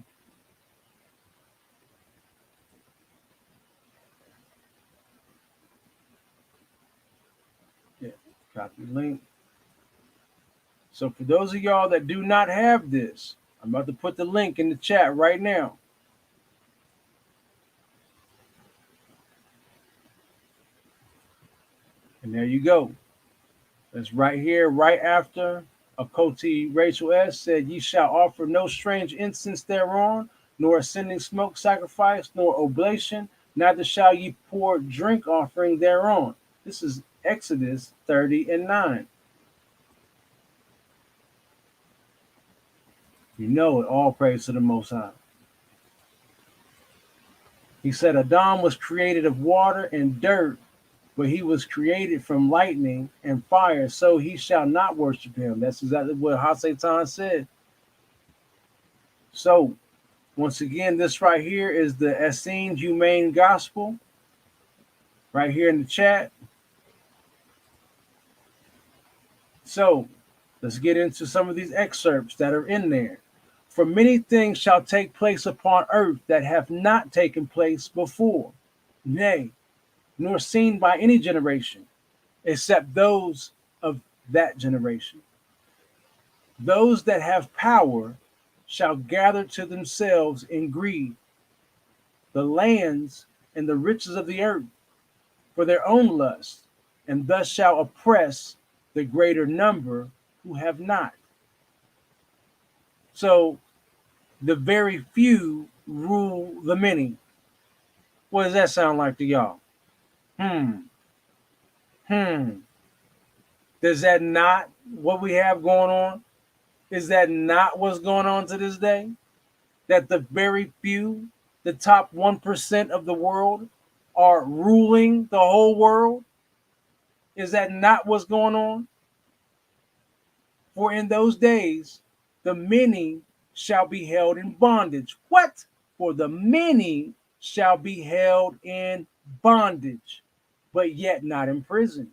Yeah, copy link. So for those of y'all that do not have this, I'm about to put the link in the chat right now. And there you go. That's right here, right after Akoti Rachel S. said, Ye shall offer no strange incense thereon, nor ascending smoke sacrifice, nor oblation, neither shall ye pour drink offering thereon. This is Exodus 30 and 9. You know it, all praise to the Most High. He said, Adam was created of water and dirt, but he was created from lightning and fire, so he shall not worship him. That's exactly what Hasatan said. So, once again, this right here is the Essene Humane Gospel, right here in the chat. So, let's get into some of these excerpts that are in there. For many things shall take place upon earth that have not taken place before, nay, nor seen by any generation, except those of that generation. Those that have power shall gather to themselves in greed the lands and the riches of the earth for their own lust, and thus shall oppress the greater number who have not. So the very few rule the many. What does that sound like to y'all? Hmm. Does that not what we have going on? Is that not what's going on to this day? That the very few, the top 1% of the world, are ruling the whole world? Is that not what's going on? For in those days, the many shall be held in bondage. What? For the many shall be held in bondage, but yet not in prison.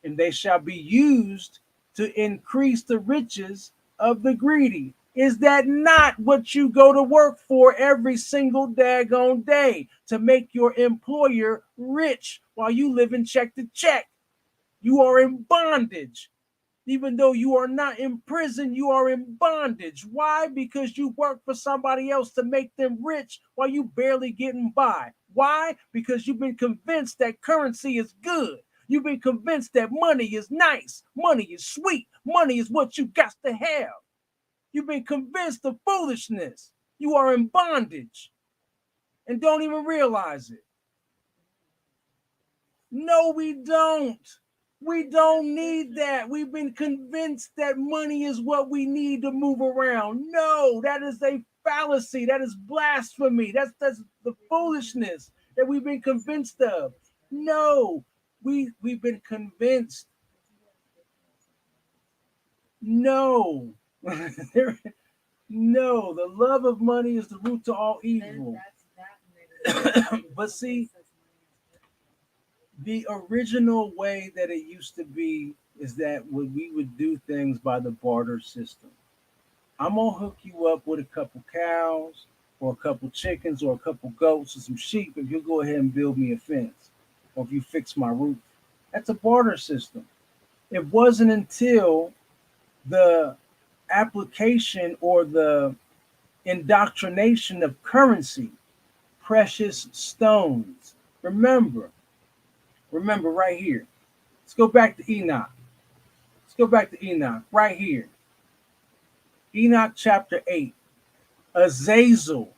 And they shall be used to increase the riches of the greedy. Is that not what you go to work for every single daggone day? To make your employer rich while you live in check to check. You are in bondage. Even though you are not in prison, you are in bondage. Why? Because you work for somebody else to make them rich while you barely getting by. Why? Because you've been convinced that currency is good. You've been convinced that money is nice. Money is sweet. Money is what you got to have. You've been convinced of foolishness. You are in bondage and don't even realize it. No, we don't. We don't need that. We've been convinced that money is what we need to move around. No, that is a fallacy. That is blasphemy. That's the foolishness that we've been convinced of. No, we've been convinced. No. No, the love of money is the root to all evil. But see, the original way that it used to be is that we would do things by the barter system. I'm gonna hook you up with a couple cows or a couple chickens or a couple goats or some sheep if you go ahead and build me a fence or if you fix my roof. That's a barter system. It wasn't until the application or the indoctrination of currency, precious stones. Remember right here. Let's go back to Enoch. Let's go back to Enoch right here. Enoch chapter 8. Azazel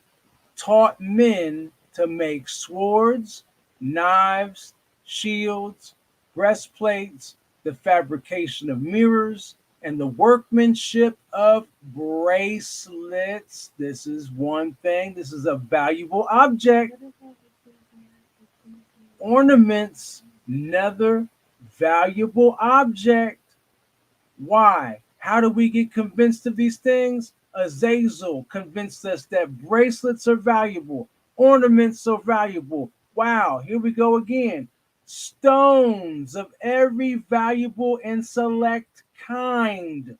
taught men to make swords, knives, shields, breastplates, the fabrication of mirrors, and the workmanship of bracelets. This is one thing. This is a valuable object. Ornaments, another valuable object. Why? How do we get convinced of these things? Azazel convinced us that bracelets are valuable, ornaments are valuable. Wow, here we go again. Stones of every valuable and select kind.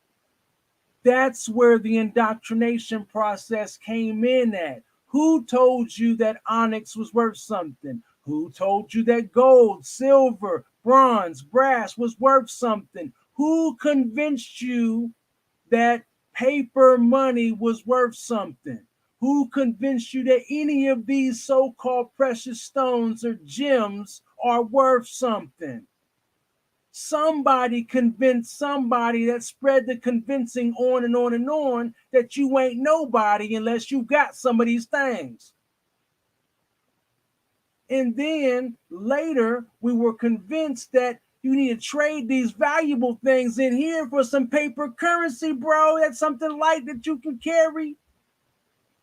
That's where the indoctrination process came in at. Who told you that onyx was worth something? Who told you that gold, silver, bronze, brass was worth something? Who convinced you that paper money was worth something? Who convinced you that any of these so-called precious stones or gems are worth something? Somebody convinced somebody that spread the convincing on and on and on that you ain't nobody unless you got some of these things. And then later we were convinced that you need to trade these valuable things in here for some paper currency, bro. That's something light that you can carry.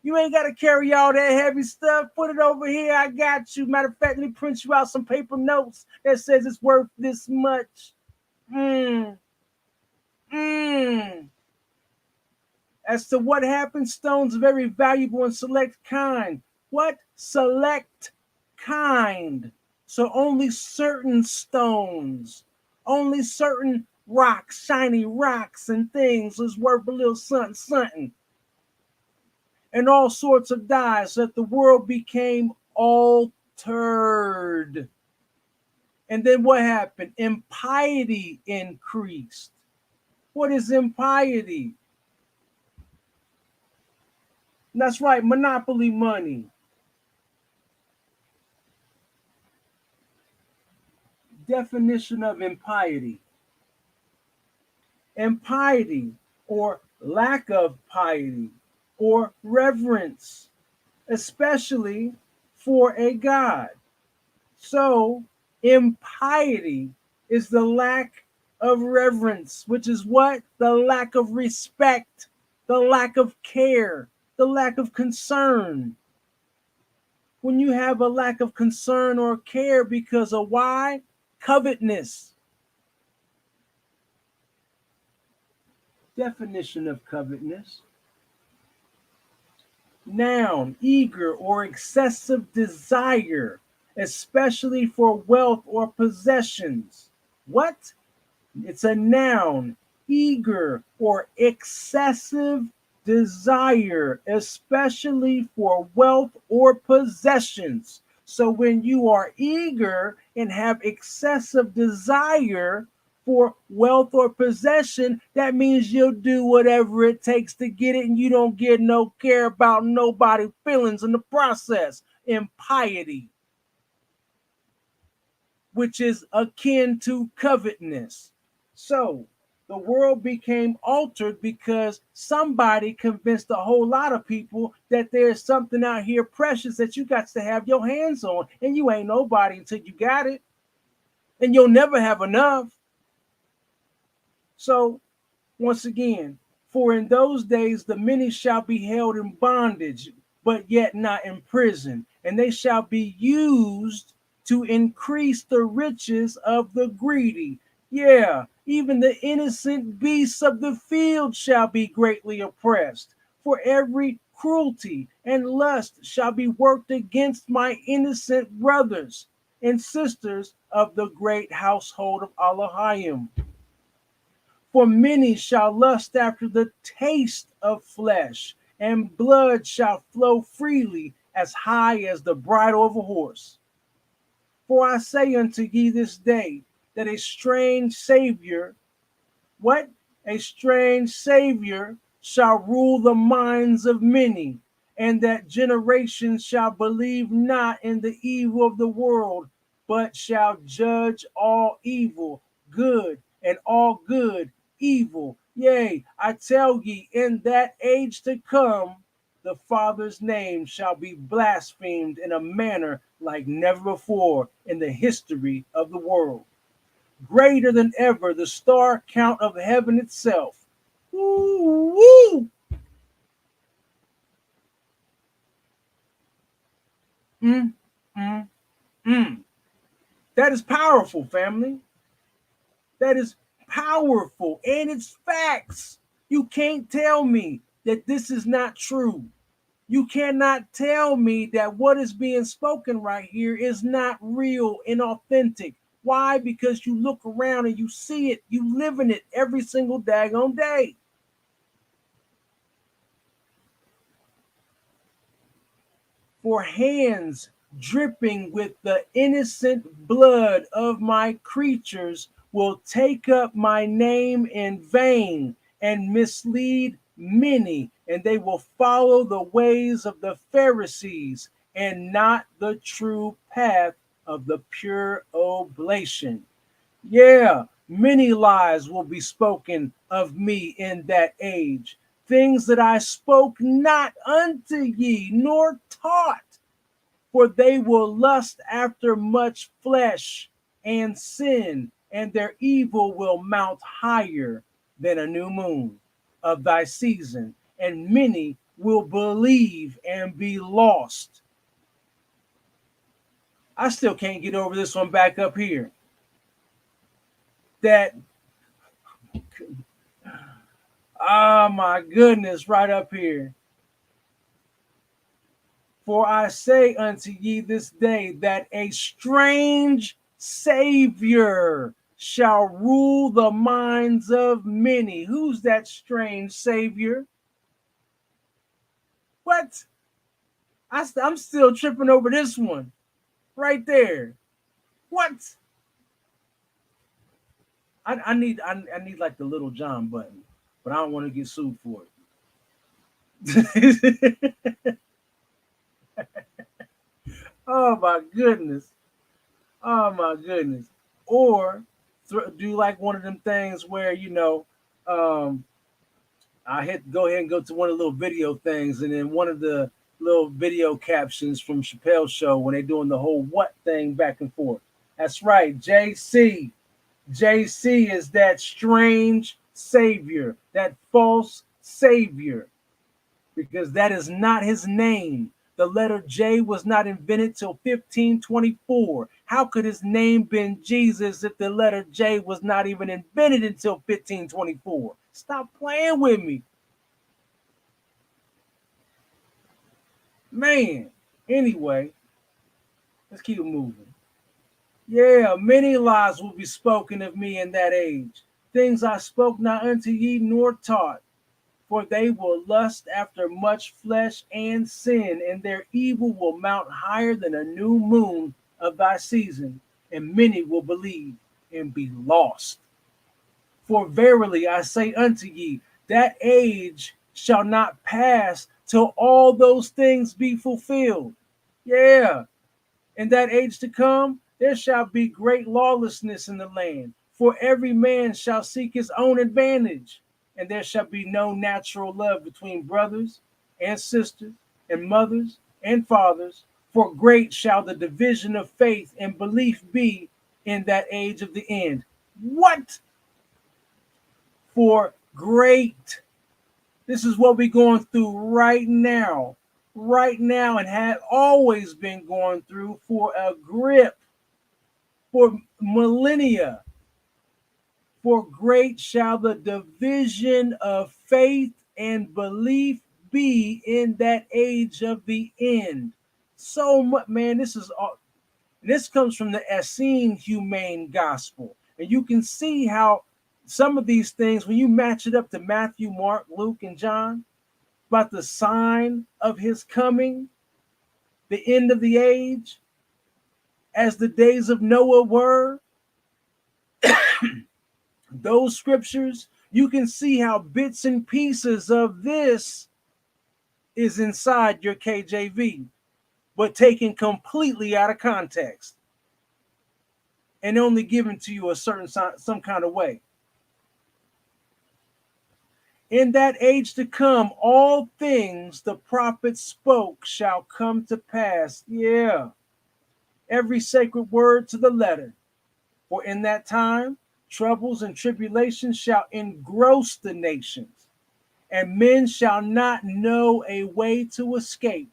You ain't got to carry all that heavy stuff. Put it over here. I got you. Matter of fact, let me print you out some paper notes that says it's worth this much. As to what happened, stones very valuable and select kind. What? Select kind. So only certain stones, only certain rocks, shiny rocks and things was worth a little something, something. And all sorts of dyes, that the world became altered. And then what happened? Impiety increased. What is impiety? That's right, monopoly money. Definition of impiety. Impiety, or lack of piety, or reverence, especially for a God. So, impiety is the lack of reverence, which is what? The lack of respect, the lack of care, the lack of concern. When you have a lack of concern or care because of why? Covetousness. Definition of covetousness. Noun, eager or excessive desire, especially for wealth or possessions. What? It's a noun, eager or excessive desire, especially for wealth or possessions. So when you are eager and have excessive desire for wealth or possession, that means you'll do whatever it takes to get it, and you don't get no care about nobody's feelings in the process. Impiety, which is akin to covetousness. So the world became altered because somebody convinced a whole lot of people that there's something out here precious that you got to have your hands on, and you ain't nobody until you got it, and you'll never have enough. So once again, for in those days the many shall be held in bondage, but yet not in prison, and they shall be used to increase the riches of the greedy. Yeah, even the innocent beasts of the field shall be greatly oppressed. For every cruelty and lust shall be worked against my innocent brothers and sisters of the great household of Elohim. For many shall lust after the taste of flesh, and blood shall flow freely as high as the bridle of a horse. For I say unto ye this day that a strange Savior, what? A strange Savior shall rule the minds of many, and that generation shall believe not in the evil of the world, but shall judge all evil good, and all good evil. Yea, I tell ye, in that age to come, the Father's name shall be blasphemed in a manner like never before in the history of the world. Greater than ever the star count of heaven itself. Woo, woo. Mm, mm, mm. That is powerful, family. That is powerful, and it's facts. You can't tell me that this is not true. You cannot tell me that what is being spoken right here is not real and authentic. Why? Because you look around and you see it, you live in it every single daggone day. For hands dripping with the innocent blood of my creatures will take up my name in vain and mislead many, and they will follow the ways of the Pharisees and not the true path of the pure oblation. Yeah, many lies will be spoken of me in that age, things that I spoke not unto ye, nor taught, for they will lust after much flesh and sin, and their evil will mount higher than a new moon of thy season, and many will believe and be lost. I still can't get over this one back up here. That, oh my goodness, right up here. For I say unto ye this day that a strange Savior shall rule the minds of many. Who's that strange Savior? What? I'm still tripping over this one right there. What? I need like the Little John button, but I don't want to get sued for it. Oh my goodness. Oh my goodness. Or do like one of them things where um, I hit go ahead and go to one of the little video things, and then one of the little video captions from Chappelle's show when they're doing the whole what thing back and forth. That's right, JC. JC is that strange savior, that false savior, because that is not his name. The letter J was not invented till 1524. How could his name been Jesus if the letter J was not even invented until 1524? Stop playing with me. Man, anyway, let's keep it moving. Yeah, many lies will be spoken of me in that age. Things I spoke not unto ye nor taught. For they will lust after much flesh and sin, and their evil will mount higher than a new moon of thy season, and many will believe and be lost. For verily I say unto ye, that age shall not pass till all those things be fulfilled. Yeah, in that age to come, there shall be great lawlessness in the land, for every man shall seek his own advantage, and there shall be no natural love between brothers and sisters, and mothers and fathers, for great shall the division of faith and belief be in that age of the end. What? For great. This is what we're going through right now, and had always been going through for a grip, for millennia. For great shall the division of faith and belief be in that age of the end. So much, man. This comes from the Essene humane gospel, and you can see how some of these things, when you match it up to Matthew, Mark, Luke, and John, about the sign of his coming, the end of the age, as the days of Noah were, those scriptures, you can see how bits and pieces of this is inside your KJV, but taken completely out of context and only given to you a certain some kind of way. In that age to come, all things the prophets spoke shall come to pass. Yeah. Every sacred word to the letter. For in that time, troubles and tribulations shall engross the nations, and men shall not know a way to escape.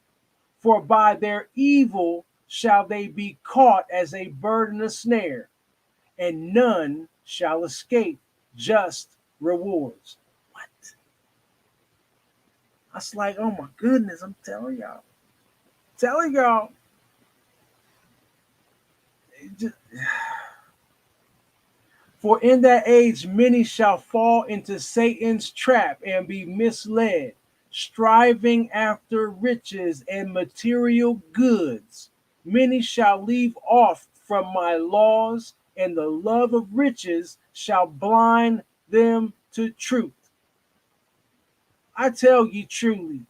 For by their evil shall they be caught as a bird in a snare, and none shall escape just rewards. What? I was like, oh my goodness, I'm telling y'all. Just, for in that age many shall fall into Satan's trap and be misled, striving after riches and material goods. Many shall leave off from my laws, and the love of riches shall blind them to truth. I tell ye truly,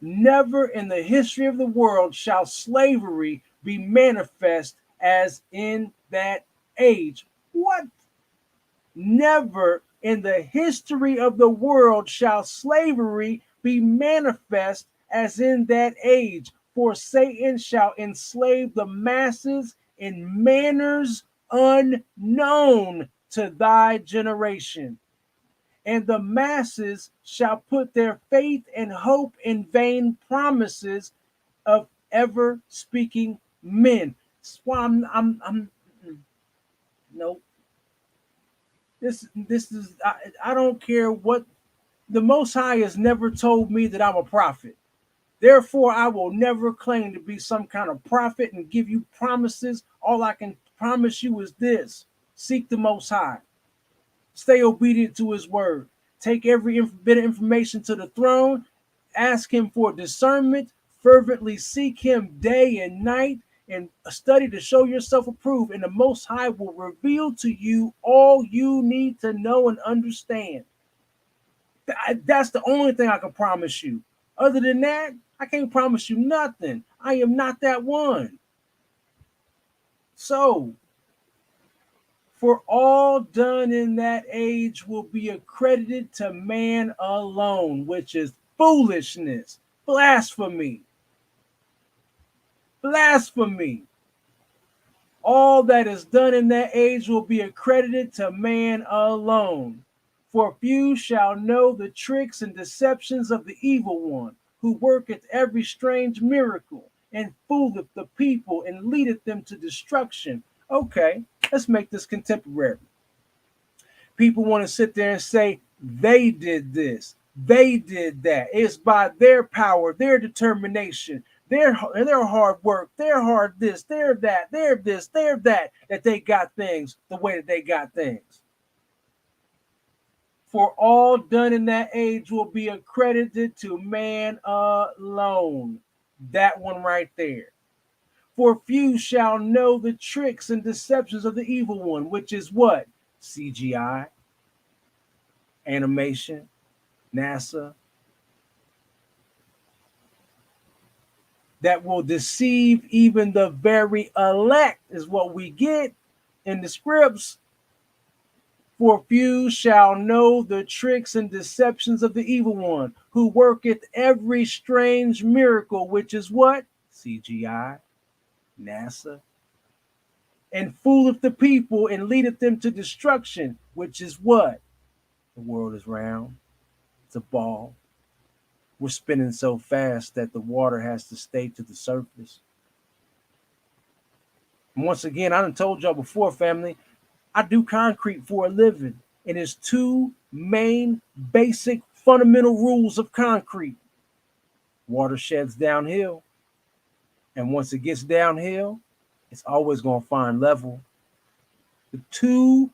never in the history of the world shall slavery be manifest as in that age. What? Never in the history of the world shall slavery be manifest as in that age. For Satan shall enslave the masses in manners unknown to thy generation. And the masses shall put their faith and hope in vain promises of ever speaking men. That's why I'm no. This is I don't care what the Most High has never told me that I'm a prophet. Therefore, I will never claim to be some kind of prophet and give you promises. All I can promise you is this: seek the Most High, stay obedient to His word, take every bit of information to the throne, ask Him for discernment, fervently seek Him day and night, and study to show yourself approved. And the Most High will reveal to you all you need to know and understand. That's the only thing I can promise you. Other than that, I can't promise you nothing. I am not that one. So, for all done in that age will be accredited to man alone, which is foolishness, blasphemy, blasphemy. All that is done in that age will be accredited to man alone. For few shall know the tricks and deceptions of the evil one, who worketh every strange miracle, and fooleth the people, and leadeth them to destruction. Okay, let's make this contemporary. People want to sit there and say, they did this, they did that. It's by their power, their determination, their hard work, their hard this, their that, their this, their that, that they got things the way that they got things. For all done in that age will be accredited to man alone. That one right there. For few shall know the tricks and deceptions of the evil one, which is what? CGI, animation, NASA, that will deceive even the very elect, is what we get in the scripts. For few shall know the tricks and deceptions of the evil one, who worketh every strange miracle, which is what? CGI, NASA, and fooleth the people and leadeth them to destruction, which is what? The world is round. It's a ball. We're spinning so fast that the water has to stay to the surface. And once again, I done told y'all before, family, I do concrete for a living. And there's two main basic fundamental rules of concrete. Water sheds downhill. And once it gets downhill, it's always going to find level. The two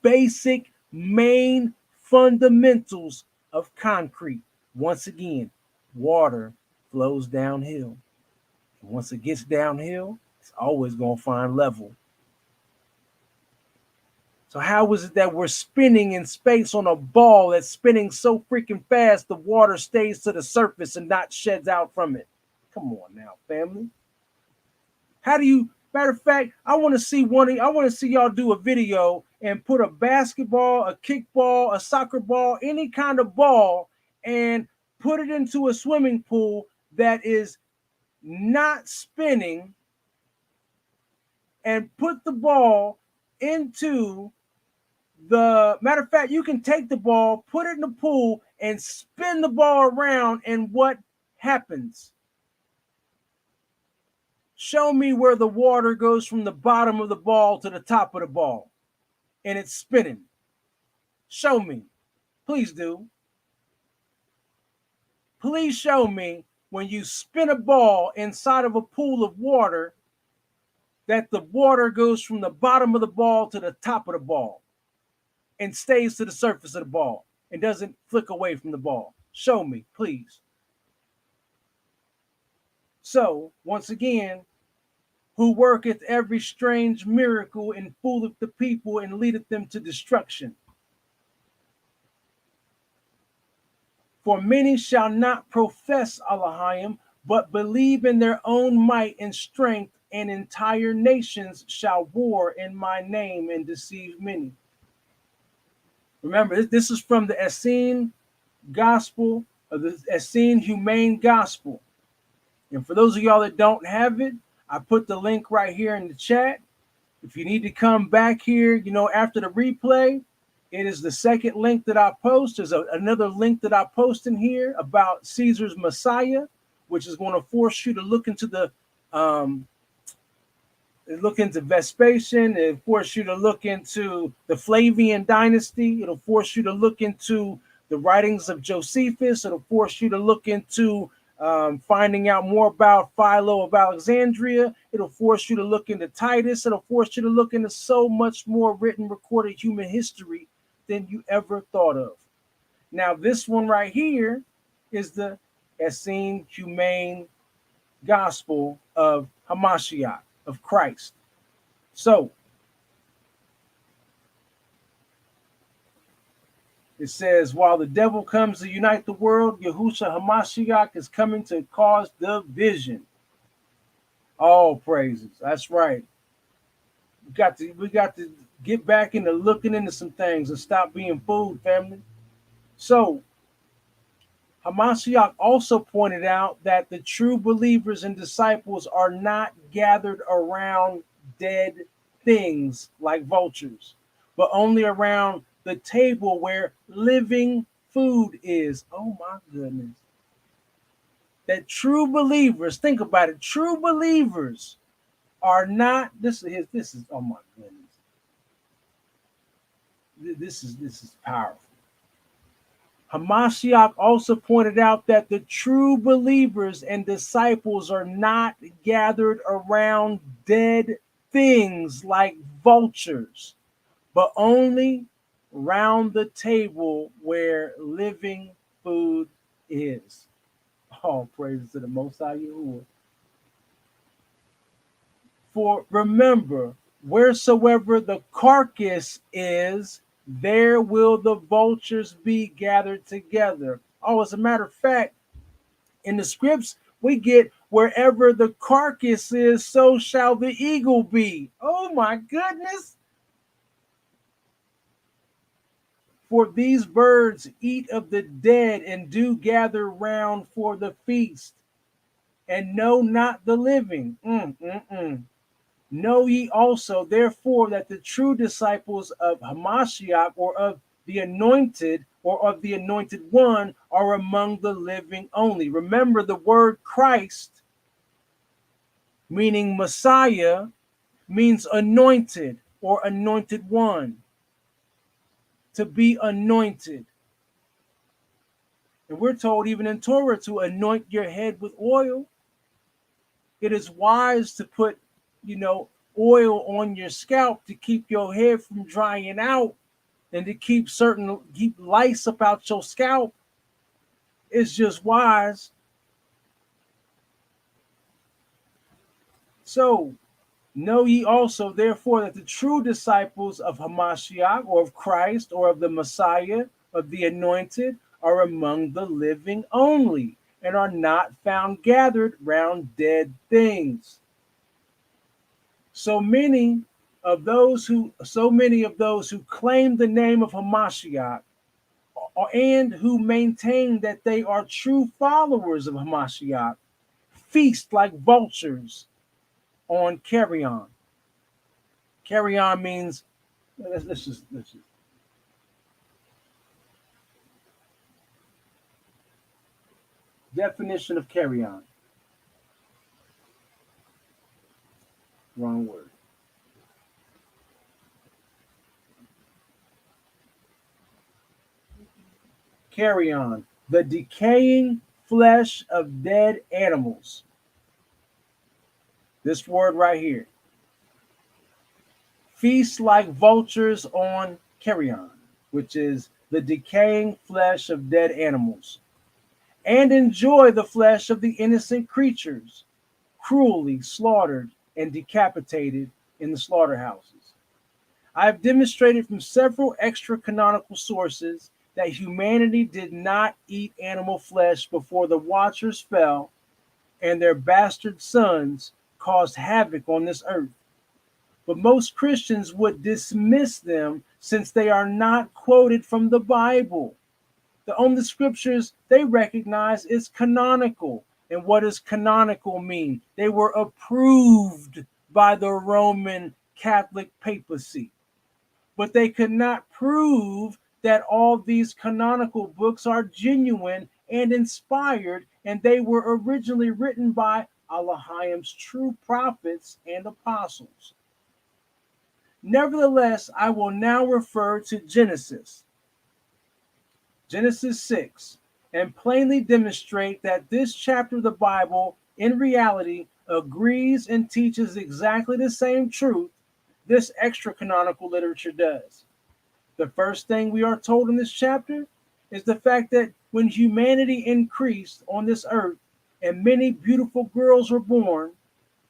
basic main fundamentals of concrete. Once again, water flows downhill. And once it gets downhill, it's always going to find level. So how is it that we're spinning in space on a ball that's spinning so freaking fast the water stays to the surface and not sheds out from it? Come on now, family. How do you, matter of fact, I want to see y'all do a video and put a basketball, a kickball, a soccer ball, any kind of ball, and put it into a swimming pool that is not spinning, and put the ball into the, matter of fact, you can take the ball, put it in the pool, and spin the ball around, and what happens? Show me where the water goes from the bottom of the ball to the top of the ball, and it's spinning. Show me. Please do. Please show me when you spin a ball inside of a pool of water that the water goes from the bottom of the ball to the top of the ball and stays to the surface of the ball and doesn't flick away from the ball. Show me, please. So, once again, who worketh every strange miracle and fooleth the people and leadeth them to destruction. For many shall not profess Elohim, but believe in their own might and strength, and entire nations shall war in my name and deceive many. Remember, this is from the Essene Gospel, of the Essene Humane Gospel. And for those of y'all that don't have it, I put the link right here in the chat. If you need to come back here, after the replay, it is the second link that I post. There's another link that I post in here about Caesar's Messiah, which is going to force you to look into Vespasian. It'll force you to look into the Flavian dynasty. It'll force you to look into the writings of Josephus. It'll force you to look into finding out more about Philo of Alexandria. It'll force you to look into Titus. It'll force you to look into so much more written, recorded human history than you ever thought of. Now, this one right here is the Essene Humane Gospel of Hamashiach, of Christ. So, it says, while the devil comes to unite the world, Yahushua Hamashiach is coming to cause division. All praises. That's right. We got to get back into looking into some things and stop being fooled, family. So, Hamashiach also pointed out that the true believers and disciples are not gathered around dead things like vultures, but only around the table where living food is. Oh my goodness. That true believers, think about it, true believers are not, this is oh my goodness. This is powerful. Hamashiach also pointed out that the true believers and disciples are not gathered around dead things like vultures, but only round the table where living food is. All praises to the Most High Yahuwah. For remember, wheresoever the carcass is, there will the vultures be gathered together. Oh, as a matter of fact, in the scripts, we get wherever the carcass is, so shall the eagle be. Oh my goodness. For these birds eat of the dead and do gather round for the feast, and know not the living. Know ye also, therefore, that the true disciples of Hamashiach, or of the anointed, or of the anointed one, are among the living only. Remember, the word Christ, meaning Messiah, means anointed or anointed one. To be anointed. And we're told even in Torah to anoint your head with oil. It is wise to put, oil on your scalp to keep your hair from drying out and to keep lice about your scalp. It's just wise. So, know ye also, therefore, that the true disciples of Hamashiach, or of Christ, or of the Messiah, of the anointed, are among the living only, and are not found gathered round dead things. So many of those who claim the name of Hamashiach, and who maintain that they are true followers of Hamashiach, feast like vultures on carrion. Carrion means, let's just definition of carrion. Wrong word. Carrion, the decaying flesh of dead animals. This word right here. Feast like vultures on carrion, which is the decaying flesh of dead animals, and enjoy the flesh of the innocent creatures, cruelly slaughtered and decapitated in the slaughterhouses. I have demonstrated from several extra canonical sources that humanity did not eat animal flesh before the Watchers fell and their bastard sons caused havoc on this earth. But most Christians would dismiss them since they are not quoted from the Bible. The only scriptures they recognize is canonical. And what does canonical mean? They were approved by the Roman Catholic papacy. But they could not prove that all these canonical books are genuine and inspired, and they were originally written by Allah's true prophets and apostles. Nevertheless, I will now refer to Genesis 6, and plainly demonstrate that this chapter of the Bible in reality agrees and teaches exactly the same truth this extra canonical literature does. The first thing we are told in this chapter is the fact that when humanity increased on this earth and many beautiful girls were born,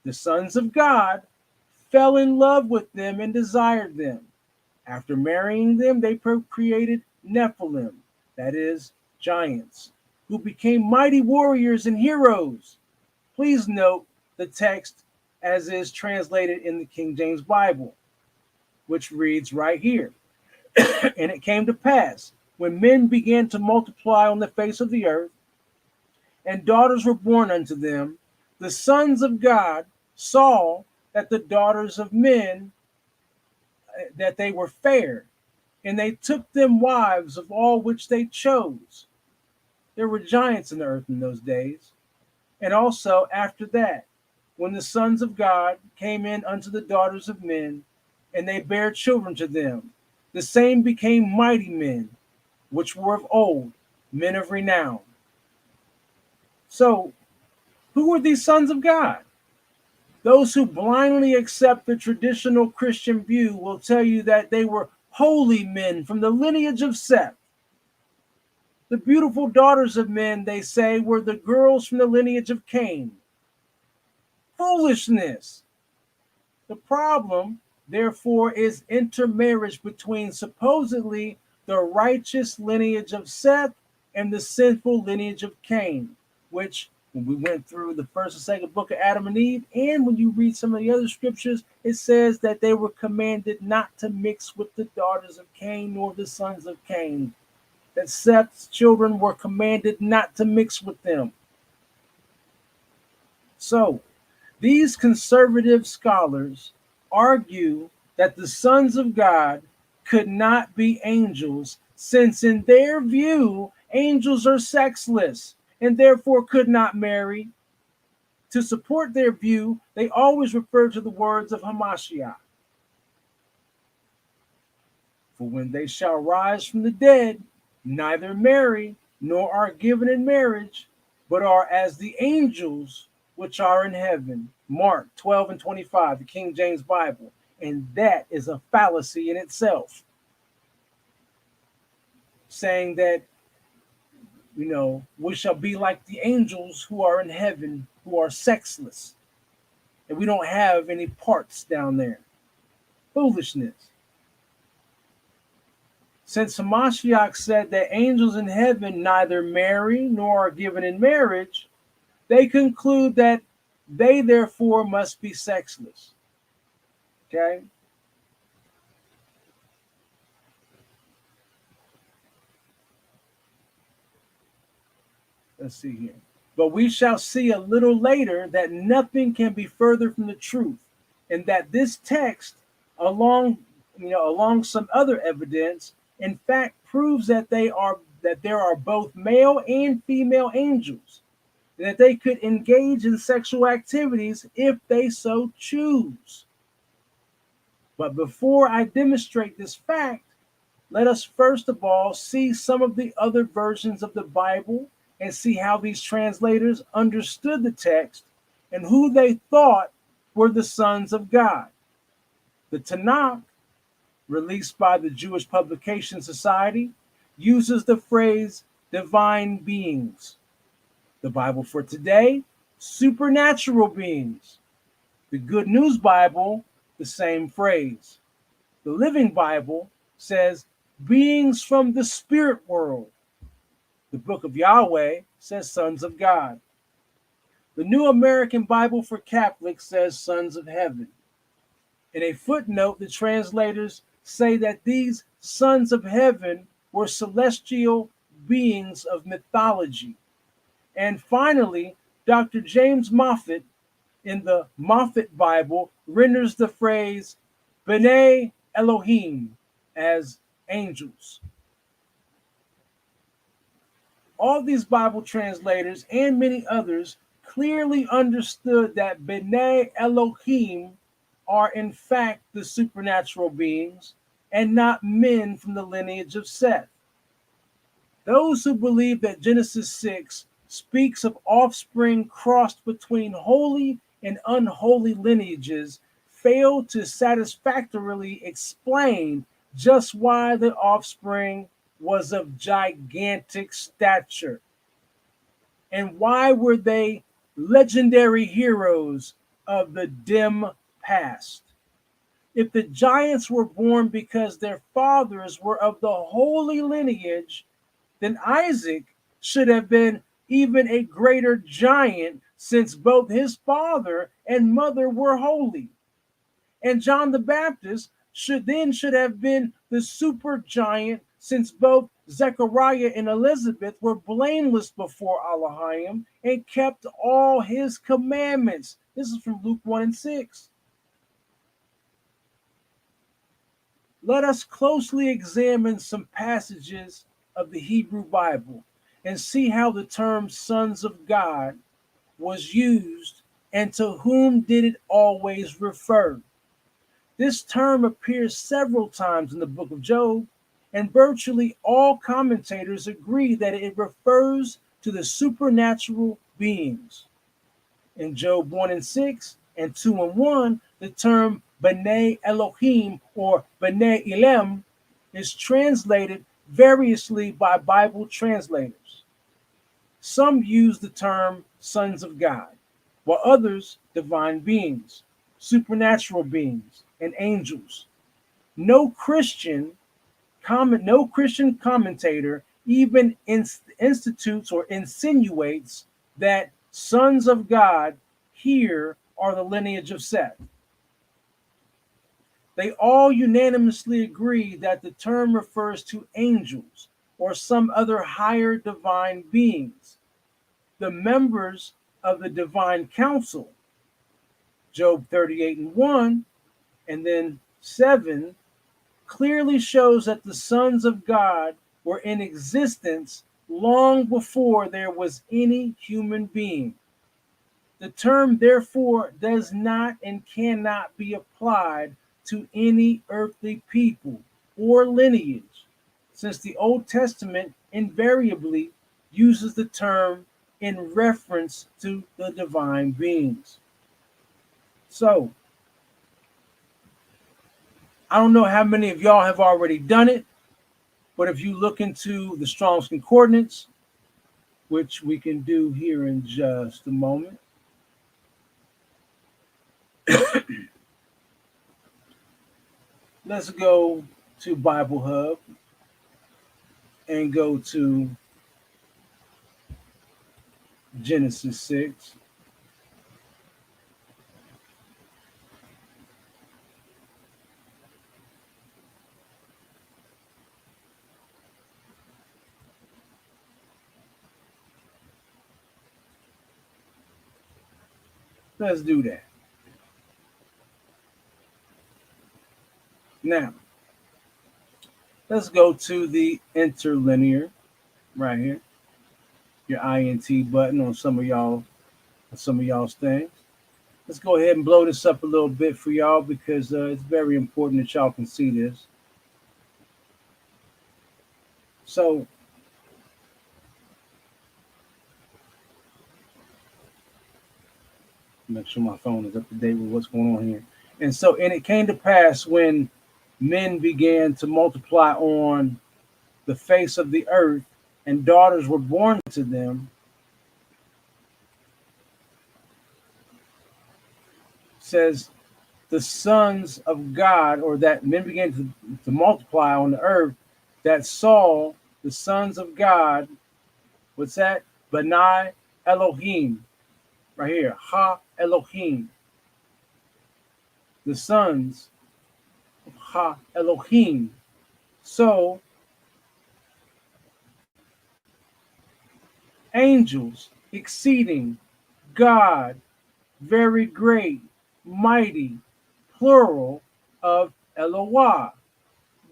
the sons of God fell in love with them and desired them. After marrying them, they procreated Nephilim, that is, giants, who became mighty warriors and heroes. Please note the text as is translated in the King James Bible, which reads right here. And it came to pass, when men began to multiply on the face of the earth, and daughters were born unto them, the sons of God saw that the daughters of men, that they were fair, and they took them wives of all which they chose. There were giants in the earth in those days. And also after that, when the sons of God came in unto the daughters of men, and they bare children to them, the same became mighty men, which were of old, men of renown. So, who were these sons of God? Those who blindly accept the traditional Christian view will tell you that they were holy men from the lineage of Seth. The beautiful daughters of men, they say, were the girls from the lineage of Cain. Foolishness! The problem, therefore, is intermarriage between supposedly the righteous lineage of Seth and the sinful lineage of Cain, which, when we went through the first and second book of Adam and Eve, and when you read some of the other scriptures, it says that they were commanded not to mix with the daughters of Cain nor the sons of Cain. That Seth's children were commanded not to mix with them. So, these conservative scholars argue that the sons of God could not be angels, since in their view, angels are sexless and therefore could not marry. To support their view, they always refer to the words of Hamashiach. For when they shall rise from the dead, neither marry nor are given in marriage, but are as the angels which are in heaven. Mark 12:25, the King James Bible. And that is a fallacy in itself. Saying that, we shall be like the angels who are in heaven, who are sexless. And we don't have any parts down there. Foolishness. Since Hamashiach said that angels in heaven neither marry nor are given in marriage, they conclude that they therefore must be sexless. Okay? Let's see here. But we shall see a little later that nothing can be further from the truth, and that this text, along some other evidence, in fact proves that there are both male and female angels, and that they could engage in sexual activities if they so choose. But before I demonstrate this fact, let us first of all see some of the other versions of the Bible and see how these translators understood the text and who they thought were the sons of God. The Tanakh, released by the Jewish Publication Society, uses the phrase divine beings. The Bible for today supernatural beings. The Good News Bible, the same phrase. The Living Bible says beings from the spirit world. The Book of Yahweh says sons of God. The New American Bible for Catholics says sons of heaven. In a footnote, the translators say that these sons of heaven were celestial beings of mythology. And finally, Dr. James Moffat in the Moffat Bible renders the phrase B'nai Elohim as angels. All these Bible translators and many others clearly understood that B'nai Elohim are in fact the supernatural beings and not men from the lineage of Seth. Those who believe that Genesis 6 speaks of offspring crossed between holy and unholy lineages fail to satisfactorily explain just why the offspring was of gigantic stature. And why were they legendary heroes of the dim past? If the giants were born because their fathers were of the holy lineage, then Isaac should have been even a greater giant since both his father and mother were holy. And John the Baptist should have been the super giant since both Zechariah and Elizabeth were blameless before Elohim and kept all his commandments. This is from Luke 1 and 6. Let us closely examine some passages of the Hebrew Bible and see how the term sons of God was used and to whom did it always refer. This term appears several times in the book of Job, and virtually all commentators agree that it refers to the supernatural beings. In Job 1 and 6 and 2 and 1, the term B'nai Elohim or B'nai Elam is translated variously by Bible translators. Some use the term sons of God, while others divine beings, supernatural beings, and angels. No Christian commentator even institutes or insinuates that sons of God here are the lineage of Seth. They all unanimously agree that the term refers to angels or some other higher divine beings, the members of the divine council. Job 38 and 1 and then 7 clearly shows that the sons of God were in existence long before there was any human being. The term, therefore, does not and cannot be applied to any earthly people or lineage, since the Old Testament invariably uses the term in reference to the divine beings. So, I don't know how many of y'all have already done it, but if you look into the Strong's Concordance, which we can do here in just a moment, let's go to Bible Hub and go to Genesis 6. Let's do that. Now, let's go to the interlinear right here. Your INT button on some of y'all's things. Let's go ahead and blow this up a little bit for y'all because it's very important that y'all can see this. So, make sure my phone is up to date with what's going on here. And it came to pass when men began to multiply on the face of the earth and daughters were born to them. says the sons of God, or that men began to multiply on the earth, that saw the sons of God. What's that? Benai Elohim. Right here. Ha Elohim. The sons of Ha Elohim. So angels exceeding God, very great, mighty, plural of Eloah,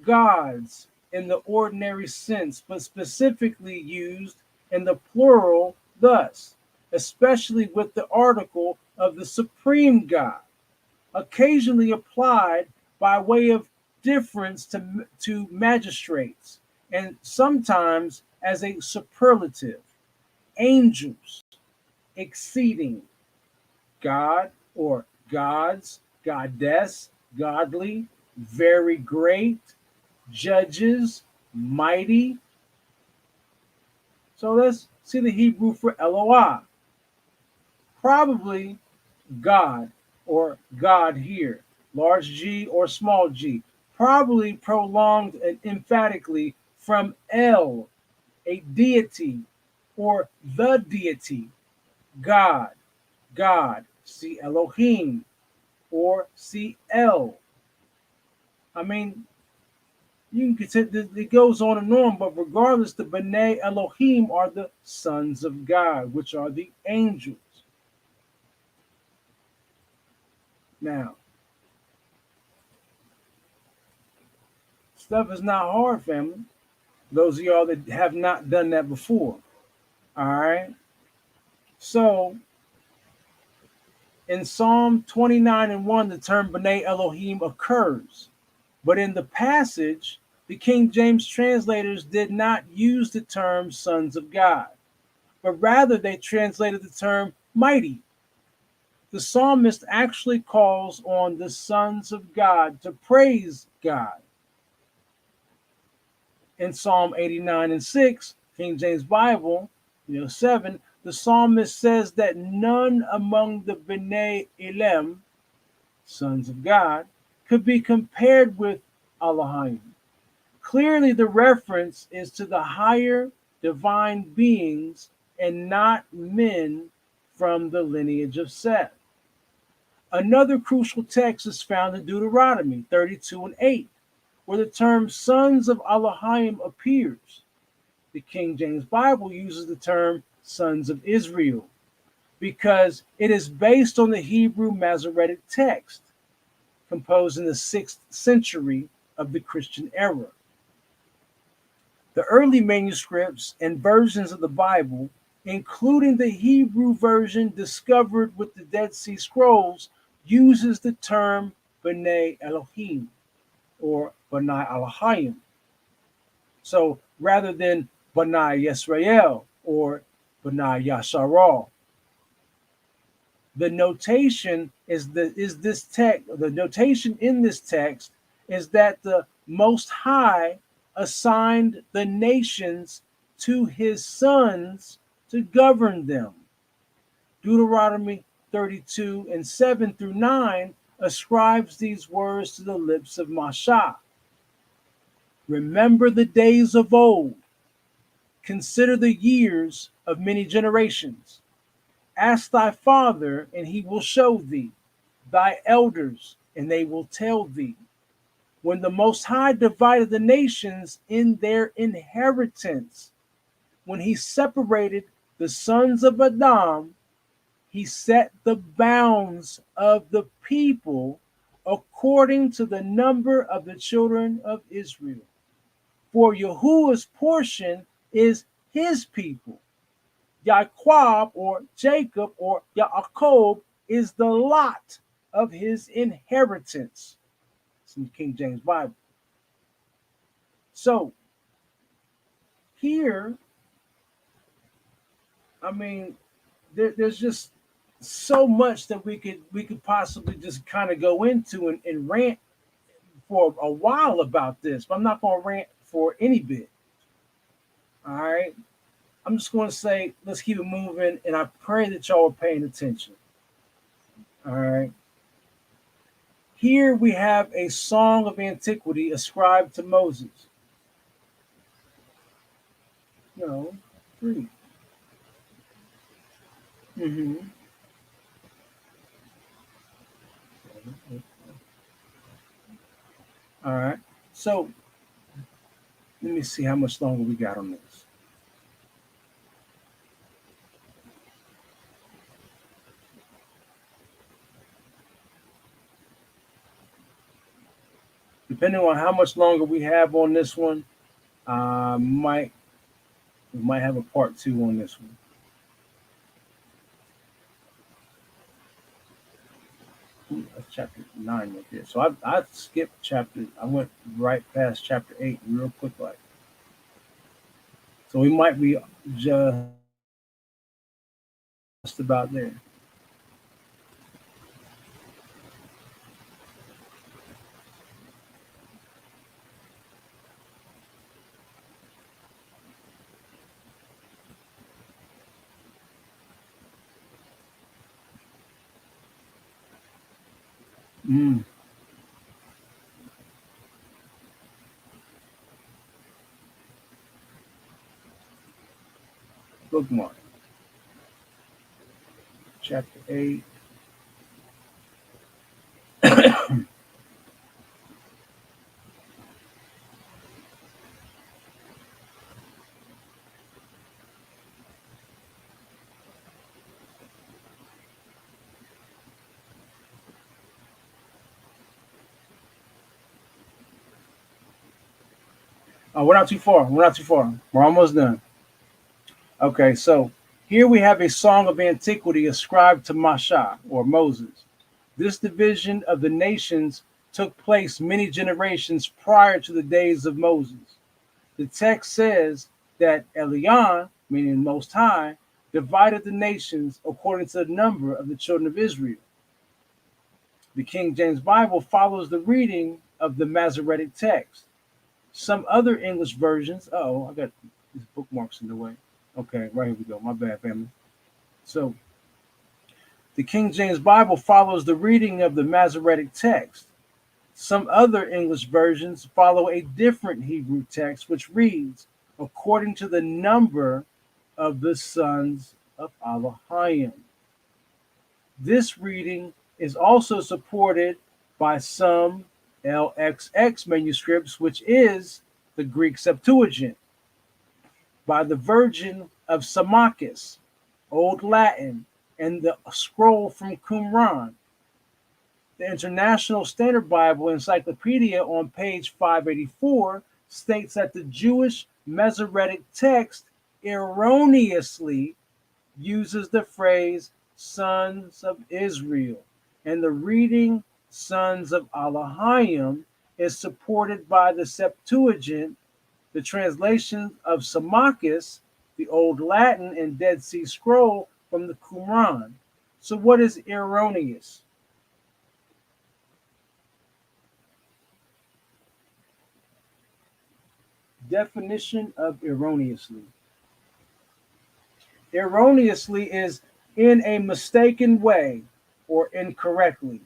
gods in the ordinary sense, but specifically used in the plural thus, especially with the article of the supreme God, occasionally applied by way of difference to magistrates, and sometimes as a superlative. Angels exceeding God or gods, goddess, godly, very great, judges, mighty. So let's see the Hebrew for Eloah. Probably God or God here, large G or small g. Probably prolonged and emphatically from El, a deity or the deity, God, God, see Elohim or see El. I mean, you can consider it goes on and on, but regardless, the B'nai Elohim are the sons of God, which are the angels. Now, stuff is not hard, family. Those of y'all that have not done that before. All right. So in Psalm 29 and 1, the term B'nai Elohim occurs. But in the passage, the King James translators did not use the term sons of God, but rather they translated the term mighty. The psalmist actually calls on the sons of God to praise God. In Psalm 89 and 6, King James Bible, 7, the psalmist says that none among the B'nai Elam, sons of God, could be compared with Elohim. Clearly, the reference is to the higher divine beings and not men from the lineage of Seth. Another crucial text is found in Deuteronomy 32 and 8, where the term sons of Elohim appears. The King James Bible uses the term sons of Israel because it is based on the Hebrew Masoretic text, composed in the 6th century of the Christian era. The early manuscripts and versions of the Bible, including the Hebrew version discovered with the Dead Sea Scrolls, uses the term B'nai Elohim or B'nai Elohim. So rather than B'nai Yisrael or B'nai Yasharal, the notation the notation in this text is that the Most High assigned the nations to his sons to govern them. Deuteronomy 32 and 7 through 9 ascribes these words to the lips of Mashah. Remember the days of old. Consider the years of many generations. Ask thy father, and he will show thee, thy elders, and they will tell thee. When the Most High divided the nations in their inheritance, when he separated the sons of Adam, he set the bounds of the people according to the number of the children of Israel. For Yahuwah's portion is his people. Yaquab or Jacob or Yaakov is the lot of his inheritance. It's in the King James Bible. So here, I mean, there's just so much that we could possibly just kind of go into and rant for a while about this, but I'm not going to rant for any bit. All right. I'm just going to say, let's keep it moving, and I pray that y'all are paying attention. All right. Here we have a song of antiquity ascribed to Moses. No, three. Mm-hmm. All right. So let me see how much longer we got on this. Depending on how much longer we have on this one, might we might have a part two on this one. Ooh, that's chapter 9 right there. So I skipped chapter. I went right past chapter 8 real quick, like. So we might be just about there. Mm, bookmark. Chapter 8. We're not too far. We're not too far. We're almost done. Okay, so here we have a song of antiquity ascribed to Masha or Moses. This division of the nations took place many generations prior to the days of Moses. The text says that Elion, meaning Most High, divided the nations according to the number of the children of Israel. The King James Bible follows the reading of the Masoretic text. Some other English versions, I got these bookmarks in the way. Okay, right here we go. My bad, family. So the King James Bible follows the reading of the Masoretic text. Some other English versions follow a different Hebrew text, which reads, according to the number of the sons of Elohim. This reading is also supported by some LXX manuscripts, which is the Greek Septuagint, by the Virgin of Symmachus, Old Latin, and the scroll from Qumran. The International Standard Bible Encyclopedia on page 584 states that the Jewish Masoretic text erroneously uses the phrase sons of Israel, and the reading sons of Elohim is supported by the Septuagint, the translation of Symmachus, the Old Latin and Dead Sea Scroll from the Qumran. So, what is erroneous? Definition of erroneously. Erroneously is in a mistaken way or incorrectly.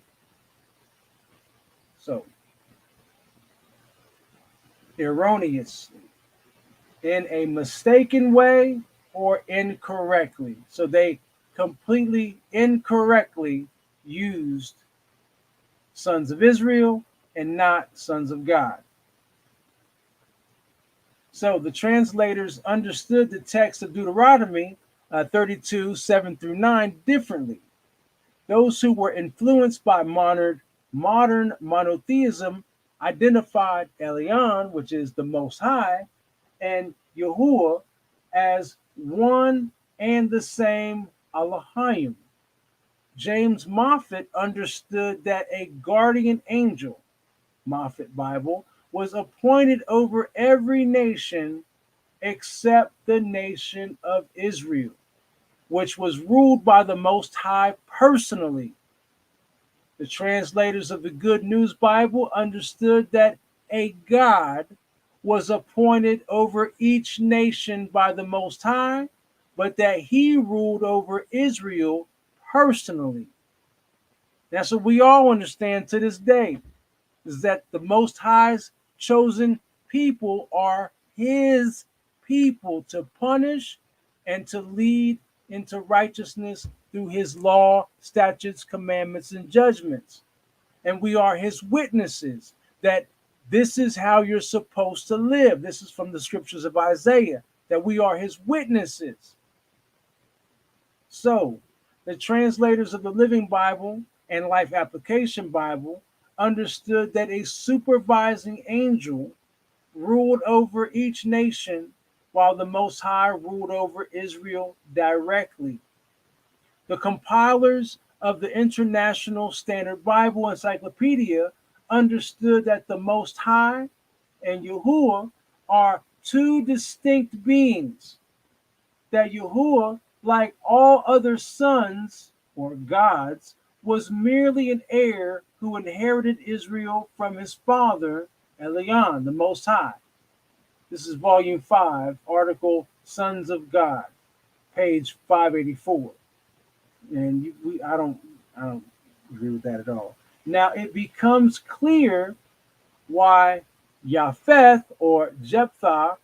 So, erroneously, in a mistaken way or incorrectly. So, they completely incorrectly used sons of Israel and not sons of God. So the translators understood the text of Deuteronomy 32, 7 through 9 differently. Those who were influenced by modern monotheism identified Elion, which is the Most High, and Yahuwah as one and the same Elohim. James Moffat understood that a guardian angel, Moffat Bible, was appointed over every nation except the nation of Israel, which was ruled by the Most High personally. The translators of the Good News Bible understood that a God was appointed over each nation by the Most High, but that he ruled over Israel personally. That's what we all understand to this day, is that the Most High's chosen people are his people to punish and to lead into righteousness through his law, statutes, commandments, and judgments. And we are his witnesses that this is how you're supposed to live. This is from the scriptures of Isaiah, that we are his witnesses. So, the translators of the Living Bible and Life Application Bible understood that a supervising angel ruled over each nation while the Most High ruled over Israel directly. The compilers of the International Standard Bible Encyclopedia understood that the Most High and Yahuwah are two distinct beings, that Yahuwah, like all other sons or gods, was merely an heir who inherited Israel from his father, Elion, the Most High. This is volume 5, article Sons of God, page 584. And I don't agree with that at all. Now it becomes clear why Japheth or Jephthah,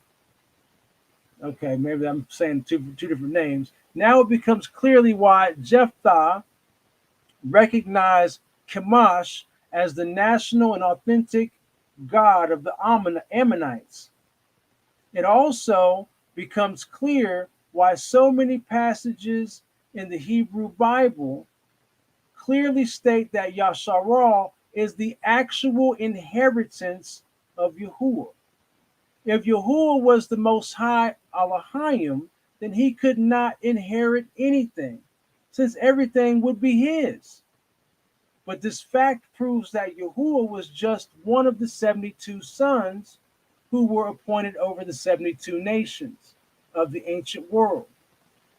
okay, maybe I'm saying two different names. Now it becomes clearly why Jephthah recognized Chemosh as the national and authentic god of the Ammonites. It also becomes clear why so many passages in the Hebrew Bible clearly state that Yasharal is the actual inheritance of Yahuwah. If Yahuwah was the Most High Elohim, then he could not inherit anything, since everything would be his. But this fact proves that Yahuwah was just one of the 72 sons who were appointed over the 72 nations of the ancient world.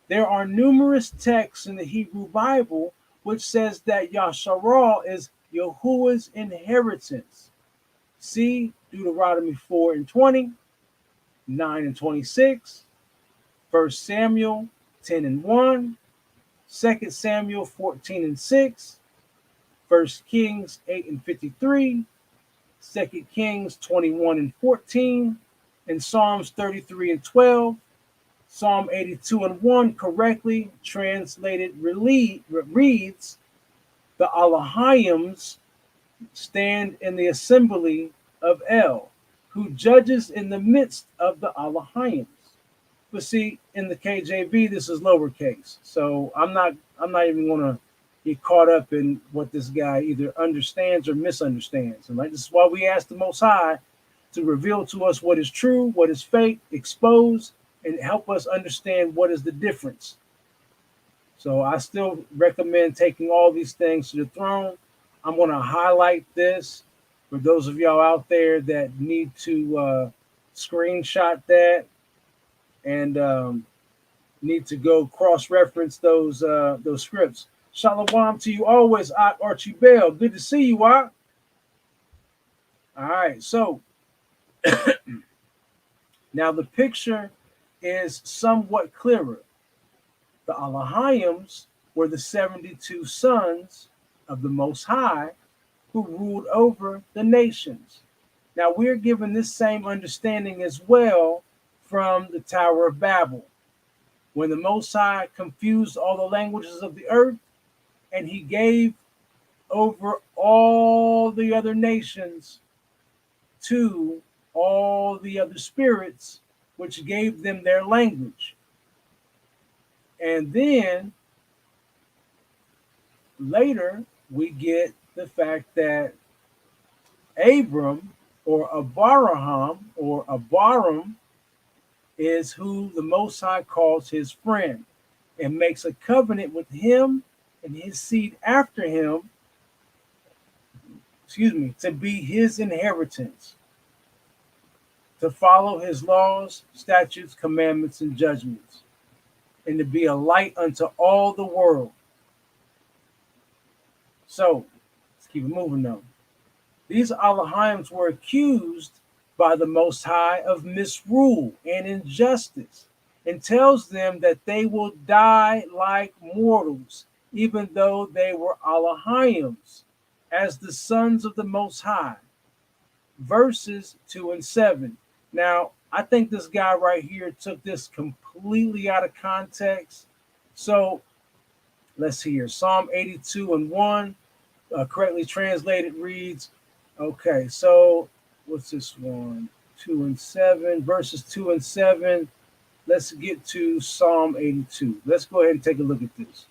There are numerous texts in the Hebrew Bible which says that Yasharal is Yahuwah's inheritance. See Deuteronomy 4 and 20, 9 and 26, 1 Samuel 10 and 1, 2 Samuel 14 and 6, 1 Kings 8 and 53, 2 Kings 21 and 14, and Psalms 33 and 12. Psalm 82 and 1 correctly translated reads, the Elohims stand in the assembly of El, who judges in the midst of the Elohims. But see, in the KJV, this is lowercase. So I'm not even gonna get caught up in what this guy either understands or misunderstands. And like this is why we ask the Most High to reveal to us what is true, what is fake, expose, and help us understand what is the difference. So I still recommend taking all these things to the throne. I'm going to highlight this for those of y'all out there that need to screenshot that and need to go cross-reference those scripts. Shalom to you always, Archie Bell. Good to see you, All right, so now the picture is somewhat clearer. The Elohims were the 72 sons of the Most High who ruled over the nations. Now we're given this same understanding as well from the Tower of Babel, when the Most High confused all the languages of the earth and he gave over all the other nations to all the other spirits, which gave them their language. And then later we get the fact that Abram or Abraham or Abaram is who the Most High calls his friend and makes a covenant with him and his seed after him, to be his inheritance, to follow his laws, statutes, commandments, and judgments, and to be a light unto all the world. So, let's keep it moving though. These Elohims were accused by the Most High of misrule and injustice, and tells them that they will die like mortals even though they were Elohims, as the sons of the Most High. Verses 2 and 7. Now, I think this guy right here took this completely out of context. So let's see here. Psalm 82 and 1, correctly translated, reads, okay, so what's this one? 2 and 7, verses 2 and 7. Let's get to Psalm 82. Let's go ahead and take a look at this.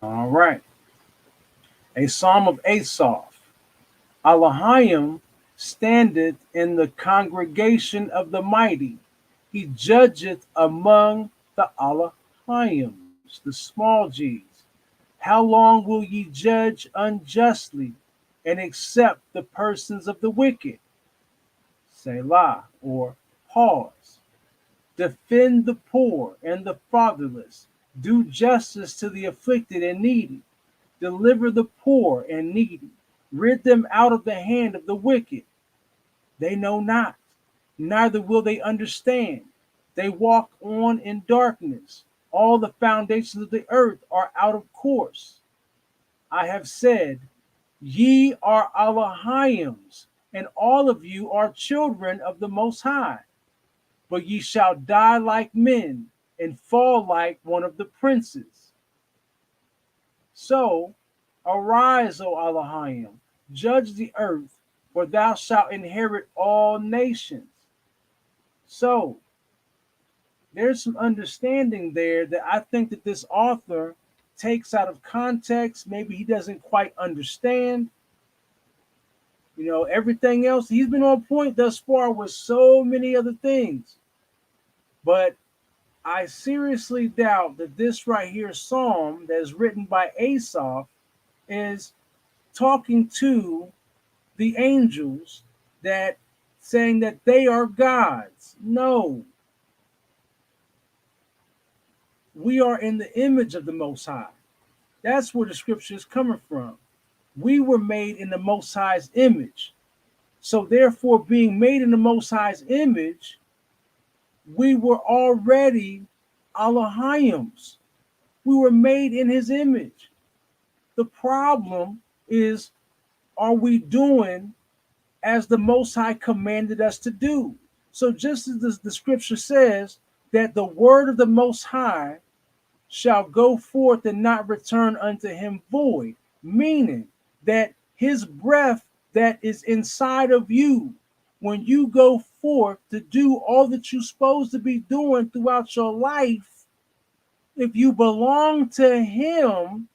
All right. A psalm of Asaph. Elohim standeth in the congregation of the mighty. He judgeth among the Elohims, the small g's. How long will ye judge unjustly and accept the persons of the wicked? Selah, or pause. Defend the poor and the fatherless. Do justice to the afflicted and needy. Deliver the poor and needy. Rid them out of the hand of the wicked. They know not, neither will they understand. They walk on in darkness. All the foundations of the earth are out of course. I have said, ye are Elohims, and all of you are children of the Most High. But ye shall die like men, and fall like one of the princes. So arise, O Elohim, judge the earth, for thou shalt inherit all nations. So there's some understanding there that I think that this author takes out of context. Maybe he doesn't quite understand. You know, everything else, he's been on point thus far with so many other things. But I seriously doubt that this right here psalm that is written by Asaph is talking to the angels, that saying that they are gods. No. We are in the image of the Most High. That's where the scripture is coming from. We were made in the Most High's image. So therefore, being made in the Most High's image, we were already Elohims. We were made in his image. The problem is, are we doing as the Most High commanded us to do? So just as the scripture says that the word of the Most High shall go forth and not return unto him void, meaning that his breath that is inside of you, when you go forth to do all that you're supposed to be doing throughout your life, if you belong to him,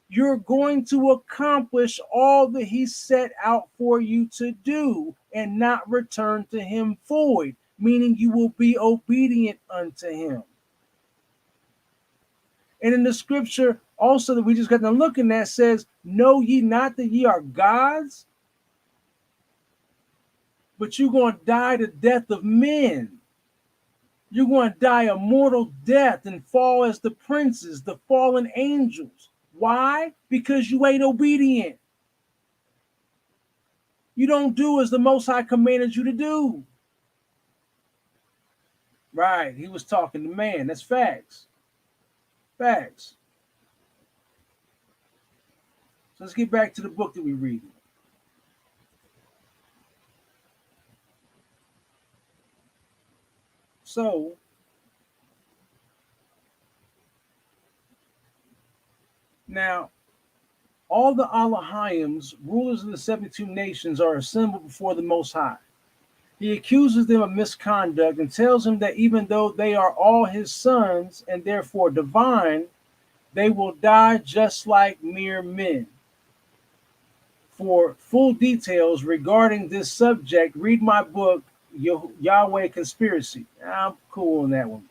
you're going to accomplish all that he set out for you to do and not return to him void, meaning you will be obedient unto him. And in the scripture also that we just got to looking at says, know ye not that ye are gods? But you're going to die the death of men. You're going to die a mortal death and fall as the princes, the fallen angels. Why? Because you ain't obedient. You don't do as the Most High commanded you to do. Right, he was talking to man. That's facts. Facts. So let's get back to the book that we read. So, now, all the Elohims, rulers of the 72 nations, are assembled before the Most High. He accuses them of misconduct and tells them that even though they are all his sons and therefore divine, they will die just like mere men. For full details regarding this subject, read my book, Yahweh Conspiracy. I'm cool on that one.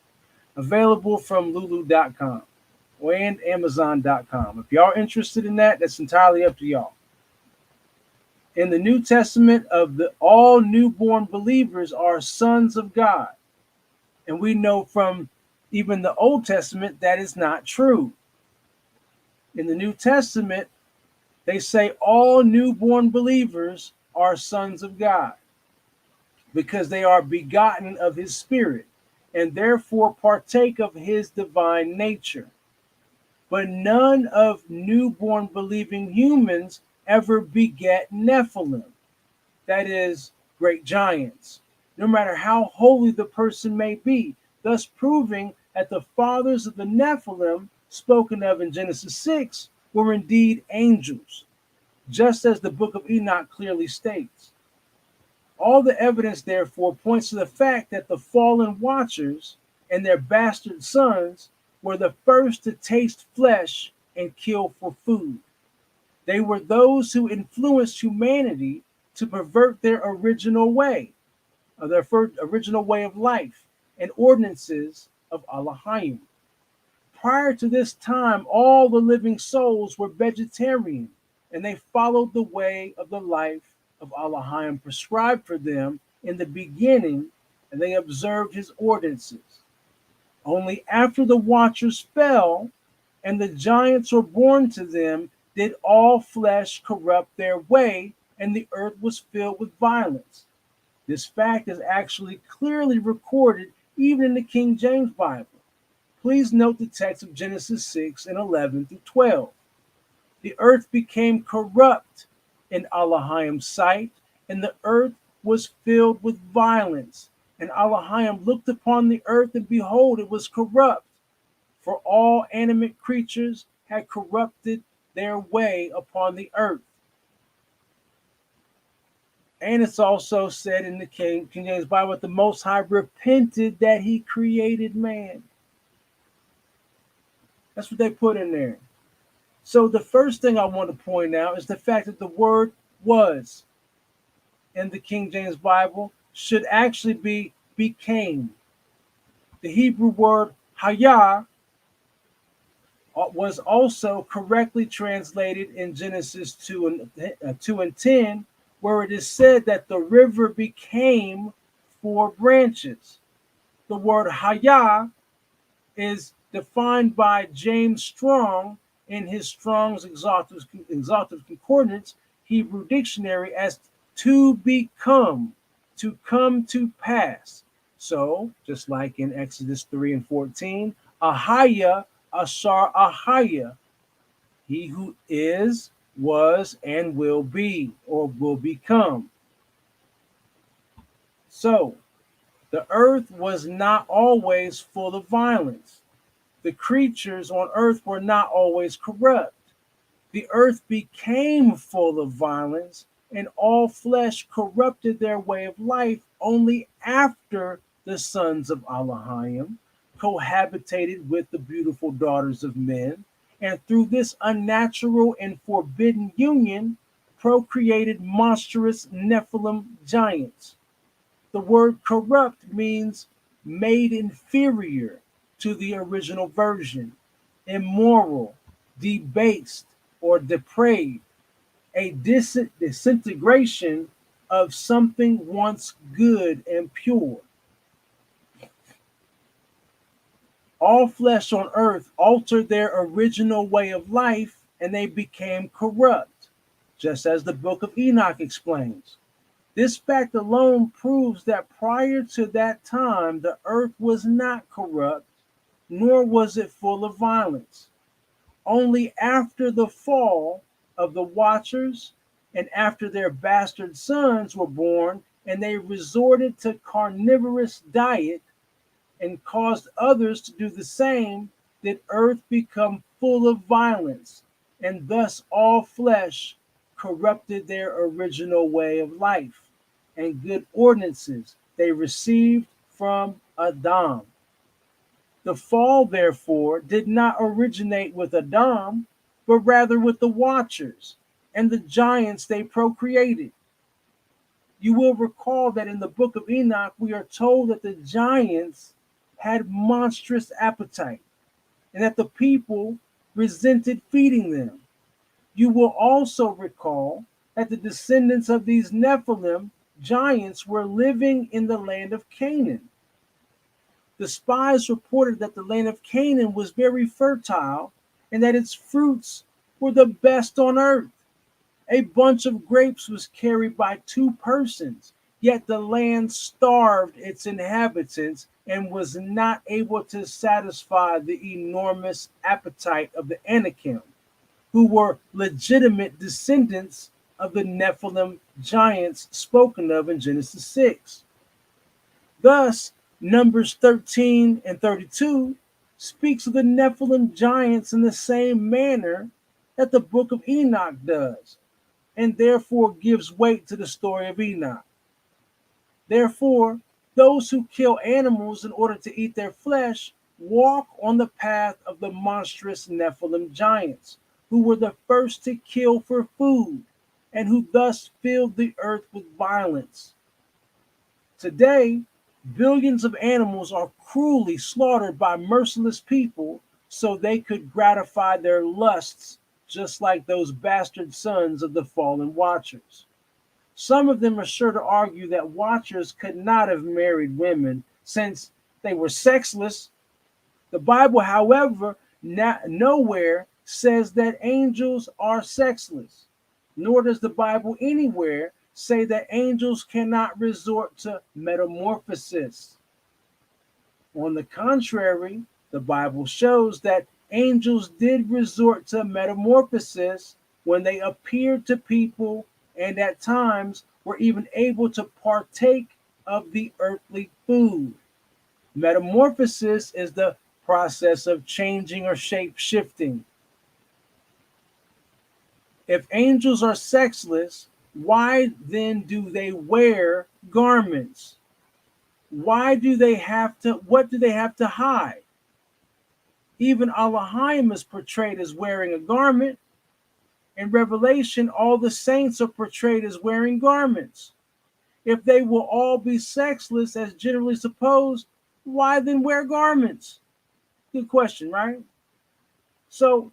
available from lulu.com and amazon.com. If y'all are interested in that, that's entirely up to y'all. In the New Testament, all newborn believers are sons of God. And we know from even the Old Testament that is not true. In the New Testament, they say all newborn believers are sons of God because they are begotten of his Spirit and therefore partake of his divine nature. But none of newborn believing humans ever beget Nephilim, that is, great giants, no matter how holy the person may be, thus proving that the fathers of the Nephilim, spoken of in Genesis 6, were indeed angels, just as the book of Enoch clearly states. All the evidence, therefore, points to the fact that the fallen watchers and their bastard sons were the first to taste flesh and kill for food. They were those who influenced humanity to pervert their original way, their original way of life and ordinances of Elohim. Prior to this time, all the living souls were vegetarian, and they followed the way of the life of Elohim prescribed for them in the beginning, and they observed his ordinances. Only after the watchers fell and the giants were born to them did all flesh corrupt their way, and the earth was filled with violence. This fact is actually clearly recorded even in the King James Bible. Please note the text of Genesis 6 and 11 through 12. The earth became corrupt in Elohim's sight, and the earth was filled with violence. And Elohim looked upon the earth, and behold, it was corrupt, for all animate creatures had corrupted their way upon the earth. And it's also said in the King James Bible that the Most High repented that he created man. That's what they put in there. So the first thing I want to point out is the fact that the word was in the King James Bible should actually be became. The Hebrew word hayah was also correctly translated in Genesis 2 and 10, where it is said that the river became 4 branches. The word hayah is defined by James Strong in his Strong's Exalted Concordance Hebrew Dictionary as to become, to come to pass. So, just like in Exodus 3 and 14, Ahaya, Ashar Ahaya, he who is, was, and will be, or will become. So, the earth was not always full of violence. The creatures on earth were not always corrupt. The earth became full of violence, and all flesh corrupted their way of life only after the sons of Elohim cohabitated with the beautiful daughters of men, and through this unnatural and forbidden union procreated monstrous Nephilim giants. The word corrupt means made inferior to the original version, immoral, debased, or depraved, a disintegration of something once good and pure. All flesh on earth altered their original way of life and they became corrupt, just as the book of Enoch explains. This fact alone proves that prior to that time, the earth was not corrupt, nor was it full of violence. Only after the fall of the watchers and after their bastard sons were born and they resorted to carnivorous diet and caused others to do the same, did earth become full of violence, and thus all flesh corrupted their original way of life and good ordinances they received from Adam. The fall, therefore, did not originate with Adam, but rather with the watchers and the giants they procreated. You will recall that in the book of Enoch, we are told that the giants had monstrous appetite, and that the people resented feeding them. You will also recall that the descendants of these Nephilim giants were living in the land of Canaan. The spies reported that the land of Canaan was very fertile and that its fruits were the best on earth. A bunch of grapes was carried by two persons, yet the land starved its inhabitants and was not able to satisfy the enormous appetite of the Anakim, who were legitimate descendants of the Nephilim giants spoken of in Genesis 6. Thus, Numbers 13 and 32 speaks of the Nephilim giants in the same manner that the book of Enoch does, and therefore gives weight to the story of Enoch. Therefore, those who kill animals in order to eat their flesh walk on the path of the monstrous Nephilim giants, who were the first to kill for food, and who thus filled the earth with violence. Today, billions of animals are cruelly slaughtered by merciless people so they could gratify their lusts, just like those bastard sons of the fallen Watchers. Some of them are sure to argue that Watchers could not have married women since they were sexless. The Bible, however, nowhere says that angels are sexless, nor does the Bible anywhere say that angels cannot resort to metamorphosis. On the contrary, the Bible shows that angels did resort to metamorphosis when they appeared to people and at times were even able to partake of the earthly food. Metamorphosis is the process of changing or shape shifting. If angels are sexless, why then do they wear garments? What do they have to hide? Even Elohim is portrayed as wearing a garment. In Revelation, all the saints are portrayed as wearing garments. If they will all be sexless as generally supposed, why then wear garments? Good question, right? So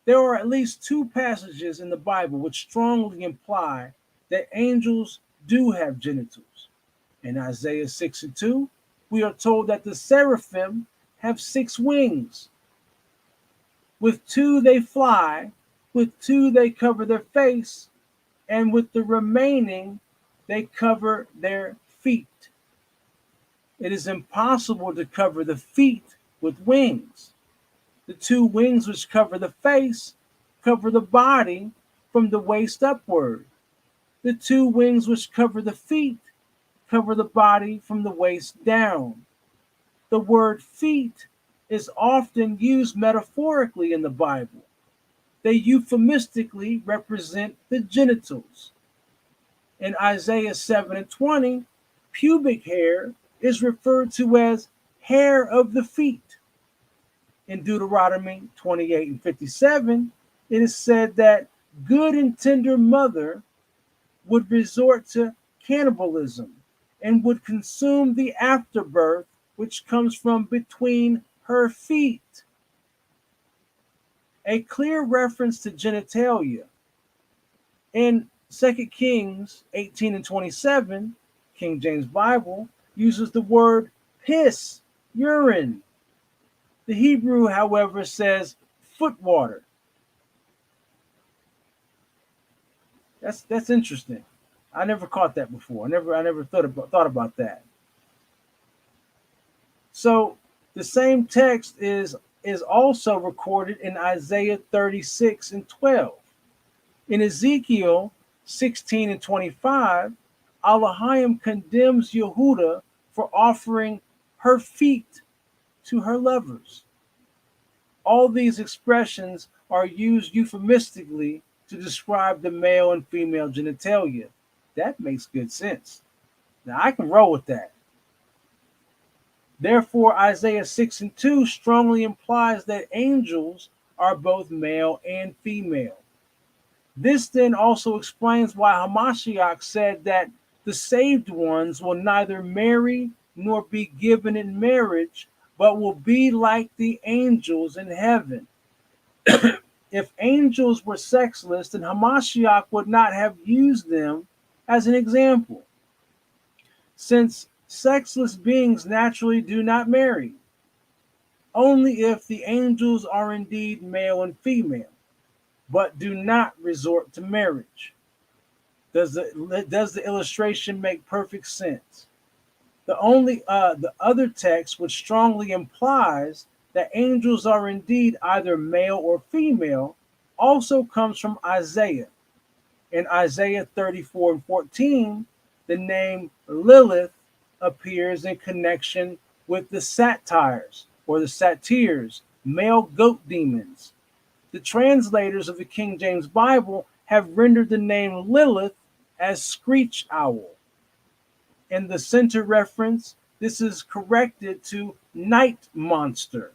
there are at least two passages in the Bible which strongly imply that angels do have genitals. In Isaiah 6 and 2, we are told that the seraphim have 6 wings. With 2 they fly, with 2 they cover their face, and with the remaining they cover their feet. It is impossible to cover the feet with wings. The 2 wings which cover the face cover the body from the waist upward. The 2 wings which cover the feet cover the body from the waist down. The word feet is often used metaphorically in the Bible. They euphemistically represent the genitals. In Isaiah 7 and 20, pubic hair is referred to as hair of the feet. In Deuteronomy 28 and 57, it is said that good and tender mother would resort to cannibalism and would consume the afterbirth which comes from between her feet. A clear reference to genitalia. In 2 Kings 18 and 27, King James Bible uses the word piss, urine. The Hebrew, however, says foot water. That's interesting. I never caught that before. I never thought about that. So the same text is also recorded in Isaiah 36 and 12. In Ezekiel 16 and 25, Elohim condemns Yehuda for offering her feet to her lovers. All these expressions are used euphemistically to describe the male and female genitalia. That makes good sense. Now I can roll with that. Therefore, Isaiah 6 and 2 strongly implies that angels are both male and female. This then also explains why Hamashiach said that the saved ones will neither marry nor be given in marriage but will be like the angels in heaven. If angels were sexless, then Hamashiach would not have used them as an example, since sexless beings naturally do not marry, only if the angels are indeed male and female, but do not resort to marriage. Does the illustration make perfect sense? The other text which strongly implies that angels are indeed either male or female also comes from Isaiah. In Isaiah 34 and 14, the name Lilith appears in connection with the satyrs or the satyrs, male goat demons. The translators of the King James Bible have rendered the name Lilith as screech owl. In the center reference, this is corrected to night monster.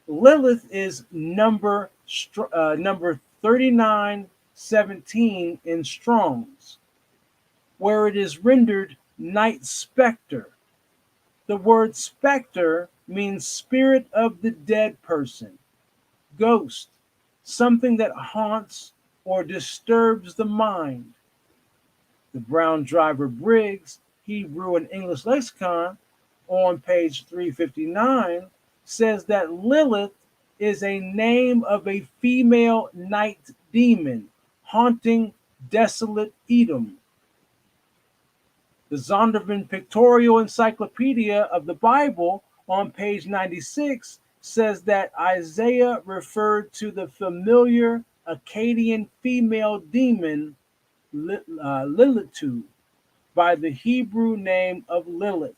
Lilith is number 3917 in Strong's, where it is rendered night specter. The word specter means spirit of the dead person, ghost, something that haunts or disturbs the mind. The Brown Driver Briggs Hebrew and English Lexicon on page 359 says that Lilith is a name of a female night demon haunting desolate Edom. The Zondervan Pictorial Encyclopedia of the Bible on page 96 says that Isaiah referred to the familiar Akkadian female demon Lilitu by the Hebrew name of Lilith.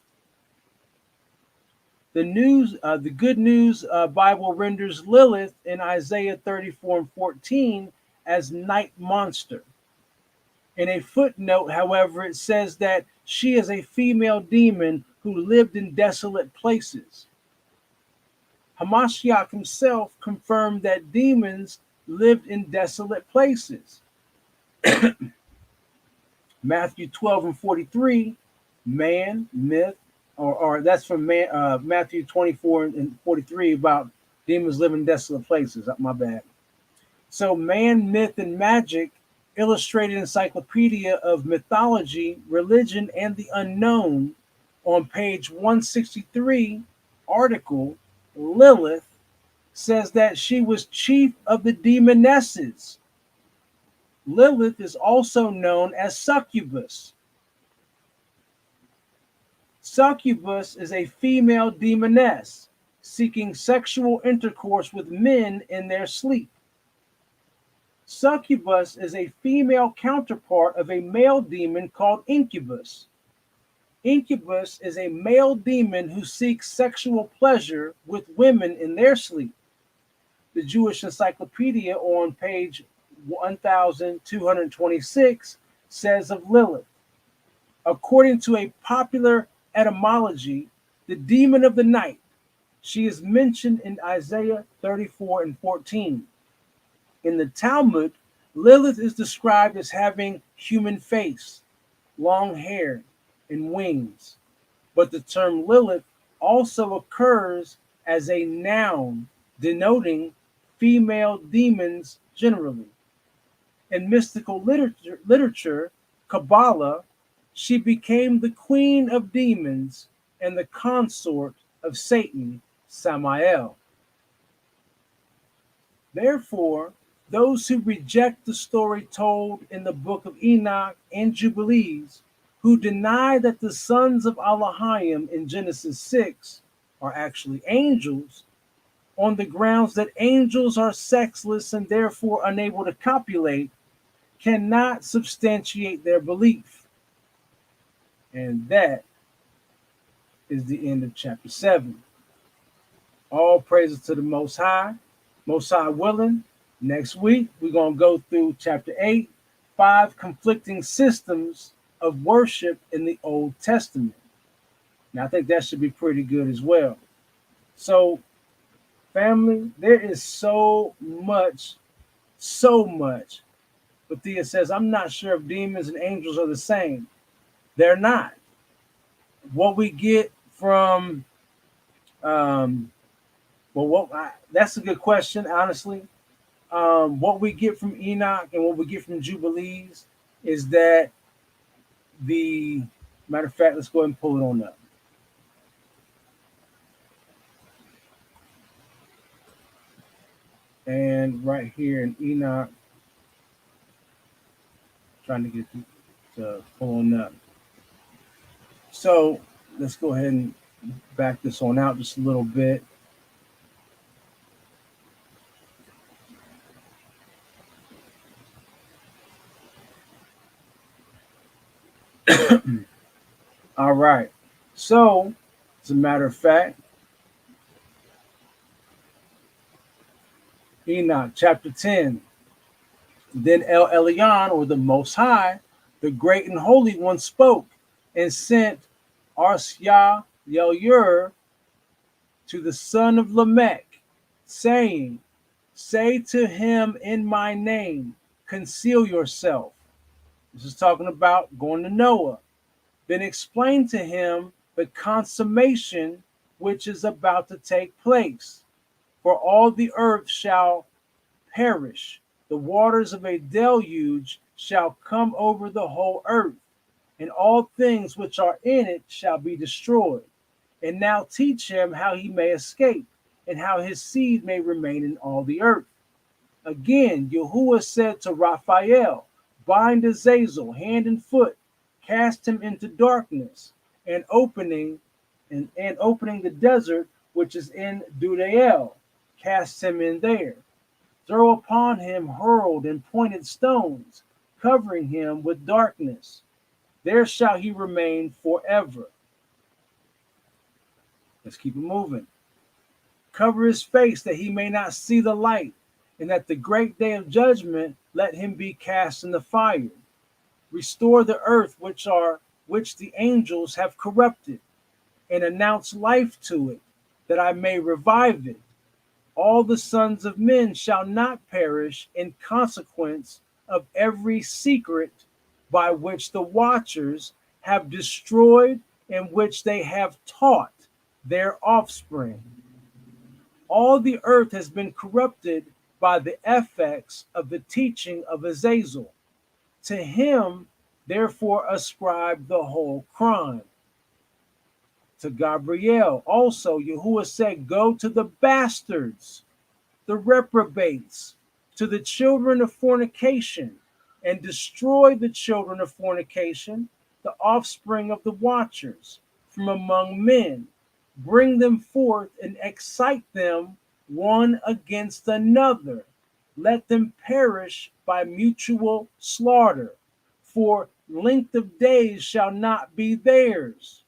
The Good News Bible renders Lilith in Isaiah 34 and 14 as night monster. In a footnote, however, it says that she is a female demon who lived in desolate places. Hamashiach himself confirmed that demons lived in desolate places. Matthew 12 and 43, man, myth, or that's from Matthew 24 and 43 about demons living in desolate places. My bad. So, Man, Myth, and Magic, Illustrated Encyclopedia of Mythology, Religion, and the Unknown, on page 163, article Lilith says that she was chief of the demonesses. Lilith is also known as succubus. Succubus is a female demoness seeking sexual intercourse with men in their sleep. Succubus is a female counterpart of a male demon called incubus. Incubus is a male demon who seeks sexual pleasure with women in their sleep. The Jewish Encyclopedia on page 1226 says of Lilith, according to a popular etymology, the demon of the night, she is mentioned in Isaiah 34 and 14. In the Talmud, Lilith is described as having human face, long hair, and wings. But the term Lilith also occurs as a noun denoting female demons generally. In mystical literature, Kabbalah, she became the queen of demons and the consort of Satan, Samael. Therefore, those who reject the story told in the book of Enoch and Jubilees, who deny that the sons of Elohim in Genesis 6 are actually angels, on the grounds that angels are sexless and therefore unable to copulate, cannot substantiate their belief. And that is the end of chapter 7. All praises to the Most High. Most High willing, next week we're going to go through chapter 8, 5 conflicting systems of worship in the Old Testament. Now, I think that should be pretty good as well. So, family, there is so much. But Thea says, I'm not sure if demons and angels are the same. They're not. What we get from Um, that's a good question, honestly. What we get from Enoch and what we get from Jubilees is that the matter of fact, let's go ahead and pull it on up. And right here in Enoch, trying to get to pulling up. So let's go ahead and back this on out just a little bit. All right. So, as a matter of fact, Enoch chapter 10. Then El Elyon, or the Most High, the great and holy one, spoke and sent Arsya Yelur to the son of Lamech, saying, say to him in my name, conceal yourself. This is talking about going to Noah. Then explain to him the consummation which is about to take place. For all the earth shall perish. The waters of a deluge shall come over the whole earth, and all things which are in it shall be destroyed. And now teach him how he may escape, and how his seed may remain in all the earth. Again, Yahuwah said to Raphael, bind Azazel hand and foot, cast him into darkness, and opening the desert which is in Dudael, cast him in there. Throw upon him hurled and pointed stones, covering him with darkness. There shall he remain forever. Let's keep it moving. Cover his face that he may not see the light, and at the great day of judgment let him be cast in the fire. Restore the earth which the angels have corrupted, and announce life to it, that I may revive it. All the sons of men shall not perish in consequence of every secret by which the watchers have destroyed and which they have taught their offspring. All the earth has been corrupted by the effects of the teaching of Azazel. To him, therefore, ascribe the whole crime. To Gabriel also, Yahuwah said, go to the bastards, the reprobates, to the children of fornication, and destroy the children of fornication, the offspring of the watchers, from among men. Bring them forth and excite them one against another. Let them perish by mutual slaughter, for length of days shall not be theirs.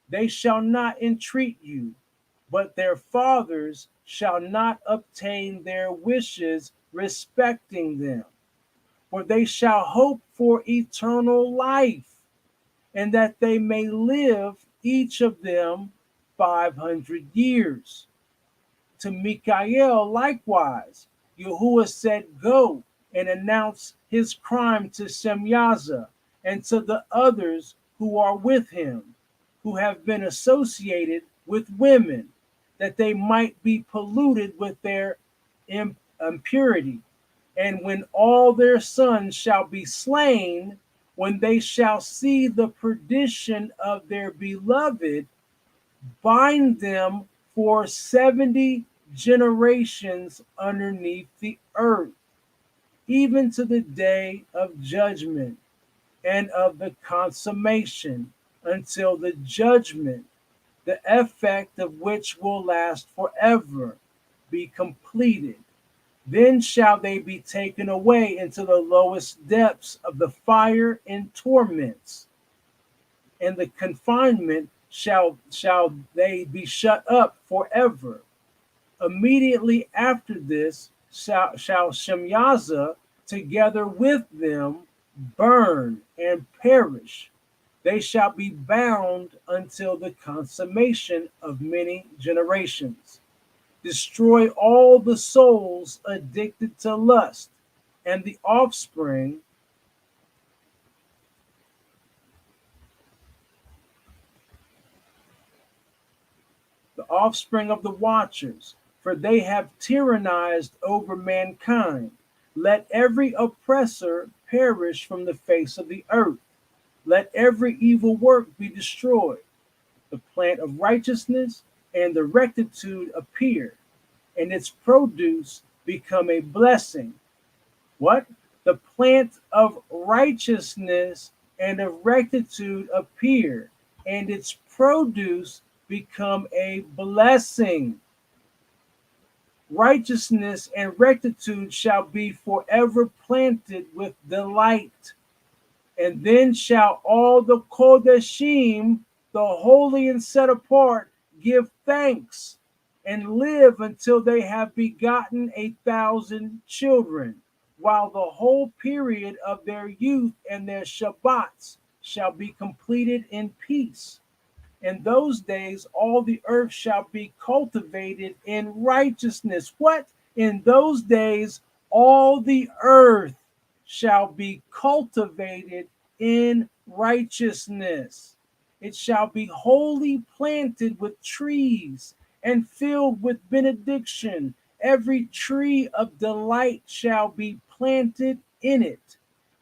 They shall not entreat you, but their fathers shall not obtain their wishes respecting them. For they shall hope for eternal life, and that they may live each of them 500 years. To Mikael likewise, Yahuwah said, go and announce his crime to Semyaza and to the others who are with him, who have been associated with women, that they might be polluted with their impurity. And when all their sons shall be slain, when they shall see the perdition of their beloved, bind them for 70 generations underneath the earth, even to the day of judgment and of the consummation, until the judgment, the effect of which will last forever, be completed. Then shall they be taken away into the lowest depths of the fire and torments, and the confinement shall they be shut up forever. Immediately after this shall Shemyaza together with them burn and perish. They shall be bound until the consummation of many generations. Destroy all the souls addicted to lust, and the offspring the offspring of the watchers, for they have tyrannized over mankind. Let every oppressor perish from the face of the earth. Let every evil work be destroyed. The plant of righteousness and the rectitude appear, and its produce become a blessing. What? The plant of righteousness and of rectitude appear, and its produce become a blessing. Righteousness and rectitude shall be forever planted with delight. And then shall all the Kodeshim, the holy and set apart, give thanks and live until they have begotten 1,000 children, while the whole period of their youth and their Shabbats shall be completed in peace. In those days, all the earth shall be cultivated in righteousness. What? In those days, all the earth shall be cultivated in righteousness. It shall be wholly planted with trees and filled with benediction. Every tree of delight shall be planted in it.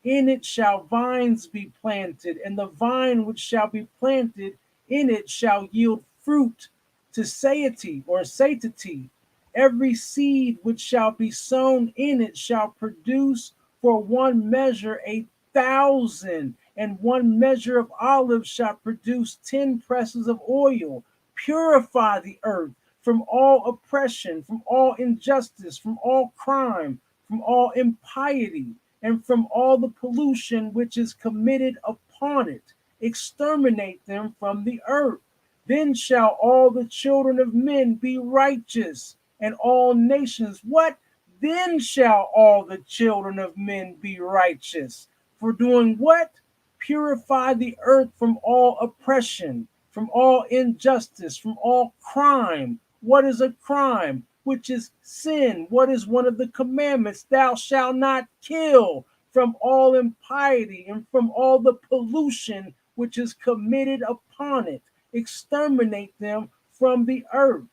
In it shall vines be planted, and the vine which shall be planted in it shall yield fruit to satiety or satiety. Every seed which shall be sown in it shall produce for one measure 1,000, and one measure of olives shall produce 10 presses of oil. Purify the earth from all oppression, from all injustice, from all crime, from all impiety, and from all the pollution which is committed upon it. Exterminate them from the earth. Then shall all the children of men be righteous, and all nations. What? Then shall all the children of men be righteous. For doing what? Purify the earth from all oppression, from all injustice, from all crime. What is a crime? Which is sin. What is one of the commandments? Thou shalt not kill. From all impiety and from all the pollution which is committed upon it. Exterminate them from the earth.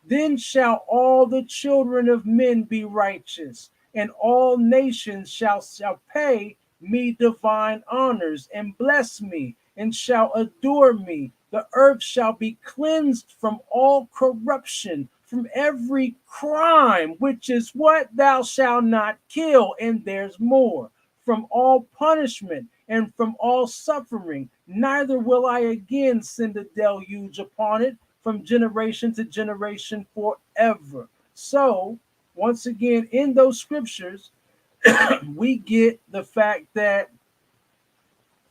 Then shall all the children of men be righteous, and all nations shall pay me divine honors, and bless me, and shall adore me. The earth shall be cleansed from all corruption, from every crime, which is what? Thou shalt not kill, and there's more. From all punishment and from all suffering, neither will I again send a deluge upon it from generation to generation forever. So, once again, in those scriptures, we get the fact that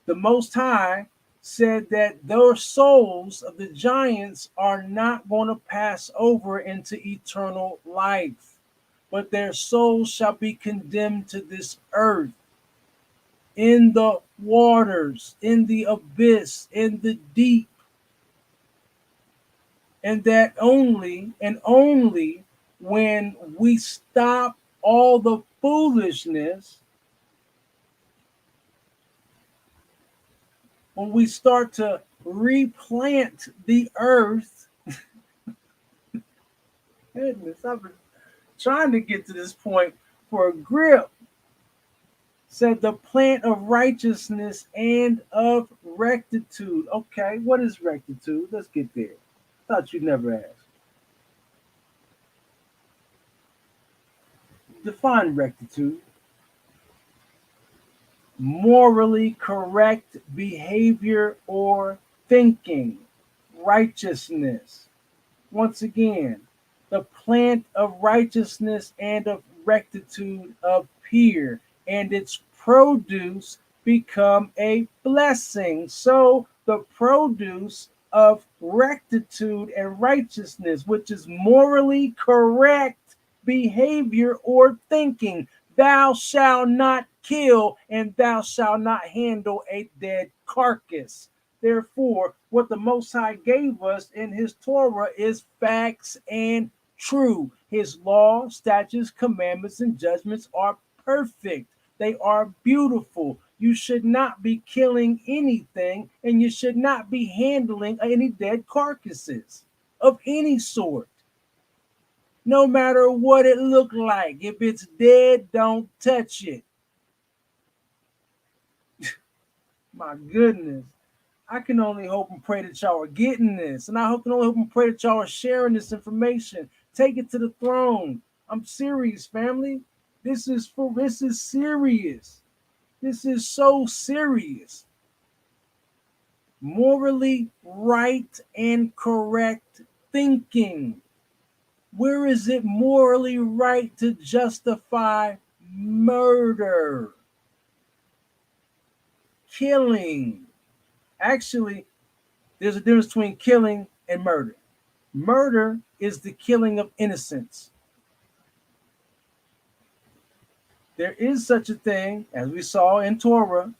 the Most High said that those souls of the giants are not going to pass over into eternal life, but their souls shall be condemned to this earth, in the waters, in the abyss, in the deep. And that only and only when we stop all the foolishness, when we start to replant the earth. Goodness, I've been trying to get to this point for a grip. Said the plant of righteousness and of rectitude. Okay, what is rectitude? Let's get there. Thought you'd never ask. Define rectitude. Morally correct behavior or thinking. Righteousness. Once again, the plant of righteousness and of rectitude appear, and its produce become a blessing. So the produce of rectitude and righteousness, which is morally correct behavior or thinking. Thou shalt not kill, and thou shalt not handle a dead carcass. Therefore, what the Most High gave us in His Torah is facts and true. His law, statutes, commandments, and judgments are perfect. They are beautiful. You should not be killing anything, and you should not be handling any dead carcasses. of any sort, no matter what it looked like. If it's dead, don't touch it. My goodness. I can only hope and pray that y'all are getting this. And can only hope and pray that y'all are sharing this information. Take it to the throne. I'm serious, family. This is serious. This is so serious. Morally right and correct thinking. Where is it morally right to justify murder? Killing. Actually, there's a difference between killing and murder. Murder is the killing of innocence. There is such a thing, as we saw in Torah,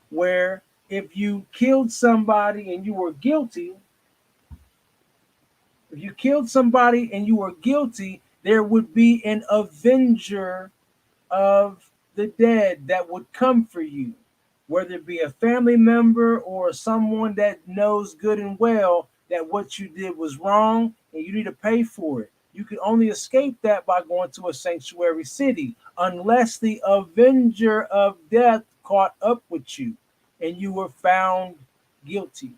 where if you killed somebody and you were guilty, there would be an avenger of the dead that would come for you, whether it be a family member or someone that knows good and well that what you did was wrong and you need to pay for it. You can only escape that by going to a sanctuary city, unless the avenger of death caught up with you and you were found guilty.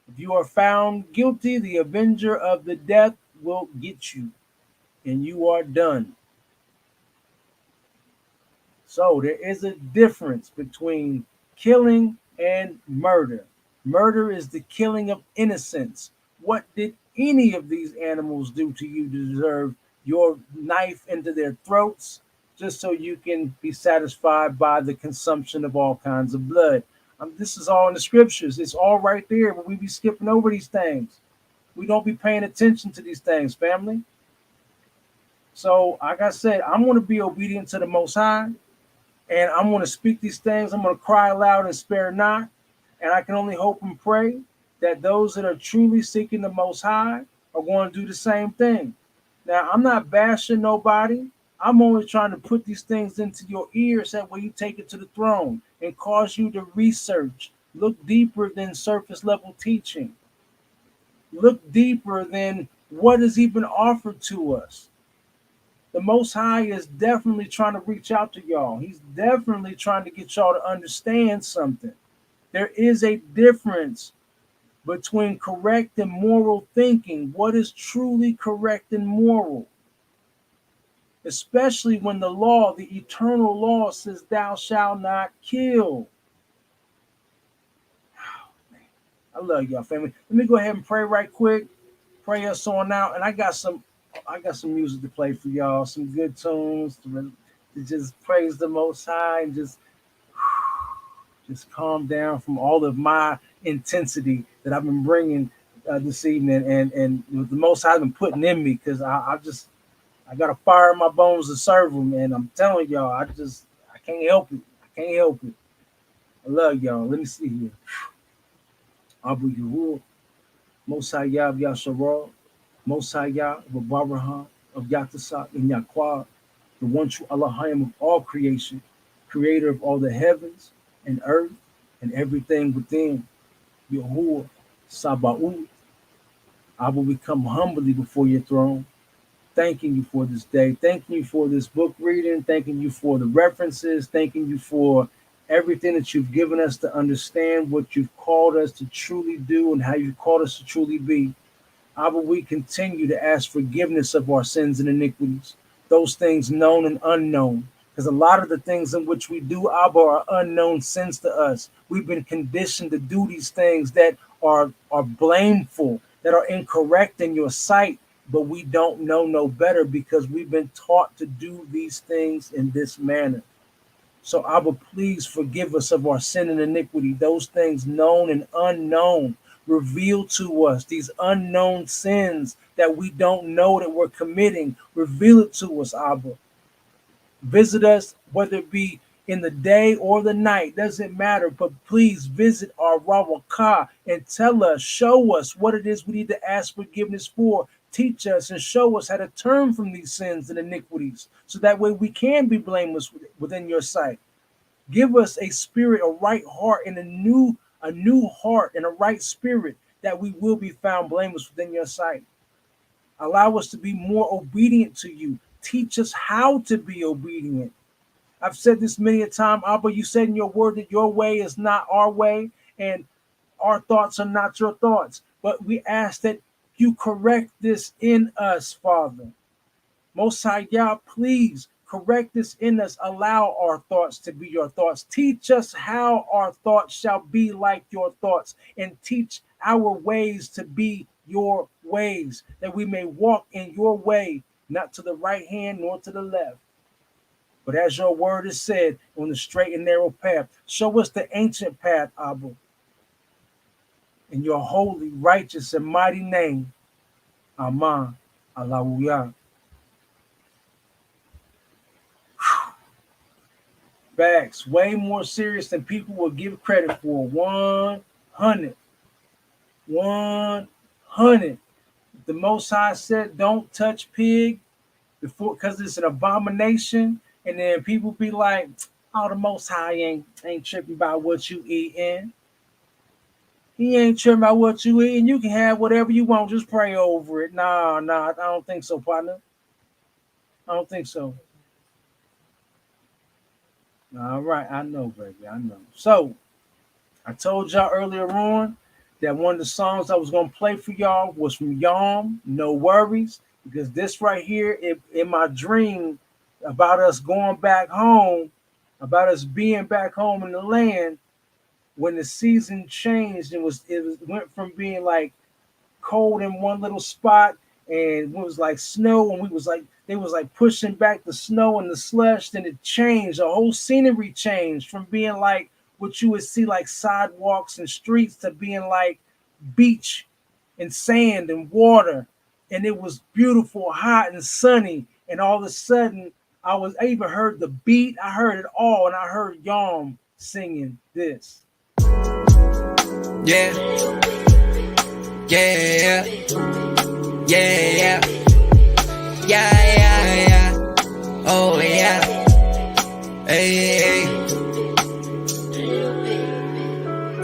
If you are found guilty, the avenger of the death will get you and you are done. So there is a difference between killing and murder. Murder is the killing of innocence. What did any of these animals do to you to deserve your knife into their throats just so you can be satisfied by the consumption of all kinds of blood? This is all in the scriptures. It's all right there, but we be skipping over these things. We don't be paying attention to these things, family. So, like I said, I'm going to be obedient to the Most High. And I'm going to speak these things. I'm going to cry aloud and spare not. And I can only hope and pray that those that are truly seeking the Most High are going to do the same thing. Now, I'm not bashing nobody. I'm only trying to put these things into your ears that way you take it to the throne and cause you to research. Look deeper than surface level teaching. Look deeper than what is even offered to us. The Most High is definitely trying to reach out to y'all. He's definitely trying to get y'all to understand something. There is a difference between correct and moral thinking. What is truly correct and moral? Especially when the law, the eternal law, says thou shalt not kill. I love y'all, family. Let me go ahead and pray right quick. Pray us on out. And I got some music to play for y'all. Some good tunes to just praise the Most High and just calm down from all of my intensity that I've been bringing this evening and the Most High been putting in me, because I got a fire in my bones to serve him. And I'm telling y'all, I can't help it. I love y'all. Let me see here. Abu Yahuwah, Most High Yah of Yasharal, Most High Yah of Abraham, of Yatasak and Yaqua, the one true Elohim of all creation, creator of all the heavens and earth and everything within. Yahuwah, Sabaoth, I will become humbly before your throne, thanking you for this day, thanking you for this book reading, thanking you for the references, thanking you for everything that you've given us to understand what you've called us to truly do and how you've called us to truly be. Abba, we continue to ask forgiveness of our sins and iniquities, those things known and unknown, because a lot of the things in which we do, Abba, are unknown sins to us. We've been conditioned to do these things that are blameful, that are incorrect in your sight, but we don't know no better because we've been taught to do these things in this manner. So, Abba, please forgive us of our sin and iniquity, those things known and unknown. Reveal to us these unknown sins that we don't know that we're committing. Reveal it to us, Abba. Visit us, whether it be in the day or the night, doesn't matter, but please visit our Rawakah and tell us, show us what it is we need to ask forgiveness for. Teach us and show us how to turn from these sins and iniquities, so that way we can be blameless within your sight. Give us a spirit, a right heart, and a new heart and a right spirit, that we will be found blameless within your sight. Allow us to be more obedient to you. Teach us how to be obedient. I've said this many a time, Abba, you said in your word that your way is not our way and our thoughts are not your thoughts. But we ask that you correct this in us, Father. Most High Yah, please correct this in us. Allow our thoughts to be your thoughts. Teach us how our thoughts shall be like your thoughts, and teach our ways to be your ways, that we may walk in your way, not to the right hand nor to the left, but as your word is said, on the straight and narrow path. Show us the ancient path, Abba. In your holy, righteous, and mighty name. Amen. Alleluia. Facts. Way more serious than people will give credit for. 100. 100. The Most High said, don't touch pig before, because it's an abomination. And then people be like, oh, the Most High ain't tripping about what you eating. He ain't tripping about what you eating. You can have whatever you want. Just pray over it. Nah, I don't think so, partner. I don't think so. All right, I know, baby. I know. So, I told y'all earlier on that one of the songs I was going to play for y'all was from Yom, No Worries, because this right here, in my dream about us going back home, about us being back home in the land, when the season changed, it went from being like cold in one little spot, and it was like snow, and they was like pushing back the snow and the slush. Then it changed. The whole scenery changed from being like what you would see like sidewalks and streets to being like beach and sand and water. And it was beautiful, hot and sunny. And all of a sudden, I even heard the beat. I heard it all, and I heard Yom singing this. Yeah. Yeah. Yeah. Yeah. Oh yeah. Hey.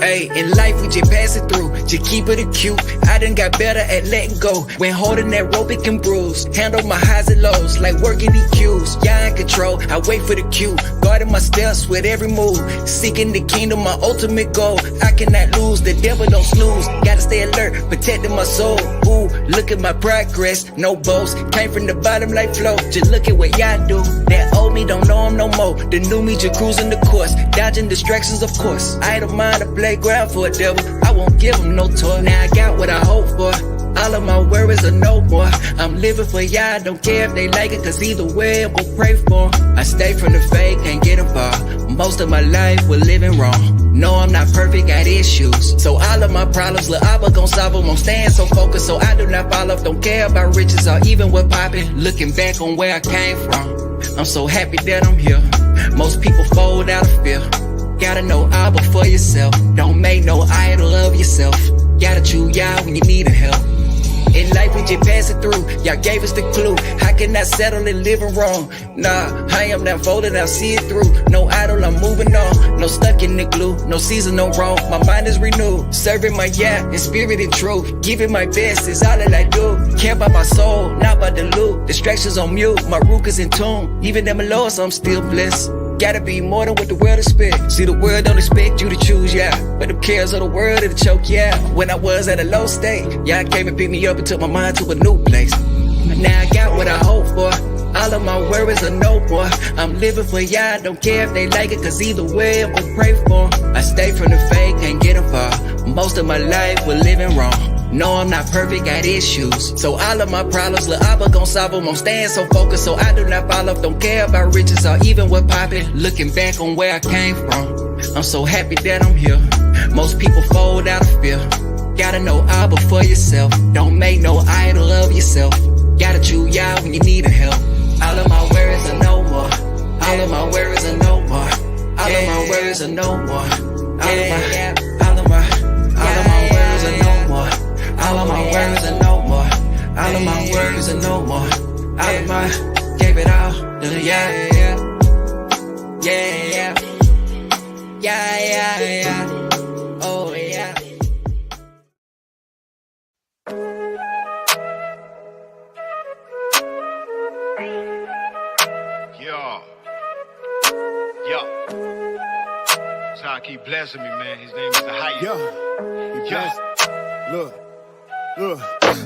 Hey, in life we just pass it through, just keep it acute. I done got better at letting go. When holding that rope it can bruise. Handle my highs and lows like working EQs. Yeah, in control, I wait for the cue. Guarding my steps with every move. Seeking the kingdom, my ultimate goal. I cannot lose, the devil don't snooze. Gotta stay alert, protecting my soul. Ooh, look at my progress, no boast. Came from the bottom like flow. Just look at what y'all do. That old me don't know him no more. The new me just cruising the course. Dodging distractions, of course. I don't mind a playground for a devil. I won't give him no toy. Now I got what I hope for. All of my worries are no more. I'm living for y'all, don't care if they like it, cause either way I'm gon' pray for 'em. I stay from the fake, can't get involved. Most of my life we're living wrong. No, I'm not perfect, got issues. So all of my problems, Lil' Abba gon' solve them. I'm staying so focused, so I do not fall off. Don't care about riches or even what poppin'. Looking back on where I came from, I'm so happy that I'm here. Most people fold out of fear. Gotta know Abba for yourself. Don't make no idol of yourself. Gotta choose y'all when you need help. In life we just pass it through. Y'all gave us the clue. How can I settle in living wrong? Nah, I am not folded, I'll see it through. No idol, I'm moving on. No stuck in the glue, no season, no wrong. My mind is renewed. Serving my yeah in spirit and truth. Giving my best is all that I do. Care about my soul, not about the loot. Distractions on mute, my rook is in tune. Even at my lowest, I'm still blessed. Gotta be more than what the world expects. See, the world don't expect you to choose, yeah. But the cares of the world, it'll choke, yeah. When I was at a low state, y'all came and picked me up and took my mind to a new place. Now I got what I hope for. All of my worries are no more. I'm living for y'all, don't care if they like it, cause either way I'm gon' pray for 'em. I stay from the fake, can't get involved. Most of my life we're living wrong. No, I'm not perfect, got issues. So all of my problems, Lil' Abba gon' solve them. I'm staying so focused, so I do not fall off. Don't care about riches or even what poppin'. Looking back on where I came from, I'm so happy that I'm here. Most people fold out of fear. Gotta know Abba for yourself. Don't make no idol of yourself. Gotta choose y'all when you need help. All of my worries are no more. All of my worries are no more. All of my worries are no more. All of my worries are no more. All of my worries are no more. All of my worries are no more. All of my gave it all. Yeah. Yeah. Oh yeah. God keep blessing me, man. His name is the Highest. He blessed. Look.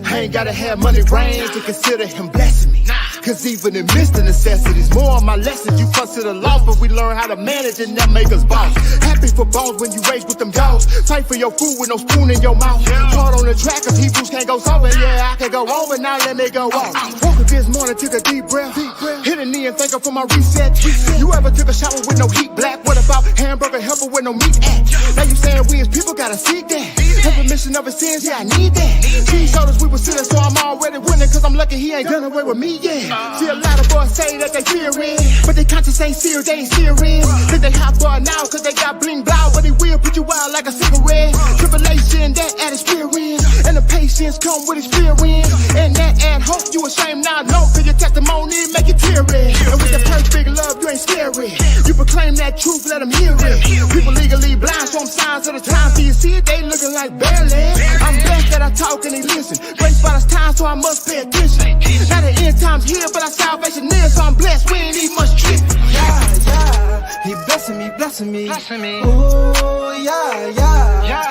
I ain't gotta have money rain to consider him blessing me. Cause even in midst of necessities, more on my lessons you consider lost, but we learn how to manage and that make us boss. Happy for boss when you raise with them dogs. Fight for your food with no spoon in your mouth. Hard on the track cause Hebrews can't go so, and yeah, I can go on, but now let me go off. Woke up this morning, took a deep breath, hit a knee and thank her for my reset. You ever took a shower with no heat black? What about hamburger helper with no meat at? Now you saying we as people gotta seek that. Have remission of his sins, yeah, I need that. She told us we were sitting, so I'm already winning, cause I'm lucky he ain't done away with me yet. See a lot of boys say that they fearing, but they conscience ain't serious, they ain't serious. Think they hot boy now, cause they got bling blow, but he will put you out like a cigarette. Tribulation, that add experience, and the patience come with experience. And that add hope, you ashamed now, no, cause your testimony make you teary. And with the perfect love, you ain't scary. You proclaim that truth, let them hear it. People legally blind, show them signs of the times. Do you see it? They looking like barely. I'm blessed that I talk and they listen. Grace by this time, so I must pay attention. Now the end time's here, but our salvation near, so I'm blessed. We ain't need much trip. Yeah, he blessing me, blessing me. Ooh, yeah.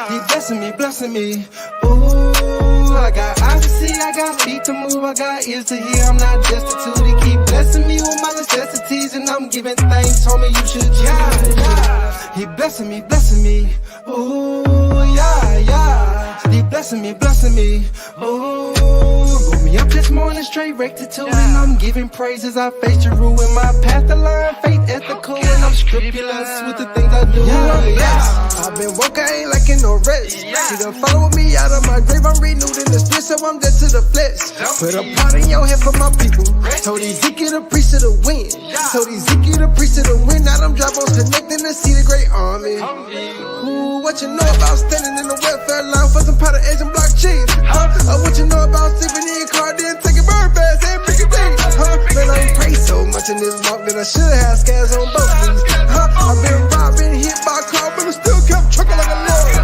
He blessing me. Ooh, I got eyes to see, I got feet to move, I got ears to hear. I'm not destitute. He keep blessing me with my necessities, and I'm giving thanks. Homie, you should yeah. He blessing me. Ooh, yeah. He blessing me. Ooh, woke me up this morning straight rectitude, and I'm giving praises. I face your rule in my path to learn faith ethical, and I'm scrupulous with the things I do. I've been woke, I ain't liking no rest. See them follow me out of my grave, I'm renewed in the spirit, so I'm dead to the flesh. Put a pot in your head for my people. Told Ezekiel the priest of the wind. Now them dry bones connecting to see the great army. Ooh, what you know about standing in the welfare line for some pot of eggs and block cheese? What you know about sleeping in your car, then taking bird baths and picking things? Man, I ain't prayed so much in this walk that I should have scars on both knees. I've been robbed, been hit by a car, but I still kept trucking like a lord.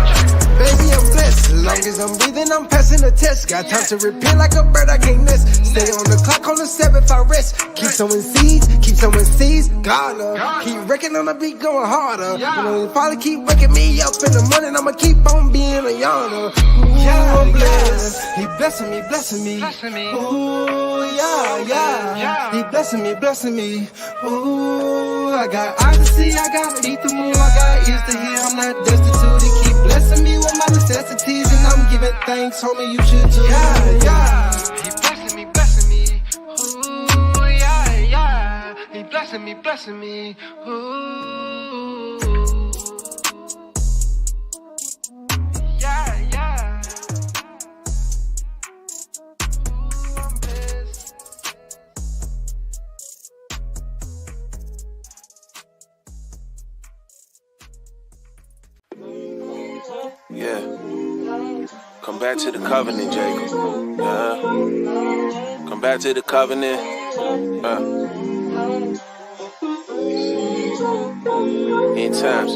Baby, I'm blessed. As long as I'm breathing, I'm passing the test. Got time to repent like a bird, I can't nest. Stay on the clock on the 7th, I rest. Keep sowing seeds. God love. Keep wrecking on the beat, going harder. You know, you probably keep waking me up in the morning. I'ma keep on being a yawner. Ooh, I'm blessed. He blessing me. Ooh, yeah. He blessing me. Ooh, I got eyes to see, I got feet to move, I got ears to hear. I'm not destitute. He keep blessing me with my necessities, and I'm giving thanks, homie, you should too. Yeah. He blessing me. Ooh, yeah. He blessing me. Ooh. Yeah. Ooh, I'm blessed. Yeah. Come back to the covenant, Jacob. Come back to the covenant. In times.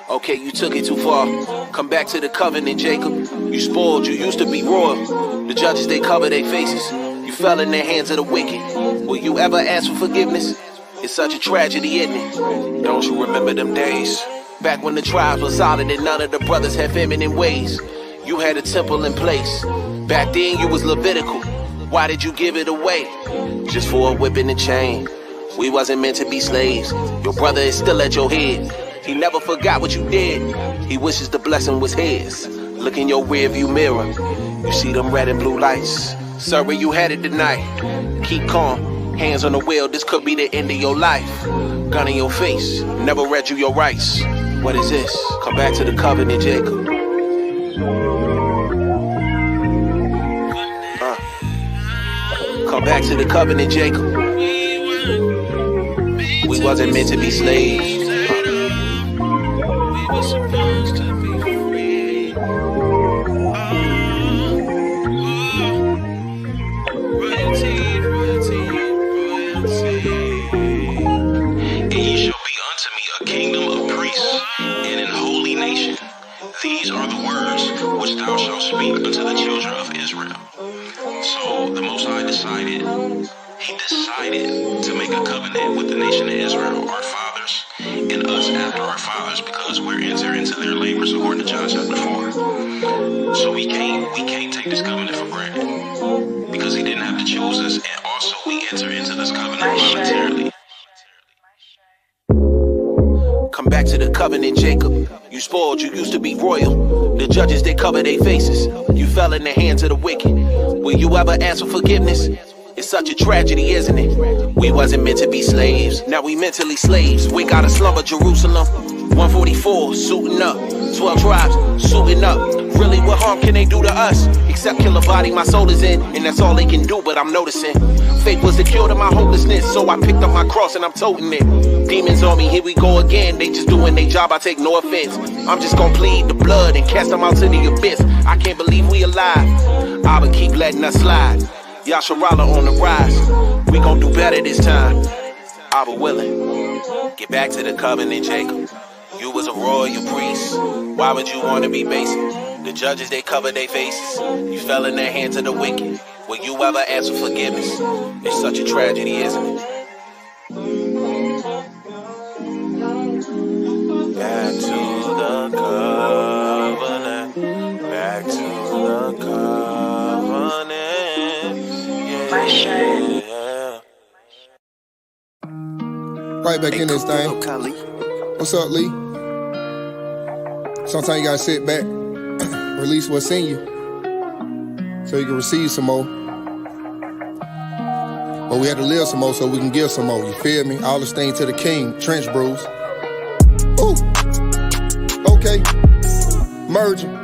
Okay, you took it too far. Come back to the covenant, Jacob. You spoiled, you used to be royal. The judges, they cover their faces. You fell in the hands of the wicked. Will you ever ask for forgiveness? It's such a tragedy, isn't it? Don't you remember them days? Back when the tribes were solid and none of the brothers had feminine ways. You had a temple in place. Back then you was Levitical. Why did you give it away? Just for a whip and a chain. We wasn't meant to be slaves. Your brother is still at your head. He never forgot what you did. He wishes the blessing was his. Look in your rearview mirror. You see them red and blue lights. Sorry you had it tonight. Keep calm. Hands on the wheel. This could be the end of your life. Gun in your face. Never read you your rights. What is this? Come back to the covenant, Jacob. Come back to the covenant, Jacob. We wasn't meant to be slaves. We were supposed to be free. Royalty. And ye shall be unto me a kingdom of priests and an holy nation. These are the words which thou shalt speak unto the children of Israel. So the Most High decided to make a covenant with the nation of Israel, our fathers, and us after our fathers because we're entering into their labors according to John chapter 4. So we can't take this covenant for granted because he didn't have to choose us, and also we enter into this covenant voluntarily. Come back to the covenant, Jacob. You spoiled, you used to be royal. The judges, they cover their faces. You fell in the hands of the wicked. Will you ever ask for forgiveness? It's such a tragedy, isn't it? We wasn't meant to be slaves. Now we mentally slaves. Wake out of slumber, Jerusalem. 144, suiting up. 12 tribes, suiting up. Really, what harm can they do to us? Except kill a body my soul is in. And that's all they can do, but I'm noticing. Faith was the cure to my hopelessness. So I picked up my cross and I'm toting it. Demons on me, here we go again. They just doing their job, I take no offense. I'm just gonna plead the blood and cast them out to the abyss. I can't believe we alive. I would keep letting us slide. Yasharala on the rise. We gon' do better this time. I be willing. Get back to the covenant, Jacob. You was a royal priest. Why would you wanna be basic? The judges, they cover their faces. You fell in the hands of the wicked. Will you ever ask for forgiveness? It's such a tragedy, isn't it? Back to the covenant. Back to the covenant. Yeah. Right back in this thing. What's up, Lee? Sometimes you gotta sit back, release what's in you, so you can receive some more. But we had to live some more so we can give some more. You feel me? All this thing to the king, trench bros. Ooh. Okay. Merging.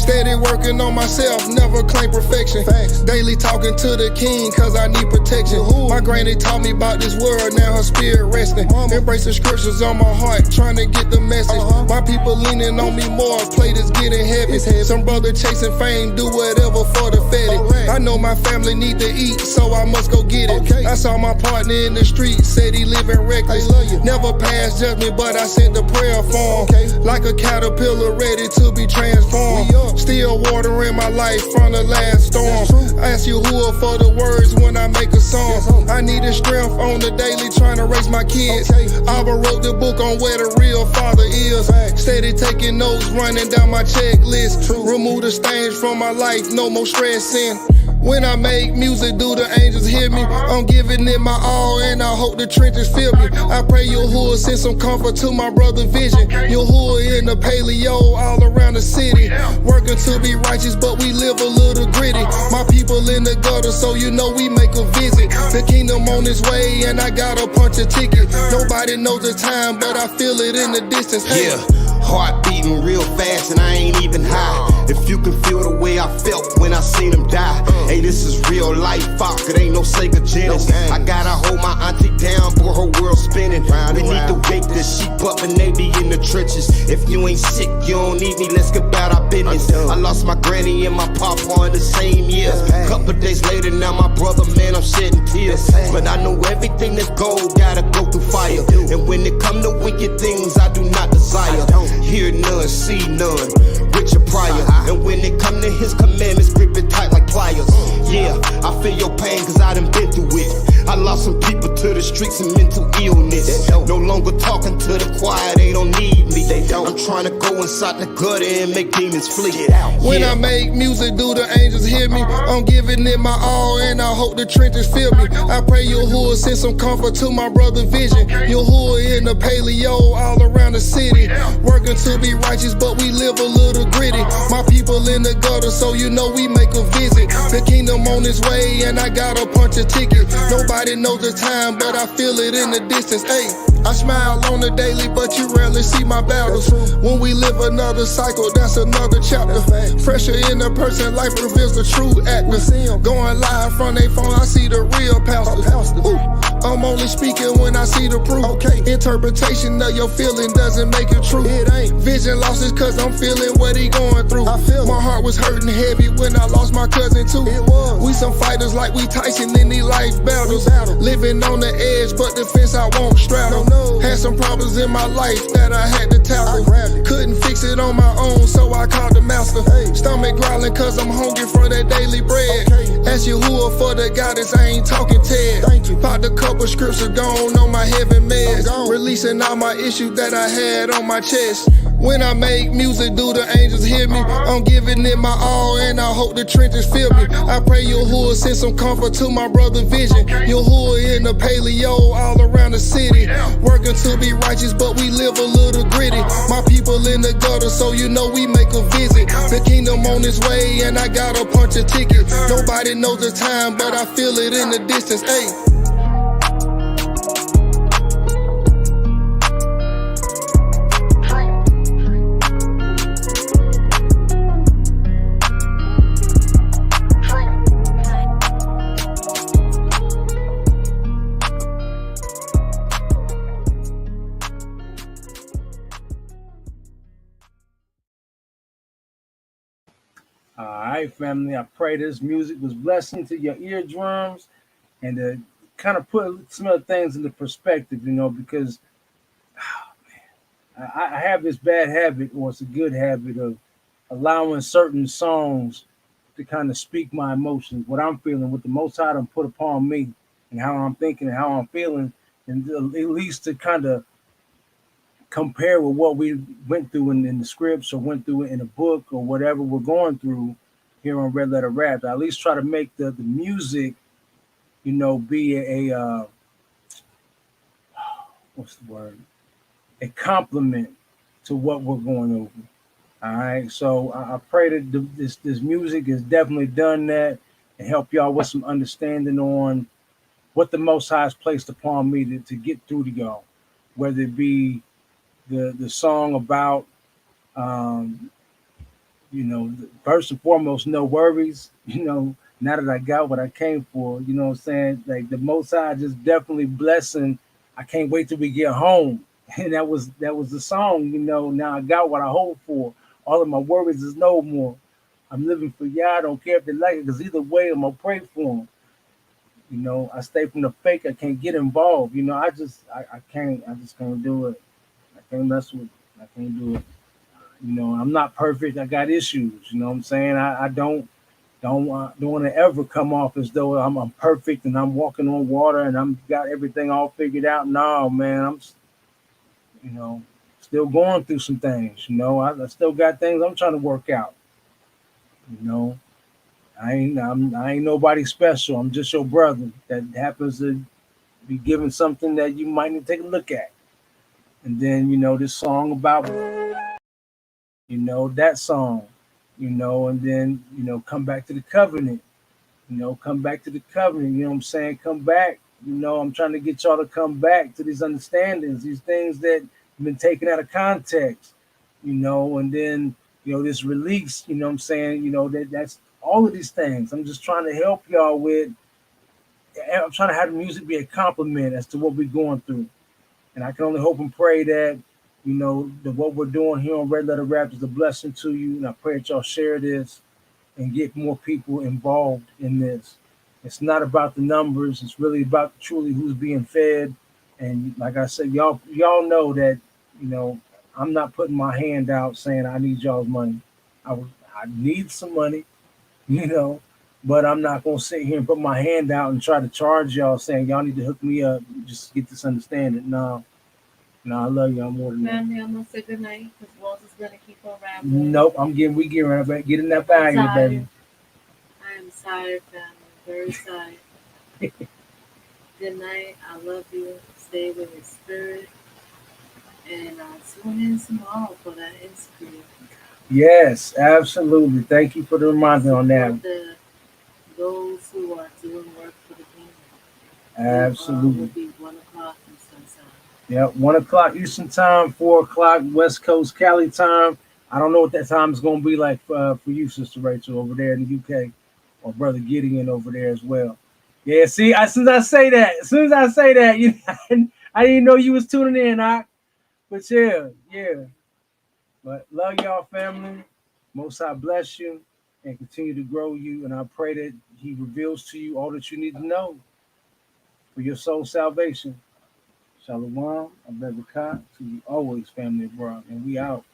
Steady working on myself, never claim perfection. Facts. Daily talking to the king, cause I need protection. My granny taught me about this world, now her spirit resting. Embrace the scriptures on my heart, trying to get the message. My people leaning on me more, plate is getting heavy. Some brother chasing fame, do whatever for the fetish. I know my family need to eat, so I must go get it. I saw my partner in the street, said he living reckless. Never passed judgment, but I sent the prayer for him. Like a caterpillar ready to be transformed. Still water in my life from the last storm. Ask you who are for the words when I make a song. I needed strength on the daily trying to raise my kids. I wrote the book on where the real father is. Steady taking notes, running down my checklist. Remove the stains from my life, no more stressing. When I make music, do the angels hear me? I'm giving it my all and I hope the trenches feel me. I pray Yahuwah send some comfort to my brother Vision. Yahuwah in the paleo all around the city. Working to be righteous, but we live a little gritty. My people in the gutter, so you know we make a visit. The kingdom on its way and I gotta punch a ticket. Nobody knows the time, but I feel it in the distance. Yeah, heart beating real fast and I ain't even high. If you can feel the way I felt when I seen him die. Hey, this is real life, fuck, it ain't no Sega Genesis. I gotta hold my auntie down, boy, her world spinning. We need to wake the sheep up and they be in the trenches. If you ain't sick, you don't need me, let's get about our business. I lost my granny and my papa in the same year. Couple days later, now my brother, man, I'm shedding tears. But I know everything that's gold gotta go through fire. And when it come to wicked things, I do not desire. Hear none, see none, Richard Pryor. And when it come to his commandments, grip it tight like pliers. Yeah, I feel your pain cause I done been through it. I lost some people to the streets and mental illness. No longer talking to the choir, they don't need me. I'm trying to go inside the gutter and make demons flee. When I make music, do the angels hear me? I'm giving it my all and I hope the trenches feel me. I pray Yahuwah send some comfort to my brother Vision. Yahuwah in the paleo all around the city. Working to be righteous, but we live a little gritty. My people in the gutter, so you know we make a visit. The kingdom on its way and I gotta punch a ticket. Nobody knows the time, but I feel it in the distance. Hey, I smile on the daily, but you rarely see my battles. When we live another cycle, that's another chapter. Pressure in the person, life reveals the true actor. Going live from their phone, I see the real pastor. Ooh, I'm only speaking when I see the proof. Interpretation of your feeling doesn't make it true. Vision lost is cause I'm feeling what he going through. My heart was hurting heavy when I lost my cousin too. We some fighters like we Tyson in these life battles. Living on the edge, but the fence I won't straddle. Had some problems in my life that I had to tackle. Couldn't fix it on my own, so I called the master. Stomach growling cause I'm hungry for that daily bread. Ask Yahuwah for the guidance, I ain't talking Ted. Popped a couple scripts are gone on my heaven meds. releasing all my issues that I had on my chest. When I make music, do the angels hear me? I'm giving it my all, and I hope the trenches feel me. I pray your hood send some comfort to my brother Vision. Your hood in the paleo all around the city. Working to be righteous, but we live a little gritty. My people in the gutter, so you know we make a visit. The kingdom on its way, and I got a punch a ticket. Nobody knows the time, but I feel it in the distance. Ayy. All right, family. I pray this music was blessing to your eardrums and to kind of put some of the things into perspective, because I have this bad habit, or it's a good habit, of allowing certain songs to kind of speak my emotions, what I'm feeling, what the Most High done put upon me, and how I'm thinking and how I'm feeling, and at least to kind of compare with what we went through in the scripts or went through in a book or whatever we're going through here on Red Letter Rap. I at least try to make the music, be what's the word? A compliment to what we're going over. All right. So I pray that this music has definitely done that and help y'all with some understanding on what the Most High has placed upon me to get through to y'all, whether it be the song about first and foremost, no worries. Now that I got what I came for, you know what I'm saying? Like the Most High just definitely blessing. I can't wait till we get home. And that was the song, now I got what I hope for. All of my worries is no more. I'm living for y'all. I don't care if they like it, because either way, I'm gonna pray for them. I stay from the fake. I can't get involved. I just can't do it. I can't mess with it. I can't do it. I'm not perfect. I got issues. You know what I'm saying? I don't want to ever come off as though I'm perfect and I'm walking on water and I'm got everything all figured out. No, man, I'm still going through some things. I still got things I'm trying to work out. I ain't nobody special. I'm just your brother that happens to be given something that you might need to take a look at. And then this song about that song, and then come back to the covenant. Come back to the covenant. You know what I'm saying? Come back. I'm trying to get y'all to come back to these understandings, these things that have been taken out of context. And then this release. You know what I'm saying? That's all of these things. I'm just trying to help y'all with. I'm trying to have the music be a compliment as to what we're going through, and I can only hope and pray that that what we're doing here on Red Letter Rap is a blessing to you. And I pray that y'all share this and get more people involved in this. It's not about the numbers. It's really about truly who's being fed. And like I said, y'all know that, I'm not putting my hand out saying I need y'all's money. I need some money, but I'm not going to sit here and put my hand out and try to charge y'all saying y'all need to hook me up just to get this understanding. No, I love y'all more than that. Family, I'm gonna say good night because Walls is gonna keep on rambling. Nope, we getting right back. Get in that bag, baby. I am tired, family. Very tired. Good night. I love you. Stay with your spirit. And tune in tomorrow for that interview. Yes, absolutely. Thank you for the reminder on that. Those who are doing work for the kingdom. Absolutely. Will be 1 o'clock Eastern time. Yep, 1 o'clock Eastern time, 4 o'clock West Coast Cali time. I don't know what that time is going to be like for you, Sister Rachel, over there in the UK, or Brother Gideon over there as well. Yeah, see, as soon as I say that, I didn't know you was tuning in, but yeah. But love y'all, family. Most High bless you and continue to grow you. And I pray that He reveals to you all that you need to know for your soul salvation. Shalom, Abedakah, to you always, family abroad, and we out.